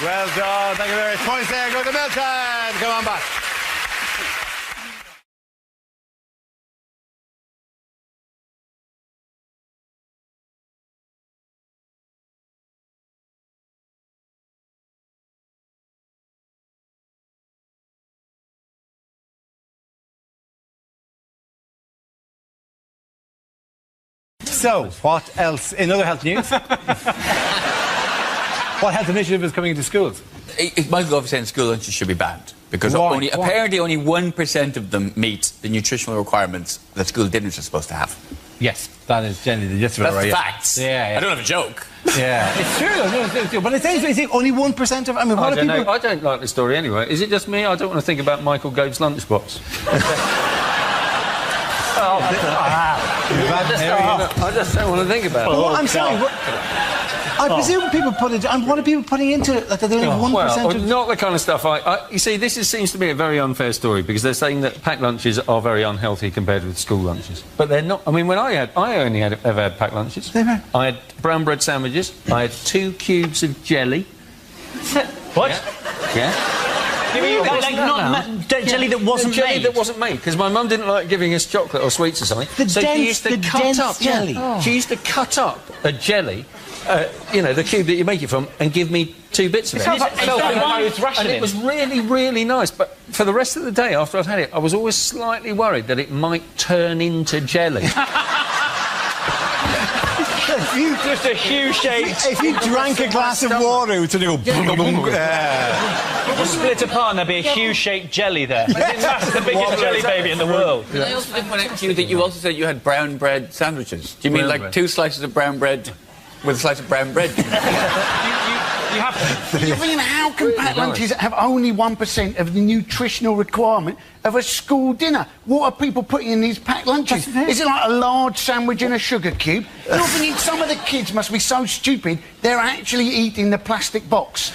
Well done. Thank you very much. Points there. Go to Milton. Come on back. So, what else? In other health news? What health initiative is coming into schools? Michael Gove saying school lunches should be banned because apparently only 1% of them meet the nutritional requirements that school dinners are supposed to have. Yes, that is generally the gist of it. That's the facts. Yeah. I don't have a joke. Yeah, it's true. No, it's true. But it's only 1% of. I mean, what I don't know. I don't like the story anyway. Is it just me? I don't want to think about Michael Gove's lunchbox. I just don't want to think about it. Well, I'm sorry. I presume people put it. And what are people putting into it? Like they're doing 1% of. Not the kind of stuff. You see, this seems to be a very unfair story because they're saying that packed lunches are very unhealthy compared with school lunches, but they're not. I mean, when I only ever had packed lunches. I had brown bread sandwiches. I had 2 cubes of jelly. What? Yeah. You mean jelly that wasn't made? Jelly that wasn't made, because my mum didn't like giving us chocolate or sweets or something. She used to cut up jelly. Oh. She used to cut up a jelly, you know, the cube that you make it from, and give me 2 bits of it. And it was really, really nice. But for the rest of the day after I'd had it, I was always slightly worried that it might turn into jelly. Just a huge shape. If you drank a glass of water, it would sort of go... Just split apart and there'd be a huge-shaped jelly there. That's the biggest jelly baby in the world. I also did point out to you that you also said you had brown bread sandwiches. Do you mean like 2 slices of brown bread with a slice of brown bread? You have to. You mean, how can packed lunches have only 1% of the nutritional requirement of a school dinner? What are people putting in these packed lunches? Is it like a large sandwich and a sugar cube? You're thinking some of the kids must be so stupid they're actually eating the plastic box.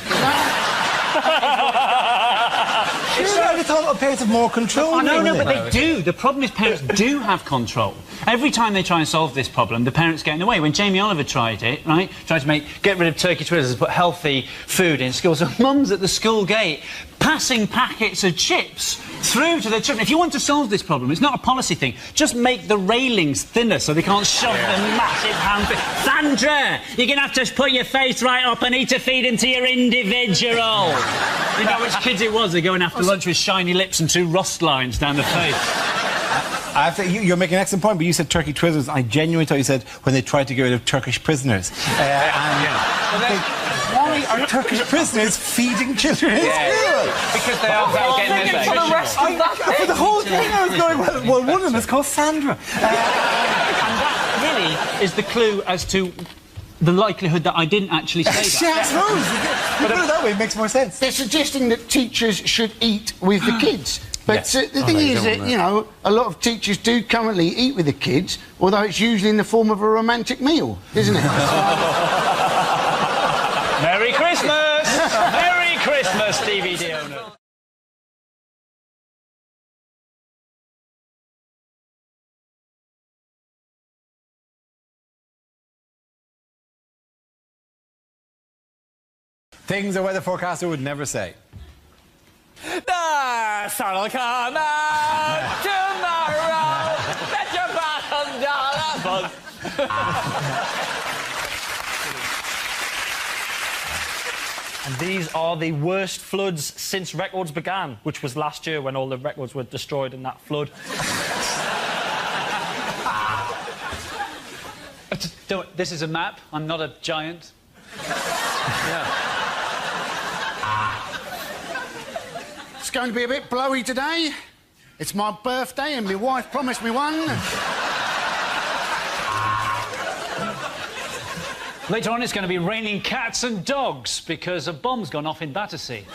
I thought parents have more control. No, but they do. The problem is parents do have control. Every time they try and solve this problem, the parents get in the way. When Jamie Oliver tried it, right, tried to get rid of turkey twizzlers, put healthy food in schools, so mum's at the school gate passing packets of chips through to their children. If you want to solve this problem, it's not a policy thing. Just make the railings thinner so they can't shove the massive hand. Sandra, you're going to have to put your face right up and eat a feed into your individual. You know which kids it was? They're going after lunch with shiny lips and 2 rust lines down the face. I have to, you're making an excellent point, but you said turkey twizzlers. I genuinely thought you said when they tried to get rid of Turkish prisoners. Why Are Turkish prisoners feeding children in school? Because they are getting their for the rest of that For the whole thing, I was going, well, one of them is called Sandra. And that really is the clue as to the likelihood that I didn't actually say that. Yeah, I suppose. You put it that way, it makes more sense. They're suggesting that teachers should eat with the kids. But Yes. the thing is that, you know, a lot of teachers do currently eat with the kids, although it's usually in the form of a romantic meal, isn't it? Merry Christmas! Merry Christmas, DVD owner. Things a weather forecaster would never say. Sun'll come out tomorrow. Bet your bottom dollar. And these are the worst floods since records began, which was last year when all the records were destroyed in that flood. This is a map. I'm not a giant. Yeah. It's going to be a bit blowy today. It's my birthday and my wife promised me one. Later on, it's going to be raining cats and dogs because a bomb's gone off in Battersea.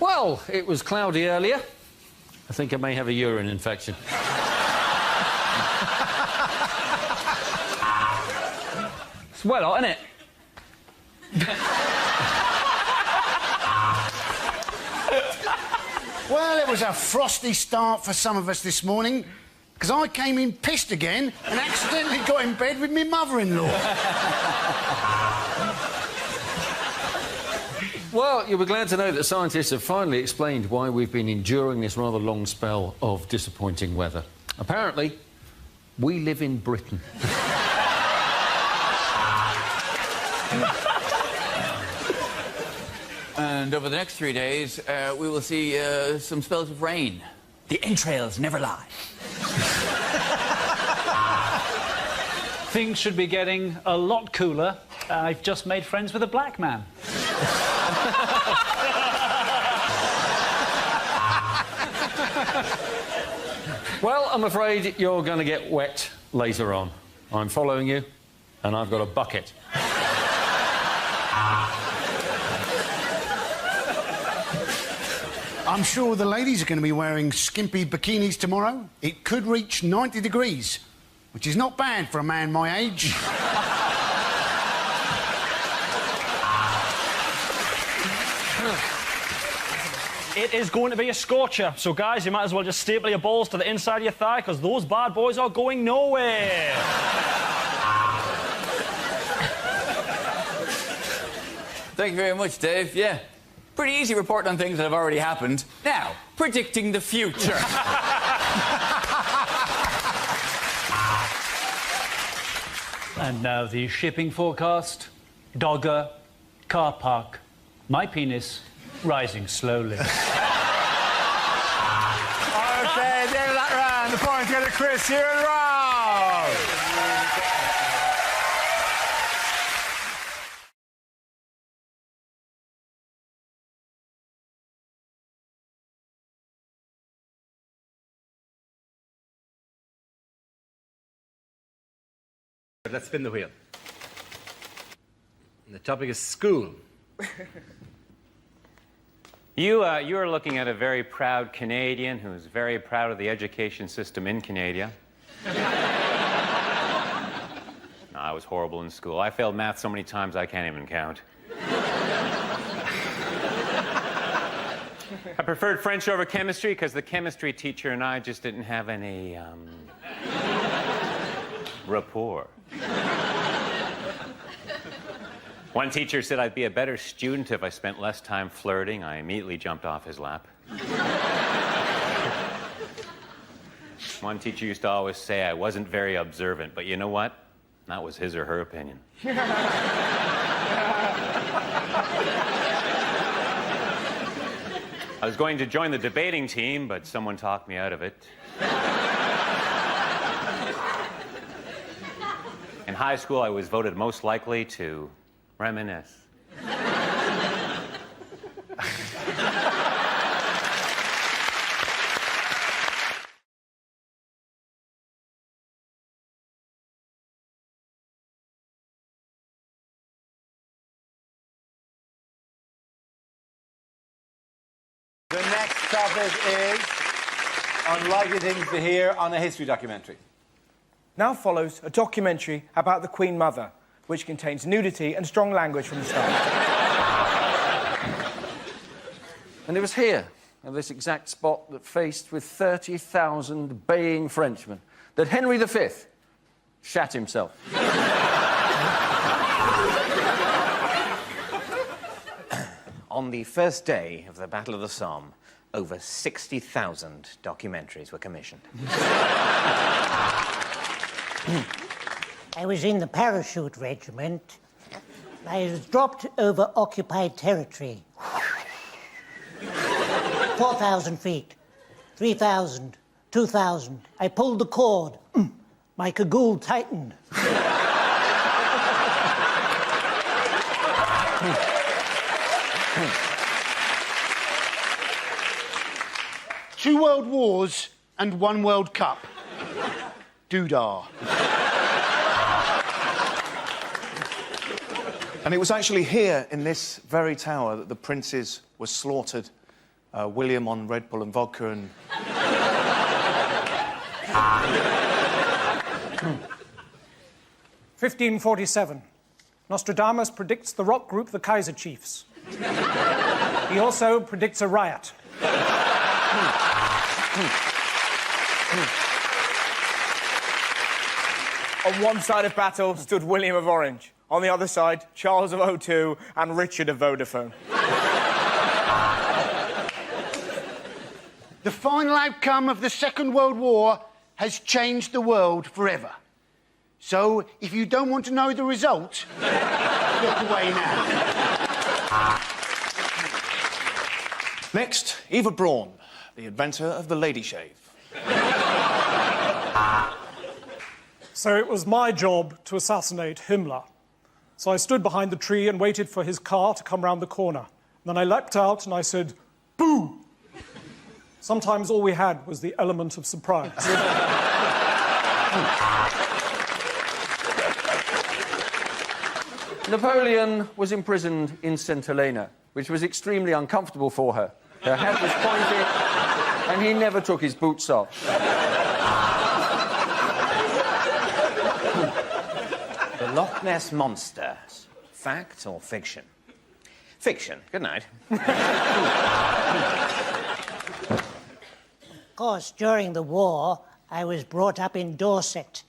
Well, it was cloudy earlier. I think I may have a urine infection. It's well hot, isn't it? Well, it was a frosty start for some of us this morning, because I came in pissed again and accidentally got in bed with my mother-in-law. Well, you'll be glad to know that scientists have finally explained why we've been enduring this rather long spell of disappointing weather. Apparently, we live in Britain. And over the next 3 days, we will see some spells of rain. The entrails never lie. Things should be getting a lot cooler. I've just made friends with a black man. Well, I'm afraid you're going to get wet later on. I'm following you, and I've got a bucket. I'm sure the ladies are going to be wearing skimpy bikinis tomorrow. It could reach 90 degrees, which is not bad for a man my age. It is going to be a scorcher, so guys, you might as well just staple your balls to the inside of your thigh, because those bad boys are going nowhere. Thank you very much, Dave. Yeah. Pretty easy report on things that have already happened. Now, predicting the future. And now the shipping forecast. Dogger, car park, my penis rising slowly. OK, there's that round. The points go to Chris here and Rob. Let's spin the wheel. And the topic is school. You are looking at a very proud Canadian who's very proud of the education system in Canada. No, I was horrible in school. I failed math so many times I can't even count. I preferred French over chemistry because the chemistry teacher and I just didn't have any rapport. One teacher said I'd be a better student if I spent less time flirting. I immediately jumped off his lap. One teacher used to always say I wasn't very observant, but you know what? That was his or her opinion. I was going to join the debating team, but someone talked me out of it. In high school, I was voted most likely to reminisce. The next topic is unlikely things to hear on a history documentary. Now follows a documentary about the Queen Mother, which contains nudity and strong language from the start. And it was here, at this exact spot that faced with 30,000 baying Frenchmen, that Henry V shat himself. On the first day of the Battle of the Somme, over 60,000 documentaries were commissioned. I was in the parachute regiment. I was dropped over occupied territory. 4,000 feet, 3,000, 2,000. I pulled the cord. My cagoule tightened. Two World Wars and one World Cup. Doodah. And it was actually here, in this very tower, that the princes were slaughtered. William on Red Bull and vodka and... 1547. Nostradamus predicts the rock group the Kaiser Chiefs. He also predicts a riot. On one side of battle stood William of Orange. On the other side, Charles of O2 and Richard of Vodafone. The final outcome of the Second World War has changed the world forever. So, if you don't want to know the result, look away now. Next, Eva Braun, the inventor of the lady shave. So it was my job to assassinate Himmler. So I stood behind the tree and waited for his car to come round the corner. And then I leapt out and I said, "Boo!" Sometimes all we had was the element of surprise. Napoleon was imprisoned in St. Helena, which was extremely uncomfortable for her. Her head was pointed, and he never took his boots off. The Loch Ness Monster. Fact or fiction? Fiction. Good night. Of course, during the war, I was brought up in Dorset.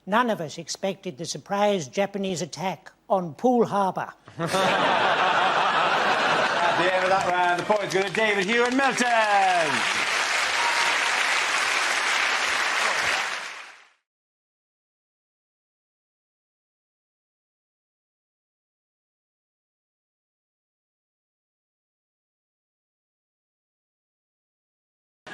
None of us expected the surprise Japanese attack on Poole Harbour. At the end of that round, the points go to David, Hugh and Milton.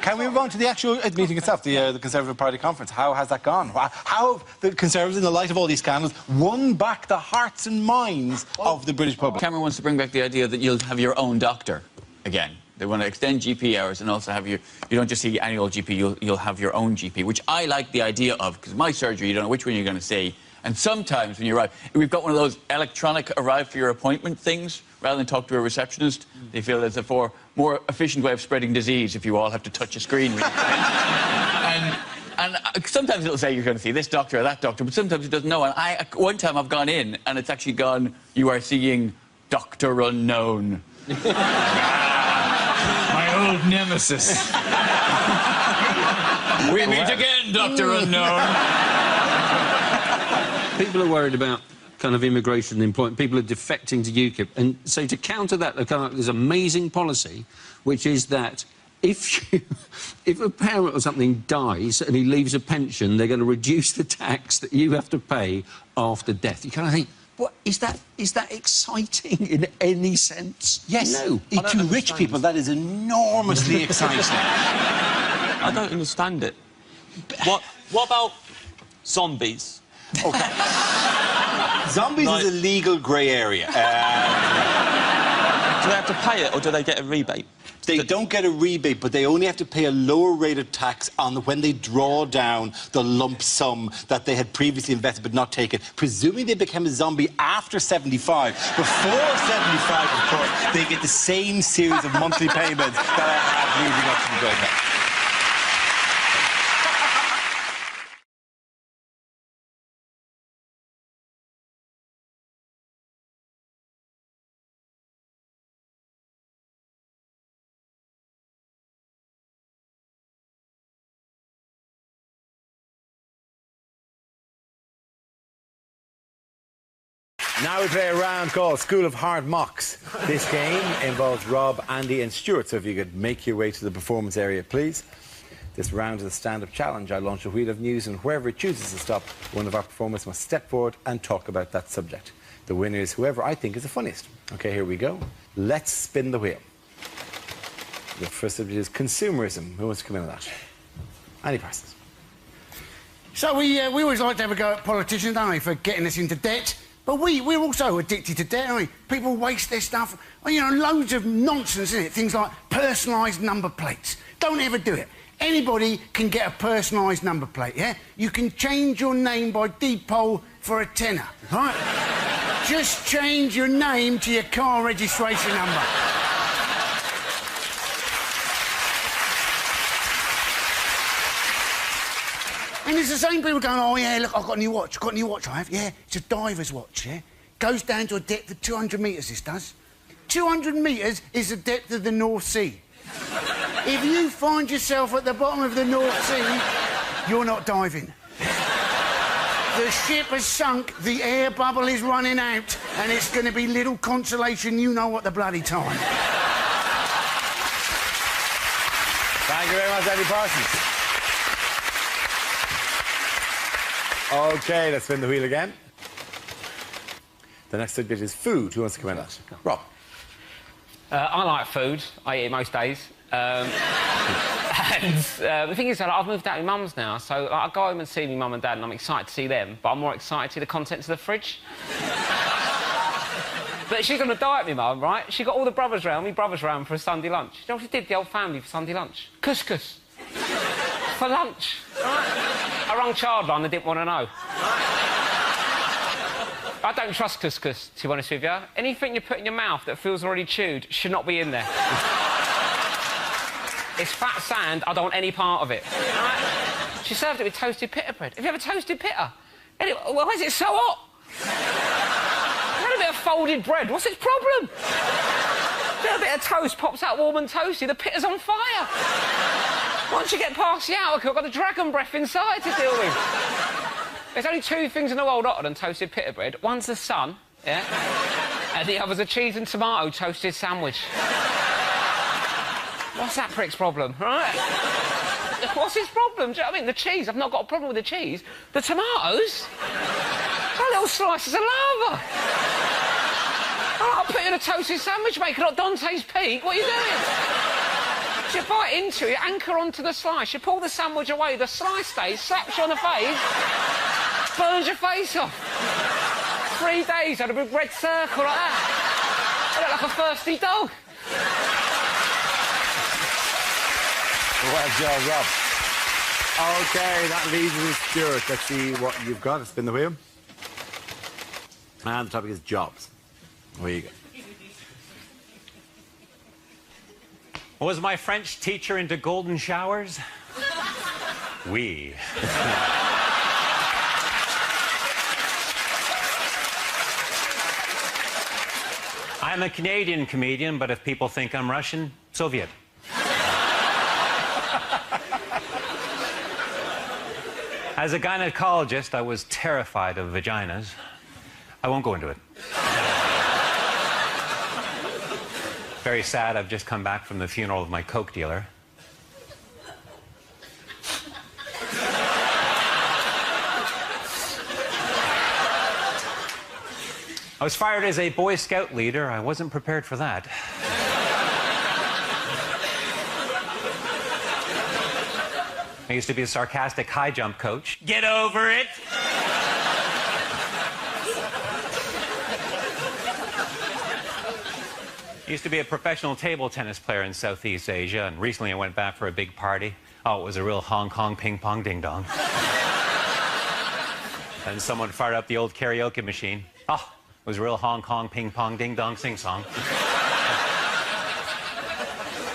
Can we move on to the actual meeting itself, the Conservative Party conference? How has that gone? How have the Conservatives, in the light of all these scandals, won back the hearts and minds of the British public? Cameron wants to bring back the idea that you'll have your own doctor again. They want to extend GP hours and also have you don't just see annual GP, you'll have your own GP, which I like the idea of, because my surgery, you don't know which one you're going to see. And sometimes when you arrive, we've got one of those electronic arrive for your appointment things, rather than talk to a receptionist. They feel there's a more efficient way of spreading disease if you all have to touch a screen. Really. and sometimes it'll say you're going to see this doctor or that doctor, but sometimes it doesn't know. And one time I've gone in, and it's actually gone, you are seeing Dr. Unknown. My old nemesis. We meet again, Dr. Unknown. People are worried about kind of immigration and employment. People are defecting to UKIP. And so to counter that, there's this amazing policy, which is that if a parent or something dies and he leaves a pension, they're going to reduce the tax that you have to pay after death. You kind of think, what, is that exciting in any sense? Yes. No. To rich people, that is enormously exciting. I don't understand it. What about zombies? Okay. Zombies is a legal grey area. Do they have to pay it, or do they get a rebate? They don't get a rebate, but they only have to pay a lower rate of tax on when they draw down the lump sum that they had previously invested but not taken. Presuming they became a zombie after 75. Before 75, of course, they get the same series of monthly payments that I have leading up to the breakup. Now we play a round called School of Hard Mocks. This game involves Rob, Andy and Stuart, so if you could make your way to the performance area, please. This round is a stand-up challenge. I launch a wheel of news, and wherever it chooses to stop, one of our performers must step forward and talk about that subject. The winner is whoever I think is the funniest. OK, here we go. Let's spin the wheel. The first subject is consumerism. Who wants to come in on that? Andy Parsons. So we always like to have a go at politicians, don't we, for getting us into debt. But we're also addicted to debt, aren't we? People waste their stuff. You know, loads of nonsense, isn't it? Things like personalised number plates. Don't ever do it. Anybody can get a personalised number plate, yeah? You can change your name by deed poll for a tenner, right? Just change your name to your car registration number. And it's the same people going, oh, yeah, look, I've got a new watch. Got a new watch, I have. Yeah, it's a diver's watch, yeah? Goes down to a depth of 200 metres, this does. 200 metres is the depth of the North Sea. If you find yourself at the bottom of the North Sea, you're not diving. The ship has sunk, the air bubble is running out, and it's going to be little consolation you know what the bloody time. Thank you very much, Andy Parsons. OK, let's spin the wheel again. The next subject is food. Who wants to come in on that? Rob. I like food. I eat it most days. And the thing is, I've moved out with mum's now, so I go home and see my mum and dad, and I'm excited to see them, but I'm more excited to see the contents of the fridge. But she's on a diet, my mum, right? She got all the brothers round, for a Sunday lunch. You know what she did, the whole family, for Sunday lunch? Couscous. For lunch. Right? I rang Childline, they didn't want to know. I don't trust couscous, to be honest with you. Anything you put in your mouth that feels already chewed should not be in there. It's fat sand, I don't want any part of it. Right? She served it with toasted pita bread. Have you ever toasted pita? Anyway, why is it so hot? A bit of folded bread, what's its problem? A bit of toast pops out warm and toasty, the pita's on fire. Once you get past the hour, I've got the dragon breath inside to deal with. There's only two things in the world hotter than toasted pita bread. One's the sun, yeah? And the other's a cheese and tomato toasted sandwich. What's that prick's problem, right? What's his problem? Do you know what I mean? The cheese, I've not got a problem with the cheese. The tomatoes? They're little slices of lava. I'll put you in a toasted sandwich, mate, not Dante's Peak. What are you doing? You bite into it, anchor onto the slice, you pull the sandwich away, the slice stays, slaps you on the face, burns your face off. 3 days, had a big red circle like that. I look like a thirsty dog. Well done, Rob. OK, that leaves us with Stuart. Let's see what you've got. Let's spin the wheel. And the topic is jobs. Where you go. Was my French teacher into golden showers? Oui. I'm a Canadian comedian, but if people think I'm Russian, Soviet. As a gynecologist, I was terrified of vaginas. I won't go into it. Very sad, I've just come back from the funeral of my coke dealer. I was fired as a Boy Scout leader. I wasn't prepared for that. I used to be a sarcastic high jump coach. Get over it! Used to be a professional table tennis player in Southeast Asia, and recently I went back for a big party. Oh, it was a real Hong Kong ping-pong ding-dong. And someone fired up the old karaoke machine. Oh, it was a real Hong Kong ping-pong ding-dong sing-song.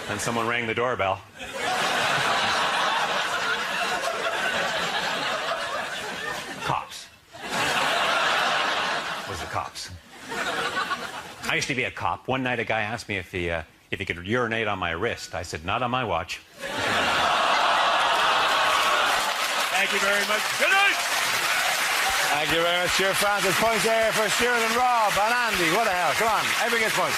And someone rang the doorbell. Cops. It was the cops. I used to be a cop. One night a guy asked me if he could urinate on my wrist. I said, not on my watch. Thank you very much. Good night. Thank you very much, Stuart Francis. Points there for Stuart and Rob and Andy. What the hell? Come on, everybody gets points.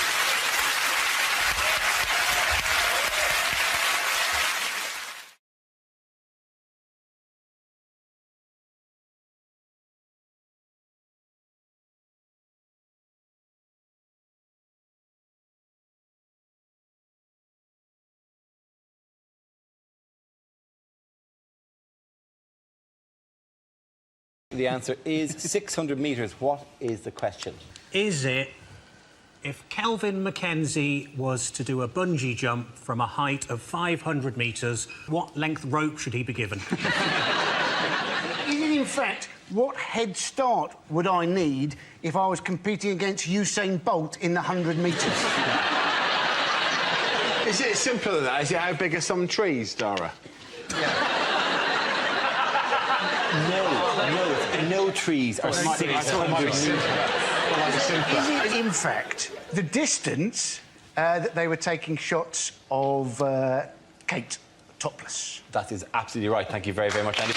The answer is 600 metres. What is the question? Is it, if Kelvin Mackenzie was to do a bungee jump from a height of 500 metres, what length rope should he be given? Is it, in fact, what head start would I need if I was competing against Usain Bolt in the 100 metres? Is it simpler than that? Is it how big are some trees, Dara? No trees are 600 metres. Is it, in fact, the distance that they were taking shots of Kate topless? That is absolutely right. Thank you very, very much, Andy.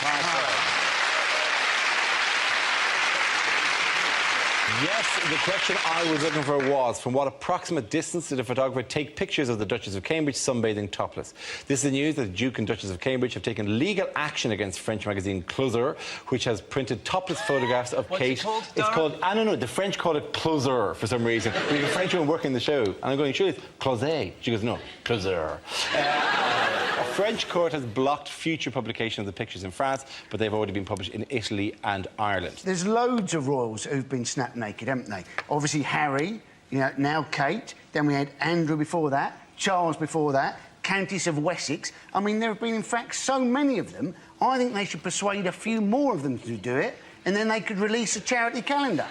Yes, the question I was looking for was, from what approximate distance did a photographer take pictures of the Duchess of Cambridge sunbathing topless? This is the news that the Duke and Duchess of Cambridge have taken legal action against French magazine Closer, which has printed topless photographs of Kate. It's called, I don't know, the French call it Closer for some reason. We have a French woman working the show, and I'm going, sure, it's Closet. She goes, no, Closer. A French court has blocked future publication of the pictures in France, but they've already been published in Italy and Ireland. There's loads of royals who've been snapped naked, haven't they? Obviously Harry, you know, now Kate, then we had Andrew before that, Charles before that, Countess of Wessex. I mean, there have been, in fact, so many of them, I think they should persuade a few more of them to do it, and then they could release a charity calendar.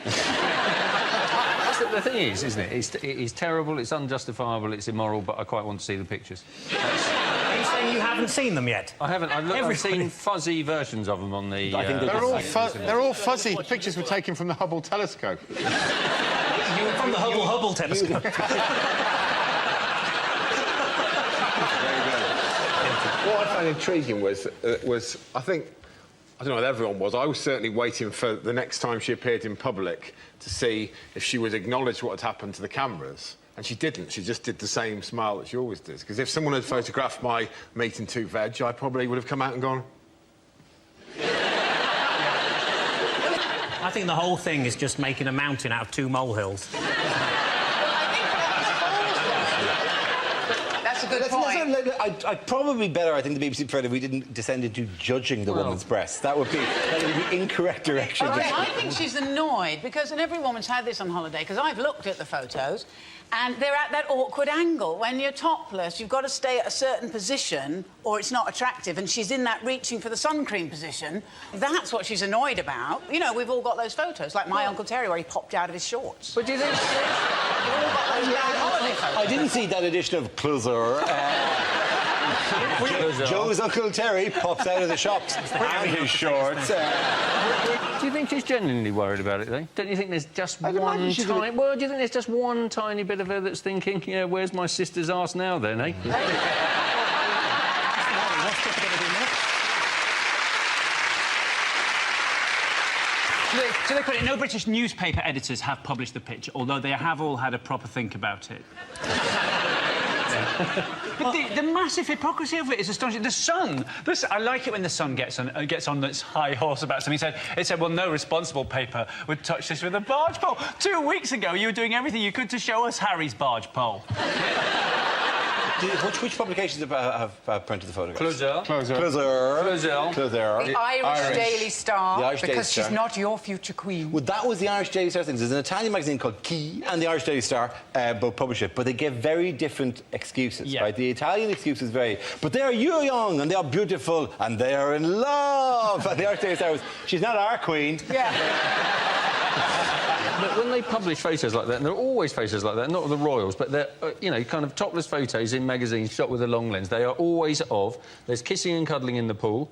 The thing is, isn't it? It's terrible, it's unjustifiable, it's immoral, but I quite want to see the pictures. Are you saying you haven't seen them yet? I haven't. I've seen fuzzy versions of them on the... I think they're all fuzzy. Pictures were taken from the Hubble telescope. From the Hubble telescope. What I found intriguing was I think, I don't know what everyone was, I was certainly waiting for the next time she appeared in public to see if she would acknowledge what had happened to the cameras. And she didn't. She just did the same smile that she always does. Because if someone had photographed my meat and two veg, I probably would have come out and gone... I think the whole thing is just making a mountain out of two molehills. That's a good point. I'd probably better, I think, the BBC prefer if we didn't descend into judging the woman's breasts. That would be the incorrect direction. I think she's annoyed because, and every woman's had this on holiday, because I've looked at the photos, and they're at that awkward angle. When you're topless, you've got to stay at a certain position or it's not attractive, and she's in that reaching for the sun cream position. That's what she's annoyed about. You know, we've all got those photos, like my Uncle Terry, where he popped out of his shorts. But do you think... I didn't see that edition of Closer. Joe's Uncle Terry pops out of the shops and his shorts. Do you think she's genuinely worried about it, though? Don't you think there's just one tiny... Well, do you think there's just one tiny bit of her that's thinking, yeah, where's my sister's arse now, then, eh? To their credit, no British newspaper editors have published the picture, although they have all had a proper think about it. But the massive hypocrisy of it is astonishing. The Sun, I like it when the Sun gets on its high horse about something. It said, well, no responsible paper would touch this with a barge pole. 2 weeks ago, you were doing everything you could to show us Harry's barge pole. Which publications have printed the photographs? Closer. The Irish Daily Star, The Irish Daily because she's Star. not your future queen. Well, that was the Irish Daily Star thing. There's an Italian magazine called Key and the Irish Daily Star both publish it, but they give very different excuses, right? The Italian excuse is very, but they are young and they are beautiful and they are in love. And the Irish Daily Star was, she's not our queen. Yeah. But when they publish photos like that, and they're always photos like that, not of the royals, but they're, you know, kind of topless photos in magazines shot with a long lens, they are always of, there's kissing and cuddling in the pool,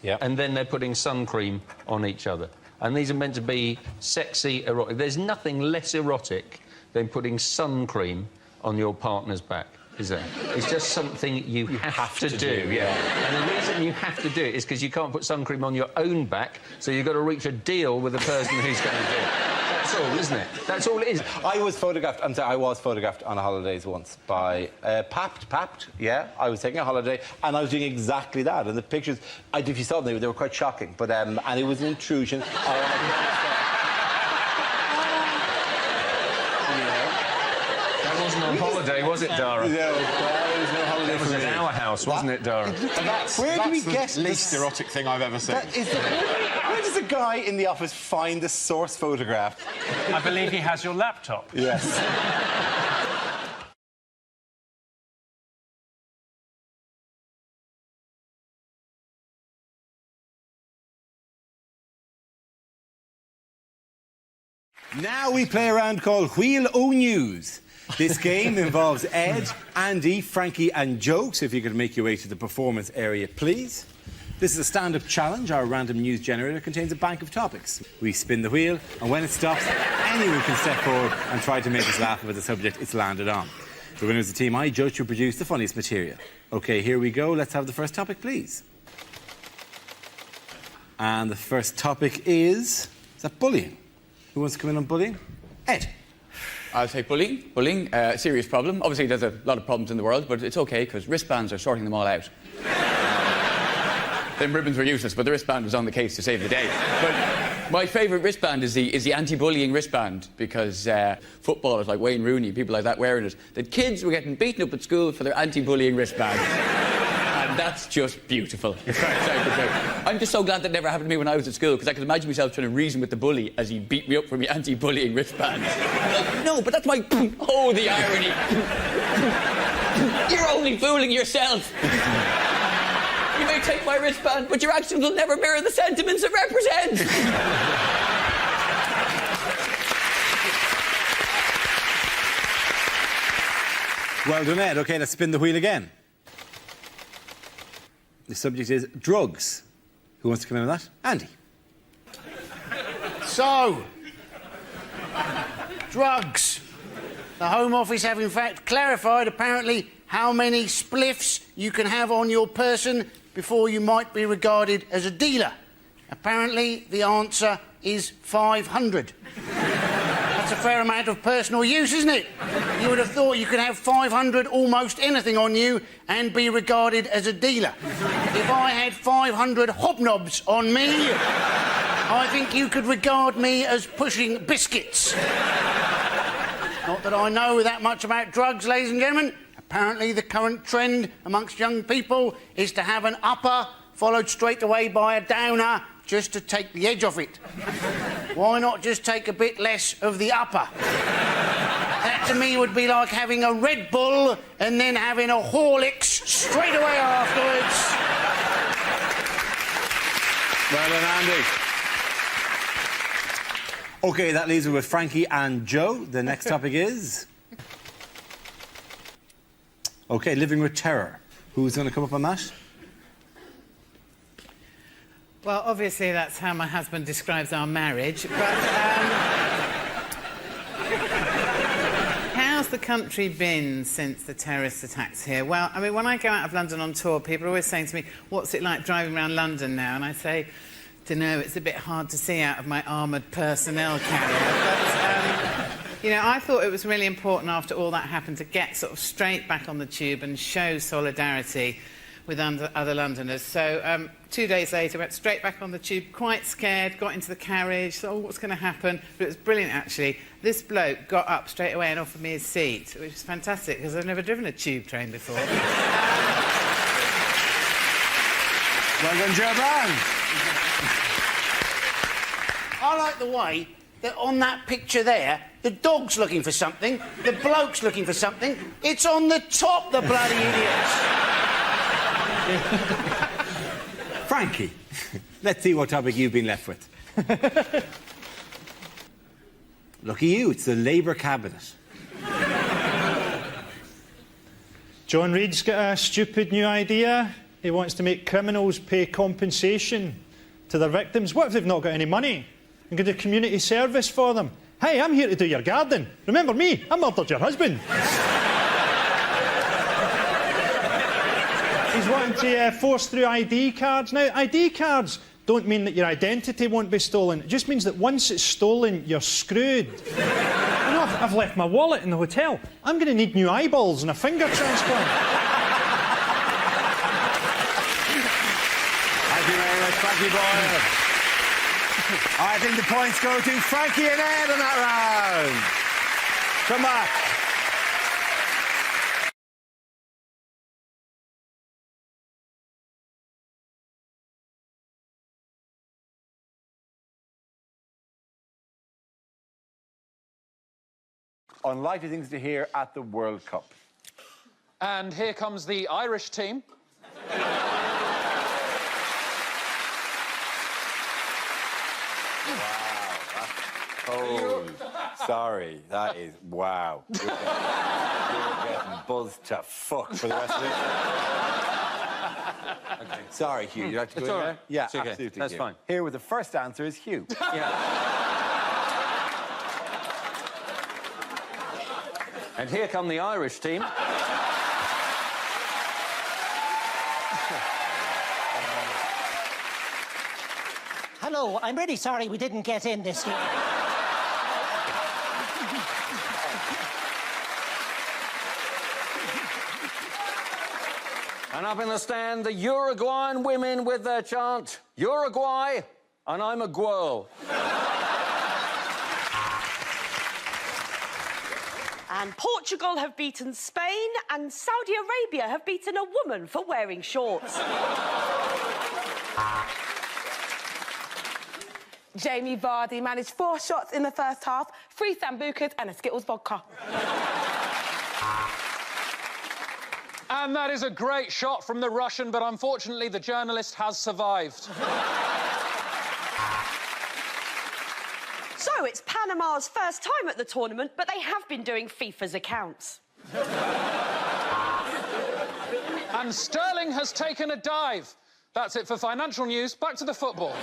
and then they're putting sun cream on each other. And these are meant to be sexy, erotic. There's nothing less erotic than putting sun cream on your partner's back, is there? It's just something you have to do. Yeah. And the reason you have to do it is because you can't put sun cream on your own back, so you've got to reach a deal with the person who's going to do it. That's all, isn't it? That's all it is. I was photographed on a holidays once by Papt, yeah. I was taking a holiday and I was doing exactly that. And the pictures, if you saw them, they were quite shocking. But and it was an intrusion. That wasn't on holiday, was it, Dara? No, there was no holiday. It was at our house, wasn't it, Dara? Where do we get the least erotic thing I've ever seen? Where does a guy in the office find the source photograph? I believe he has your laptop. Yes. Now we play a round called Wheel O News. This game involves Ed, Andy, Frankie and Joe, so if you could make your way to the performance area, please. This is a stand-up challenge. Our random news generator contains a bank of topics. We spin the wheel, and when it stops, anyone can step forward and try to make us laugh about the subject it's landed on. The winner is the team I judge to produce the funniest material. OK, here we go. Let's have the first topic, please. And the first topic is that bullying? Who wants to come in on bullying? Ed. I'll say bullying. Bullying, serious problem. Obviously, there's a lot of problems in the world, but it's OK, because wristbands are sorting them all out. Them ribbons were useless, but the wristband was on the case to save the day. But my favourite wristband is the anti-bullying wristband, because footballers like Wayne Rooney, people like that wearing it, that kids were getting beaten up at school for their anti-bullying wristband. And that's just beautiful. I'm just so glad that never happened to me when I was at school, because I could imagine myself trying to reason with the bully as he beat me up for my anti-bullying wristband. Like, no, but that's my... Oh, the irony. You're only fooling yourself. You may take my wristband, but your actions will never mirror the sentiments it represents. Well done, Ed. OK, let's spin the wheel again. The subject is drugs. Who wants to come in on that? Andy. So, drugs. The Home Office have in fact clarified apparently how many spliffs you can have on your person before you might be regarded as a dealer. Apparently the answer is 500. That's a fair amount of personal use, isn't it? You would have thought you could have 500 almost anything on you and be regarded as a dealer. If I had 500 hobnobs on me, I think you could regard me as pushing biscuits. Not that I know that much about drugs, ladies and gentlemen. Apparently the current trend amongst young people is to have an upper followed straight away by a downer just to take the edge off it. Why not just take a bit less of the upper? That to me would be like having a Red Bull and then having a Horlicks straight away afterwards. Well done, Andy. OK, that leaves us with Frankie and Joe. The next topic is... OK, living with terror. Who's going to come up on that? Well, obviously that's how my husband describes our marriage, but how's the country been since the terrorist attacks here? Well, I mean, when I go out of London on tour, people are always saying to me, what's it like driving around London now? And I say, dunno, it's a bit hard to see out of my armoured personnel carrier. But, you know, I thought it was really important after all that happened to get sort of straight back on the tube and show solidarity with other Londoners. So 2 days later, went straight back on the tube, quite scared, got into the carriage, thought, oh, what's going to happen? But it was brilliant, actually. This bloke got up straight away and offered me his seat, which was fantastic, because I've never driven a tube train before. Well done, Joe Brown. I like the way that on that picture there, the dog's looking for something, the bloke's looking for something. It's on the top, the bloody idiots. Frankie, let's see what topic you've been left with. Look at you, it's the Labour cabinet. John Reid's got a stupid new idea. He wants to make criminals pay compensation to their victims. What if they've not got any money? And go to community service for them. Hey, I'm here to do your garden. Remember me? I murdered your husband. He's wanting to force through ID cards. Now, ID cards don't mean that your identity won't be stolen. It just means that once it's stolen, you're screwed. You know, I've left my wallet in the hotel. I'm going to need new eyeballs and a finger transplant. Thank you very much, Frankie Boyle. I think the points go to Frankie and Ed on that round. Come back. Unlikely things to hear at the World Cup. And here comes the Irish team. Oh, sorry, that is wow. You're getting buzzed to fuck for the rest of it. Okay. Sorry, Hugh. You'd like to go in there? Yeah, it's okay. absolutely. That's Hugh. fine. Here with the first answer is Hugh. And here come the Irish team. Hello, I'm really sorry we didn't get in this year. And up in the stand, the Uruguayan women with their chant, Uruguay, and I'm a girl. And Portugal have beaten Spain, and Saudi Arabia have beaten a woman for wearing shorts. Jamie Vardy managed 4 shots in the first half, 3 Sambucas and a Skittles vodka. And that is a great shot from the Russian, but unfortunately the journalist has survived. So it's Panama's first time at the tournament, but they have been doing FIFA's accounts. And Sterling has taken a dive. That's it for financial news. Back to the football.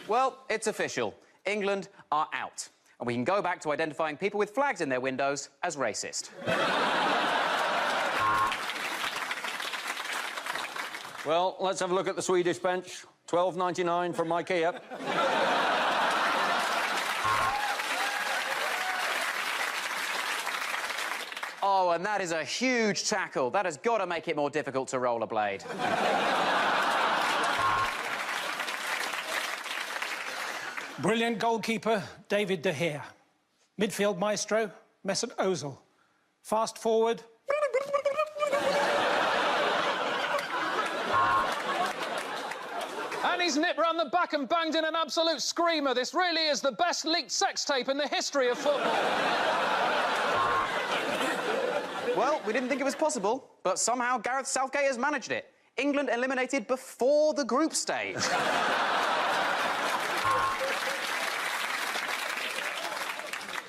Well, it's official. England are out. And we can go back to identifying people with flags in their windows as racist. Well, let's have a look at the Swedish bench. $12.99 from IKEA. Oh, and that is a huge tackle. That has got to make it more difficult to rollerblade. Brilliant goalkeeper, David De Gea. Midfield maestro, Mesut Ozil. Fast forward. And he's nipped round the back and banged in an absolute screamer. This really is the best leaked sex tape in the history of football. Well, we didn't think it was possible, but somehow Gareth Southgate has managed it. England eliminated before the group stage.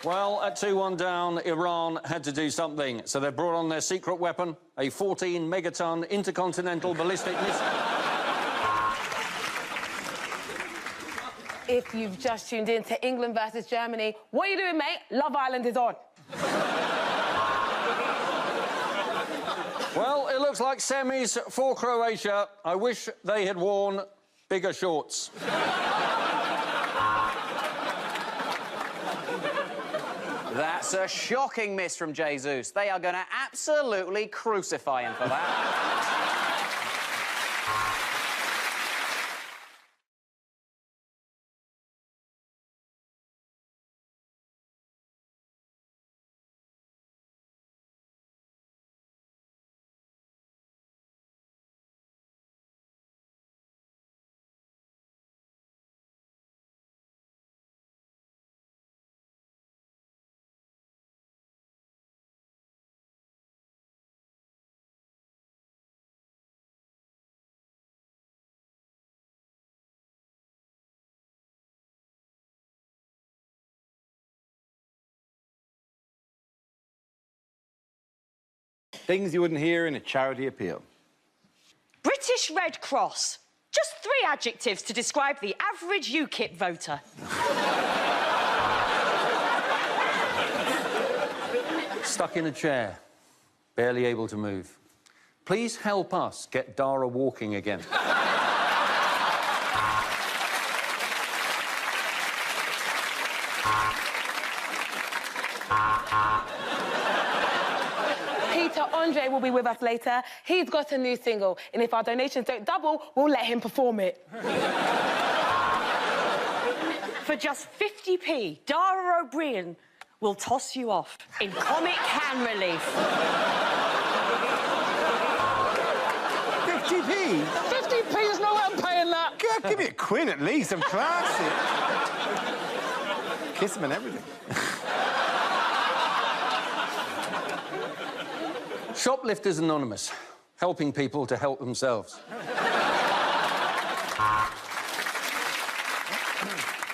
Well, at 2-1 down, Iran had to do something, so they brought on their secret weapon, a 14-megaton intercontinental ballistic missile. If you've just tuned in to England versus Germany, what are you doing, mate? Love Island is on. Well, it looks like semis for Croatia. I wish they had worn bigger shorts. That's a shocking miss from Jesus. They are going to absolutely crucify him for that. Things you wouldn't hear in a charity appeal. British Red Cross. Just 3 adjectives to describe the average UKIP voter. Stuck in a chair, barely able to move. Please help us get Dara walking again. Andre will be with us later. He's got a new single, and if our donations don't double, we'll let him perform it. For just 50p, Dara O'Brien will toss you off in comic hand relief. 50p? 50p? There's no way I'm paying that. God, give me a quid at least. I'm classy. Kiss him and everything. Shoplifters Anonymous, helping people to help themselves.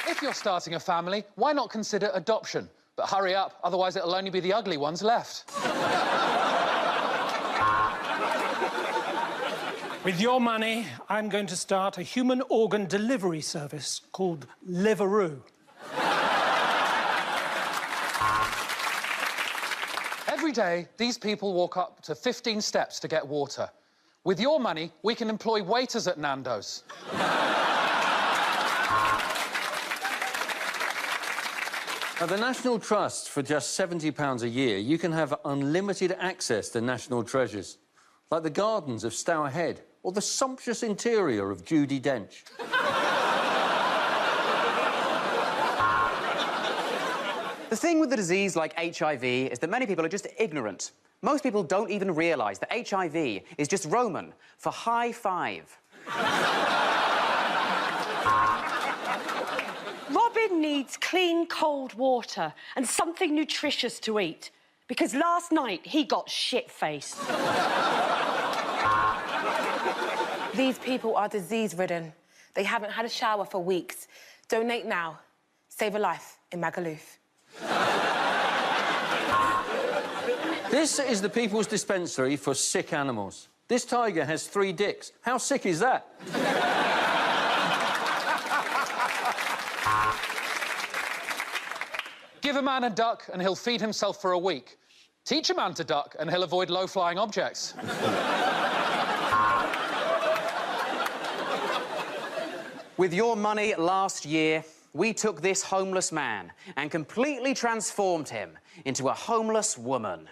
If you're starting a family, why not consider adoption? But hurry up, otherwise it'll only be the ugly ones left. With your money, I'm going to start a human organ delivery service called Liveroo. Every day, these people walk up to 15 steps to get water. With your money, we can employ waiters at Nando's. At the National Trust, for just £70 a year, you can have unlimited access to national treasures, like the gardens of Stour Head or the sumptuous interior of Judi Dench. The thing with a disease like HIV is that many people are just ignorant. Most people don't even realise that HIV is just Roman for high five. Robin needs clean, cold water and something nutritious to eat, because last night he got shit-faced. These people are disease-ridden. They haven't had a shower for weeks. Donate now. Save a life in Magaluf. This is the People's Dispensary for sick animals. This tiger has 3 dicks. How sick is that? Give a man a duck and he'll feed himself for a week. Teach a man to duck and he'll avoid low-flying objects. With your money last year, we took this homeless man and completely transformed him into a homeless woman.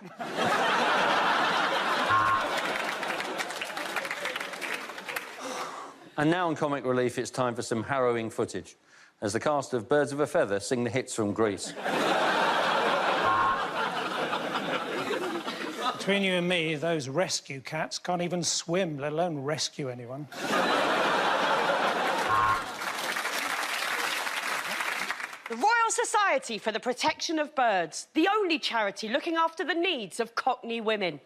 And now on Comic Relief, it's time for some harrowing footage, as the cast of Birds of a Feather sing the hits from Greece. Between you and me, those rescue cats can't even swim, let alone rescue anyone. The Royal Society for the Protection of Birds, the only charity looking after the needs of Cockney women.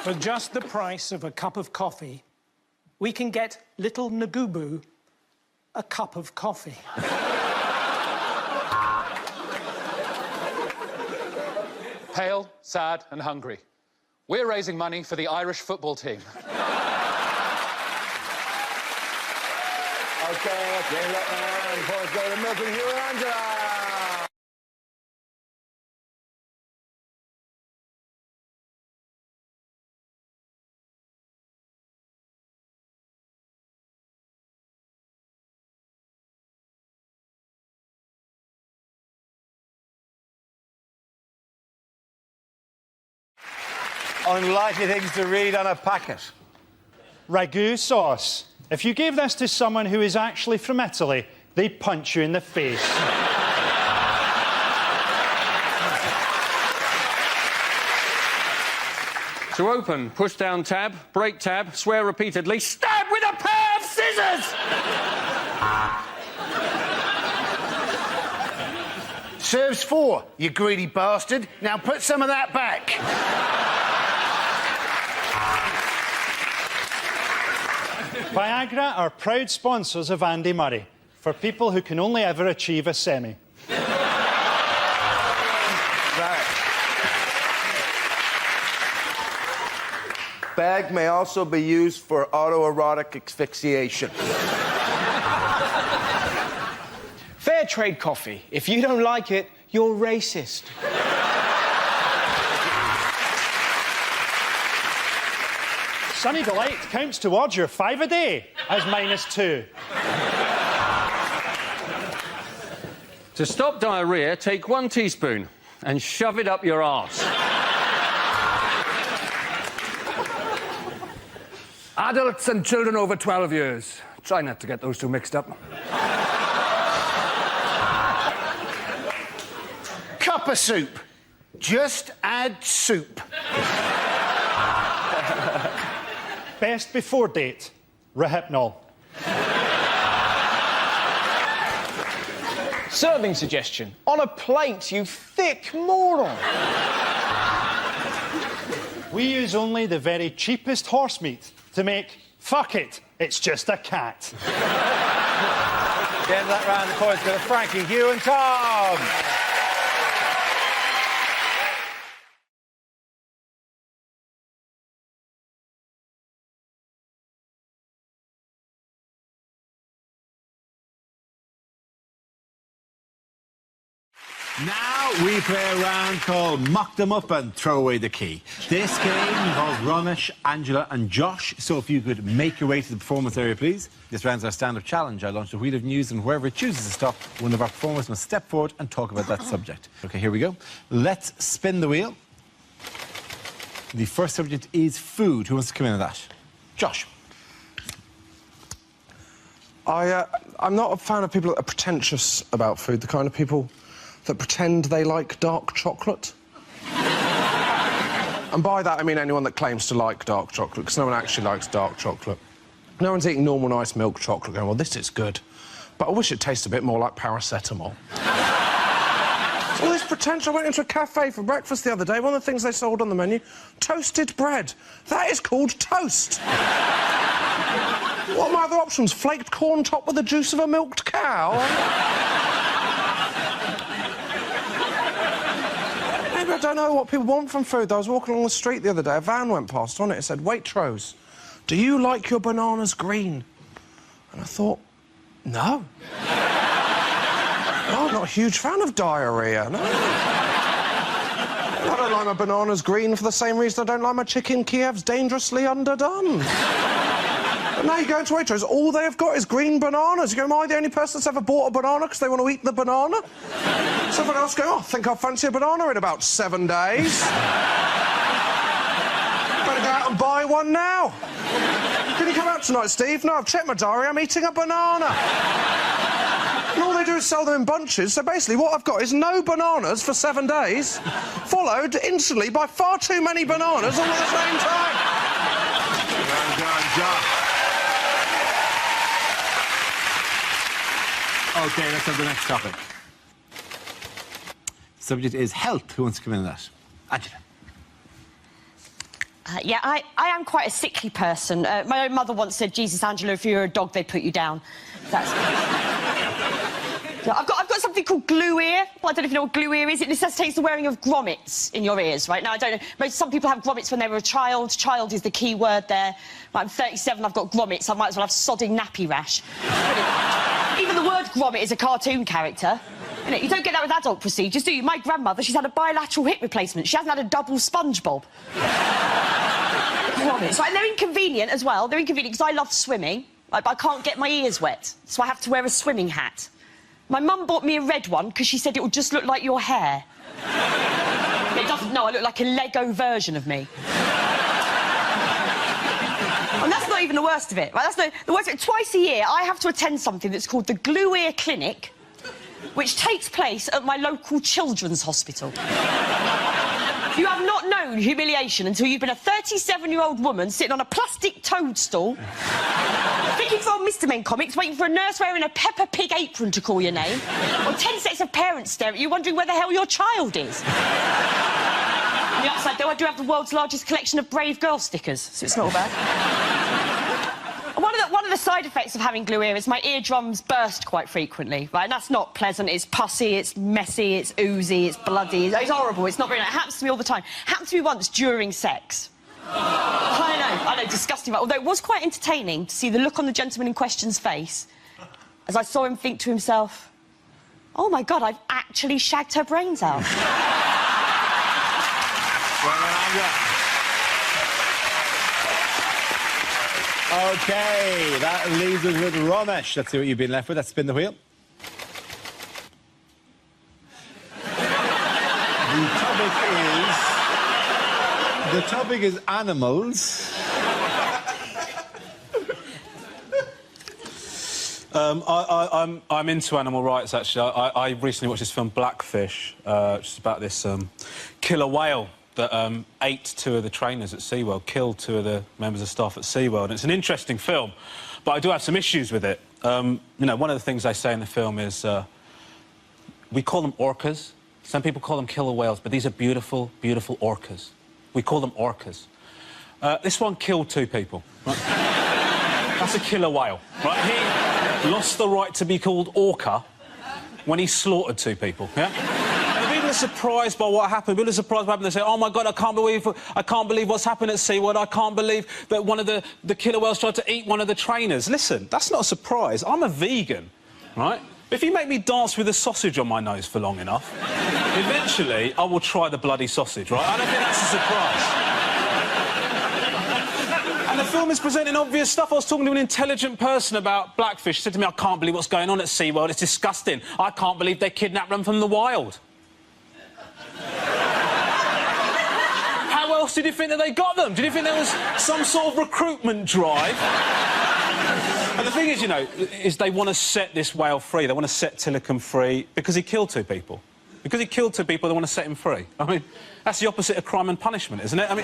For just the price of a cup of coffee, we can get little Nagubu a cup of coffee. Pale, sad and hungry. We're raising money for the Irish football team. OK, look, man. Points go to Milk and Hugh and Angela. Unlikely things to read on a packet. Ragu sauce. If you gave this to someone who is actually from Italy, they'd punch you in the face. To open, push down tab, break tab, swear repeatedly, stab with a pair of scissors! Serves 4, you greedy bastard. Now put some of that back. Viagra are proud sponsors of Andy Murray, for people who can only ever achieve a semi. Bag may also be used for autoerotic asphyxiation. Fair trade coffee. If you don't like it, you're racist. Sunny Delight counts towards your 5 a day as -2. To stop diarrhoea, take 1 teaspoon and shove it up your arse. Adults and children over 12 years. Try not to get those two mixed up. Cup of soup. Just add soup. Best before date, Rohypnol. Serving suggestion. On a plate, you thick moron. We use only the very cheapest horse meat to make fuck it, it's just a cat. The end of that round, of course, go to Frankie, Hugh and Tom. Now we play a round called Mock Them Up and Throw Away the Key. This game involves Romesh, Angela and Josh, so if you could make your way to the performance area, please. This round's our stand-up challenge. I launch a wheel of news and wherever it chooses to stop, one of our performers must step forward and talk about that subject. OK, here we go. Let's spin the wheel. The first subject is food. Who wants to come in on that? Josh. I'm not a fan of people that are pretentious about food, the kind of people that pretend they like dark chocolate. And by that, I mean anyone that claims to like dark chocolate, because no one actually likes dark chocolate. No one's eating normal, nice milk chocolate going, well, this is good, but I wish it tasted a bit more like paracetamol. All this pretension. I went into a cafe for breakfast the other day. One of the things they sold on the menu, toasted bread. That is called toast. What are my other options? Flaked corn topped with the juice of a milked cow? Maybe I don't know what people want from food. I was walking along the street the other day. A van went past. On it said, Waitrose, do you like your bananas green? And I thought, no. No, I'm not a huge fan of diarrhoea, no. I don't like my bananas green for the same reason I don't like my chicken Kiev's dangerously underdone. But now you go into Waitrose, all they have got is green bananas. You go, am I the only person that's ever bought a banana because they want to eat the banana? Someone else go, oh, I think I'll fancy a banana in about 7 days. Better go out and buy one now. Can you come out tonight, Steve? No, I've checked my diary, I'm eating a banana. And all they do is sell them in bunches, so basically what I've got is no bananas for 7 days, followed instantly by far too many bananas all at the same time. Well done, Josh. OK, let's have the next topic. The subject is health. Who wants to come in on that? Angela. Yeah, I am quite a sickly person. My own mother once said, Jesus, Angela, if you were a dog, they'd put you down. That's... Yeah, I've got something called glue ear. Well, I don't know if you know what glue ear is. It necessitates the wearing of grommets in your ears, right? Now, I don't know. Some people have grommets when they were a child. Child is the key word there. I'm 37, I've got grommets. I might as well have sodding nappy rash. Even the word grommet is a cartoon character. You don't get that with adult procedures, do you? My grandmother, she's had a bilateral hip replacement. She hasn't had a double SpongeBob. Grommets. Right, and they're inconvenient as well. They're inconvenient because I love swimming. But I can't get my ears wet, so I have to wear a swimming hat. My mum bought me a red one because she said it would just look like your hair. It doesn't, no, I look like a Lego version of me. not even the worst of it. Right? That's the worst of it. Twice a year, I have to attend something that's called the Glue Ear Clinic, which takes place at my local children's hospital. You have not known humiliation until you've been a 37-year-old woman sitting on a plastic toadstool, thinking for old Mr. Men comics, waiting for a nurse wearing a Peppa Pig apron to call your name, or 10 sets of parents stare at you wondering where the hell your child is. On the upside, though, I do have the world's largest collection of Brave Girl stickers, so it's not all bad. One of the side effects of having glue ear is my eardrums burst quite frequently, right? And that's not pleasant. It's pussy, it's messy, it's oozy, it's bloody. It's horrible. It's not very nice. It happens to me all the time. Happened to me once during sex. I know, disgusting. Although it was quite entertaining to see the look on the gentleman in question's face as I saw him think to himself, oh, my God, I've actually shagged her brains out. OK, that leaves us with Ramesh. Let's see what you've been left with. Let's spin the wheel. The topic is animals. I'm into animal rights, actually. I recently watched this film, Blackfish, which is about this killer whale that ate 2 of the trainers at SeaWorld, killed 2 of the members of staff at SeaWorld. And it's an interesting film, but I do have some issues with it. You know, one of the things they say in the film is we call them orcas. Some people call them killer whales, but these are beautiful, beautiful orcas. We call them orcas. This one killed 2 people. Right? That's a killer whale, right? He lost the right to be called orca when he slaughtered 2 people, yeah? And people are surprised by what happened. People are surprised by what happened. They say, oh, my God, I can't believe what's happened at SeaWorld. I can't believe that one of the killer whales tried to eat one of the trainers. Listen, that's not a surprise. I'm a vegan, right? If you make me dance with a sausage on my nose for long enough, eventually I will try the bloody sausage, right? I don't think that's a surprise. And the film is presenting obvious stuff. I was talking to an intelligent person about Blackfish. He said to me, I can't believe what's going on at SeaWorld. It's disgusting. I can't believe they kidnapped them from the wild. How else did you think that they got them? Did you think there was some sort of recruitment drive? And the thing is, you know, is they want to set this whale free. They want to set Tilikum free because he killed 2 people. Because he killed 2 people, they want to set him free. I mean, that's the opposite of crime and punishment, isn't it? I mean,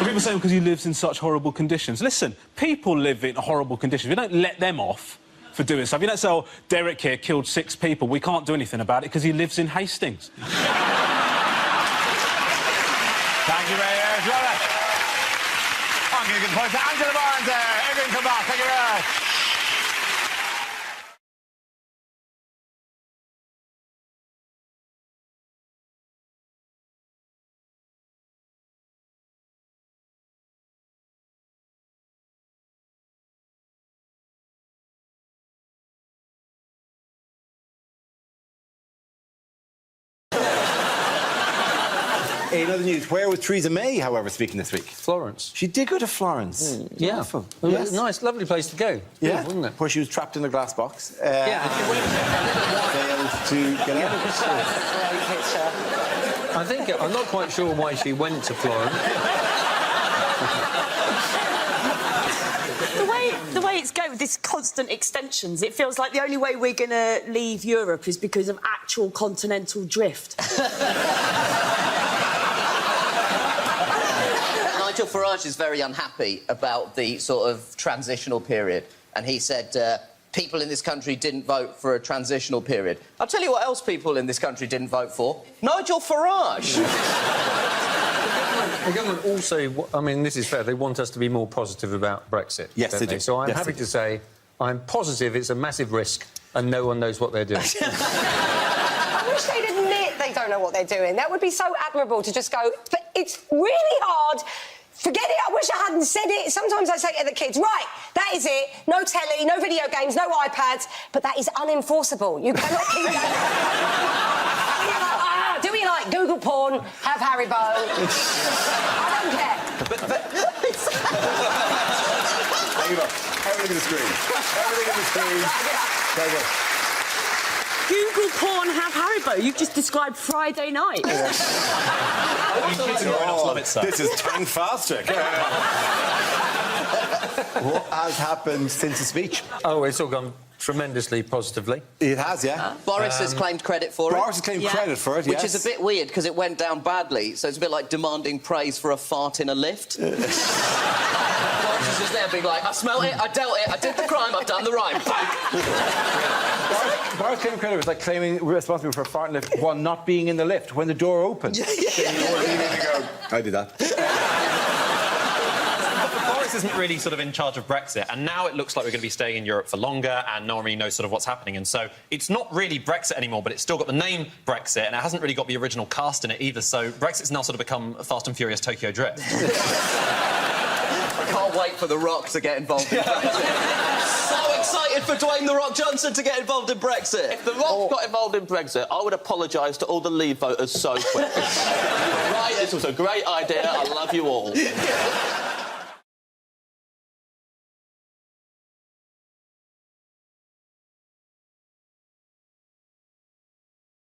people say because he lives in such horrible conditions. Listen, people live in horrible conditions. We don't let them off for doing stuff. You don't say, oh, Derek here killed 6 people. We can't do anything about it because he lives in Hastings. Thank you very much, Robert. I'm going to give a point to Angela Barnes there. Everyone come back. Thank you very much. In other news, where was Theresa May, however, speaking this week? Florence. She did go to Florence. Yeah. Wonderful. Well, Yes. Nice, lovely place to go. Yeah, Wasn't it? where she was trapped in a glass box. Yeah. Failed to get out. I think I'm not quite sure why she went to Florence. The way it's going with this constant extensions, it feels like the only way we're going to leave Europe is because of actual continental drift. Nigel Farage is very unhappy about the sort of transitional period, and he said people in this country didn't vote for a transitional period. I'll tell you what else people in this country didn't vote for. Nigel Farage! The government also, I mean, this is fair, they want us to be more positive about Brexit. Yes, they do. So I'm Yes, happy they to say I'm positive it's a massive risk and no one knows what they're doing. I wish they'd admit they don't know what they're doing. That would be so admirable to just go, but it's really hard. Forget it, I wish I hadn't said it. Sometimes I say to the kids, right, that is it. No telly, no video games, no iPads. But that is unenforceable. You cannot keep that. Do we like Google porn, have Haribo? I don't care. Everything in the screen. Everything in the screen. Very good. Google porn, have Haribo. You've just described Friday night. This is tongue-fastic. What has happened since the speech? Oh, it's all gone tremendously positively. It has, yeah. Boris has claimed credit for it. Boris has claimed credit for it, Which yes. is a bit weird, because it went down badly, so it's a bit like demanding praise for a fart in a lift. Boris is just there being like, I smelt it, I dealt it, I did the crime, I've done the rhyme. Boris claiming credit was like claiming responsibility for a fart in the lift while not being in the lift when the door opened. I did that. Boris isn't really sort of in charge of Brexit, and now it looks like we're going to be staying in Europe for longer, and no one really knows sort of what's happening. And so it's not really Brexit anymore, but it's still got the name Brexit, and it hasn't really got the original cast in it either. So Brexit's now sort of become Fast and Furious Tokyo Drift. I can't wait for The Rock to get involved in Brexit. So excited for Dwayne The Rock Johnson to get involved in Brexit. If The Rock got involved in Brexit, I would apologise to all the Leave voters so quick. Right, this was a great idea. I love you all.